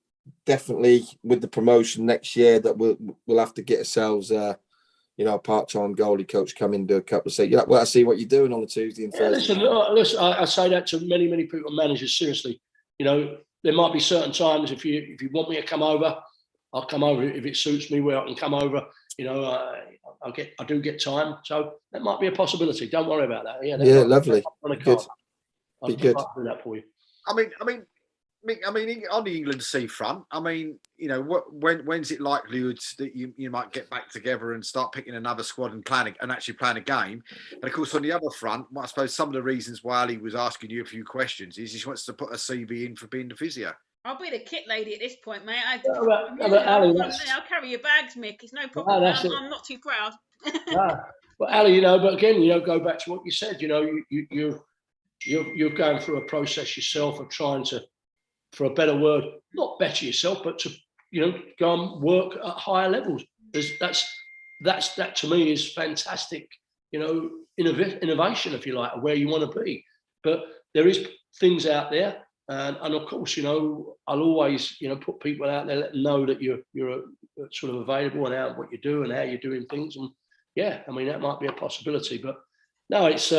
definitely with the promotion next year that we'll have to get ourselves a part-time goalie coach come in and do a couple of seats. Well, I see what you're doing on the Tuesday and Thursday. Listen, I say that to many people, managers, seriously. There might be certain times if you want me to come over, I'll come over if it suits me where I can come over. I do get time, so that might be a possibility. Don't worry about that. Yeah, lovely. Good. I'll do that for you. I mean, on the England sea front, when's it likely that you might get back together and start picking another squad and actually playing a game? And of course, on the other front, I suppose some of the reasons why Ali was asking you a few questions is he wants to put a CV in for being the physio. I'll be the kit lady at this point, mate. I'll carry your bags, Mick. It's no problem. I'm not too proud. Well, Ali, but again, go back to what you said. You're going through a process yourself of trying to, for a better word, not better yourself, but to go and work at higher levels. That to me is fantastic. Innovation, if you like, of where you want to be. But there is things out there, and of course, I'll always put people out there, let them know that you're sort of available and what you do and how you're doing things. And that might be a possibility. But no, it's.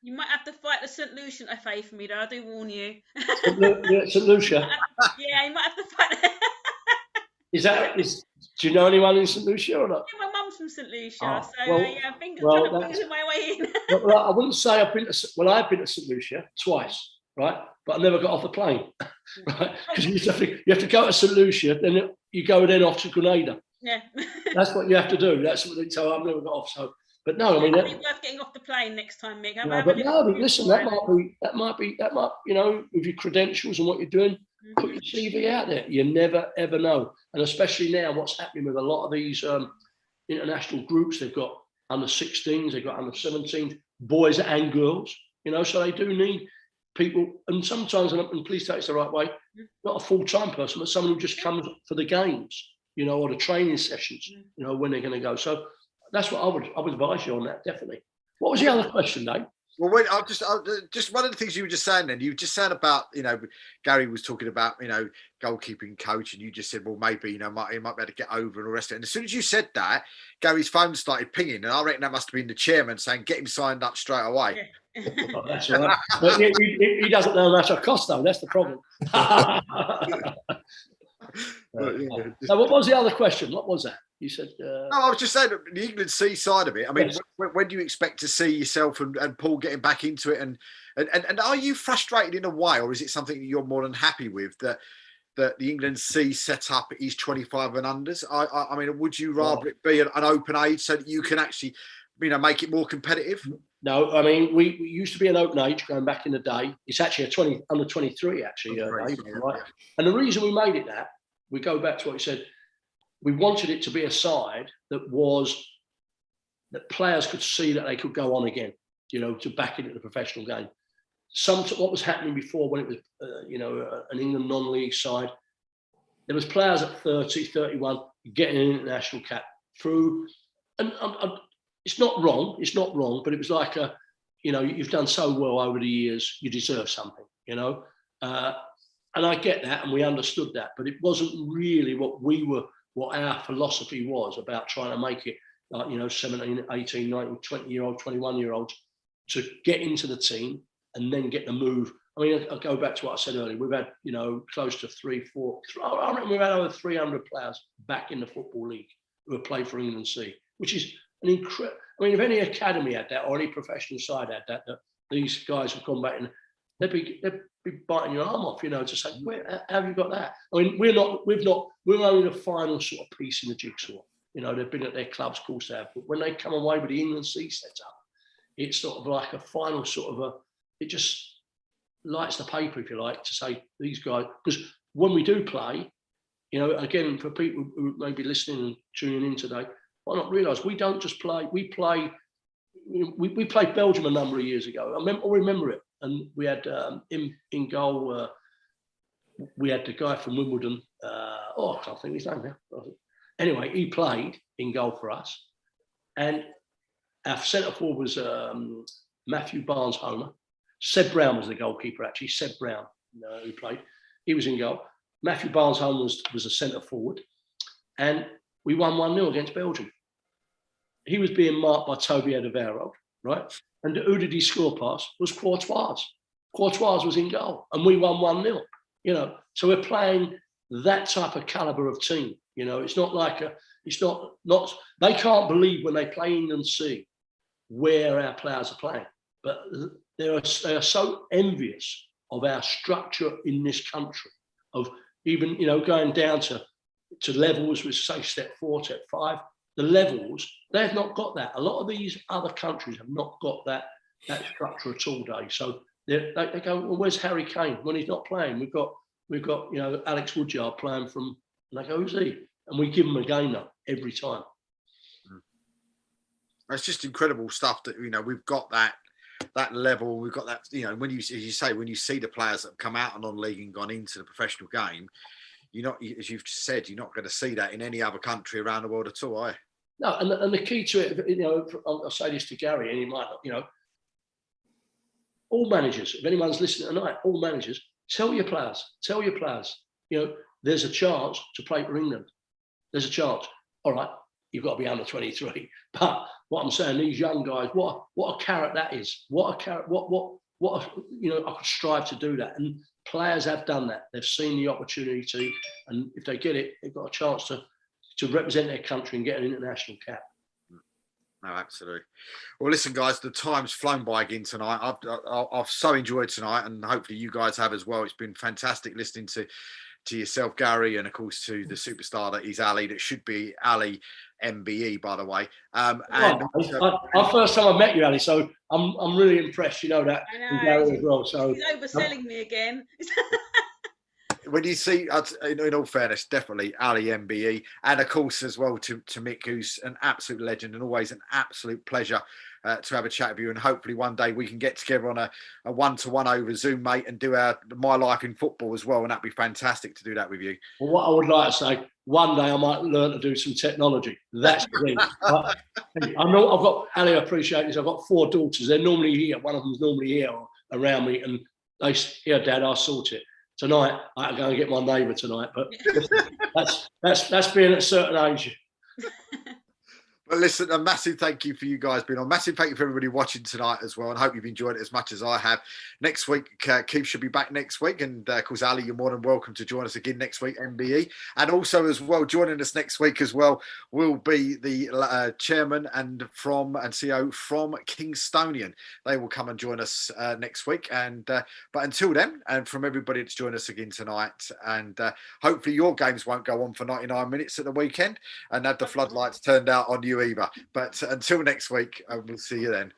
You might have to fight the St. Lucian FA for me, though. I do warn you. St. Lucia? Yeah, you might have to fight. Do you know anyone in St. Lucia or not? Yeah, my mum's from St. Lucia, I think I'm trying to bring my way in. Well, I wouldn't say I've been to St. Lucia twice, right? But I never got off the plane, right? Because you have to go to St. Lucia, then you go off to Grenada. Yeah. That's what you have to do. That's what they tell. I've never got off, so. But no, I think worth getting off the plane next time, Mick. Listen, that might, with your credentials and what you're doing, put your CV out there. You never ever know, and especially now, what's happening with a lot of these international groups? They've got under 16s, they've got under 17s, boys and girls. So they do need people, and sometimes, and please take it the right way, not a full-time person, but someone who just comes for the games, or the training sessions, when they're going to go. So. That's what I would advise you on that, definitely. What was the other question, Dave? Well, wait, I'll just one of the things you were just saying then, you just said about, Gary was talking about, goalkeeping coach, and you just said, well, maybe, he might be able to get over and all the rest of it. And as soon as you said that, Gary's phone started pinging, and I reckon that must have been the chairman saying, get him signed up straight away. Oh, that's all right. But he doesn't know how much it costs, though. That's the problem. So what was the other question? What was that? You said. No, I was just saying the England sea side of it. I mean, yes. when do you expect to see yourself and Paul getting back into it? And are you frustrated in a way, or is it something that you're more than happy with that the England sea set up is 25 and unders? I mean, would you rather it be an open age so that you can actually, make it more competitive? No, I mean, we used to be an open age going back in the day. It's actually under 23, actually. Right? And the reason we made it that, we go back to what you said, we wanted it to be a side that players could see that they could go on again, to back into the professional game. What was happening before when it was, an England non-league side, there was players at 30, 31 getting an international cap through, and it's not wrong, but it was like you've done so well over the years, you deserve something, and I get that, and we understood that, but it wasn't really what our philosophy was about trying to make it like, 17, 18, 19, 20-year-old, 21-year-olds to get into the team and then get the move. I mean, I'll go back to what I said earlier. We've had, close to I reckon we've had over 300 players back in the Football League who have played for England C, which is an incredible. I mean, if any academy had that or any professional side had that these guys have gone back and they'd be biting your arm off, to say, how have you got that? I mean, we're only the final sort of piece in the jigsaw. They've been at their clubs, of course they have, but when they come away with the England C set up, it's sort of like a final sort of it just lights the paper, if you like, to say these guys, because when we do play, You know, again, for people who may be listening and tuning in today, why not realise we don't just play. We played Belgium a number of years ago. I remember it, and we had in goal. We had the guy from Wimbledon. I can't think of his name now. Anyway, he played in goal for us, and our centre forward was Matthew Barnes-Homer. Seb Brown was the goalkeeper, actually. Seb Brown, who played. He was in goal. Matthew Barnes-Homer was a centre forward, and we won 1-0 against Belgium. He was being marked by Toby Alderweireld, right? And who did he score past? Was Courtois. Courtois was in goal, and we won 1-0. You know, so we're playing that type of calibre of team. You know, it's not like it's not. They can't believe when they play England C where our players are playing, but they are so envious of our structure in this country, of even, you know, going down to levels with, say, step 4, step 5, the levels, they've not got that. A lot of these other countries have not got that structure at all, Dave. So they go, well, where's Harry Kane when he's not playing? We've got you know, Alex Woodyard playing from, and they go, who's he? And we give them a game now every time. It's just incredible stuff that, you know, we've got that level. We've got that, you know, when you say, when you see the players that have come out of non-league and gone into the professional game, you're not, as you've said, you're not going to see that in any other country around the world at all, are you? No, and the key to it, you know, I'll say this to Gary, and he might not, you know, all managers, if anyone's listening tonight, all managers, tell your players, you know, there's a chance to play for England. There's a chance. All right, you've got to be under 23. But what I'm saying, these young guys, what a carrot that is. What a carrot, you know, I could strive to do that. And players have done that. They've seen the opportunity to, and if they get it, they've got a chance to represent their country and get an international cap. No, absolutely. Well, listen, guys, the time's flown by again tonight. I've so enjoyed tonight, and hopefully you guys have as well. It's been fantastic listening to yourself, Gary, and of course to the superstar that is Ali. That should be Ali MBE, by the way. Our first time I met you, Ali, so I'm really impressed. You know that, I know, Gary as well. So he's overselling me again. When you see, in all fairness, definitely Ali MBE, and of course as well to Mick, who's an absolute legend and always an absolute pleasure to have a chat with you. And hopefully one day we can get together on a one-to-one over Zoom, mate, and do My Life in Football as well. And that'd be fantastic to do that with you. Well, what I would like to say, one day I might learn to do some technology. That's the thing. I know I've got, Ali, I appreciate this. I've got 4 daughters. They're normally here. One of them's normally here around me, and they say, "Here, Dad, I'll sort it." Tonight, I can go and get my neighbour tonight, but that's being at a certain age. But listen, a massive thank you for you guys being on. Massive thank you for everybody watching tonight as well, and hope you've enjoyed it as much as I have. Next week, Keith should be back next week, and of course, Ali, you're more than welcome to join us again next week, MBE. And also as well, joining us next week as well will be the chairman and CEO from Kingstonian. They will come and join us next week. And but until then, and from everybody that's joined us again tonight, and hopefully your games won't go on for 99 minutes at the weekend and have the floodlights turned out on you either. But until next week, we'll see you then.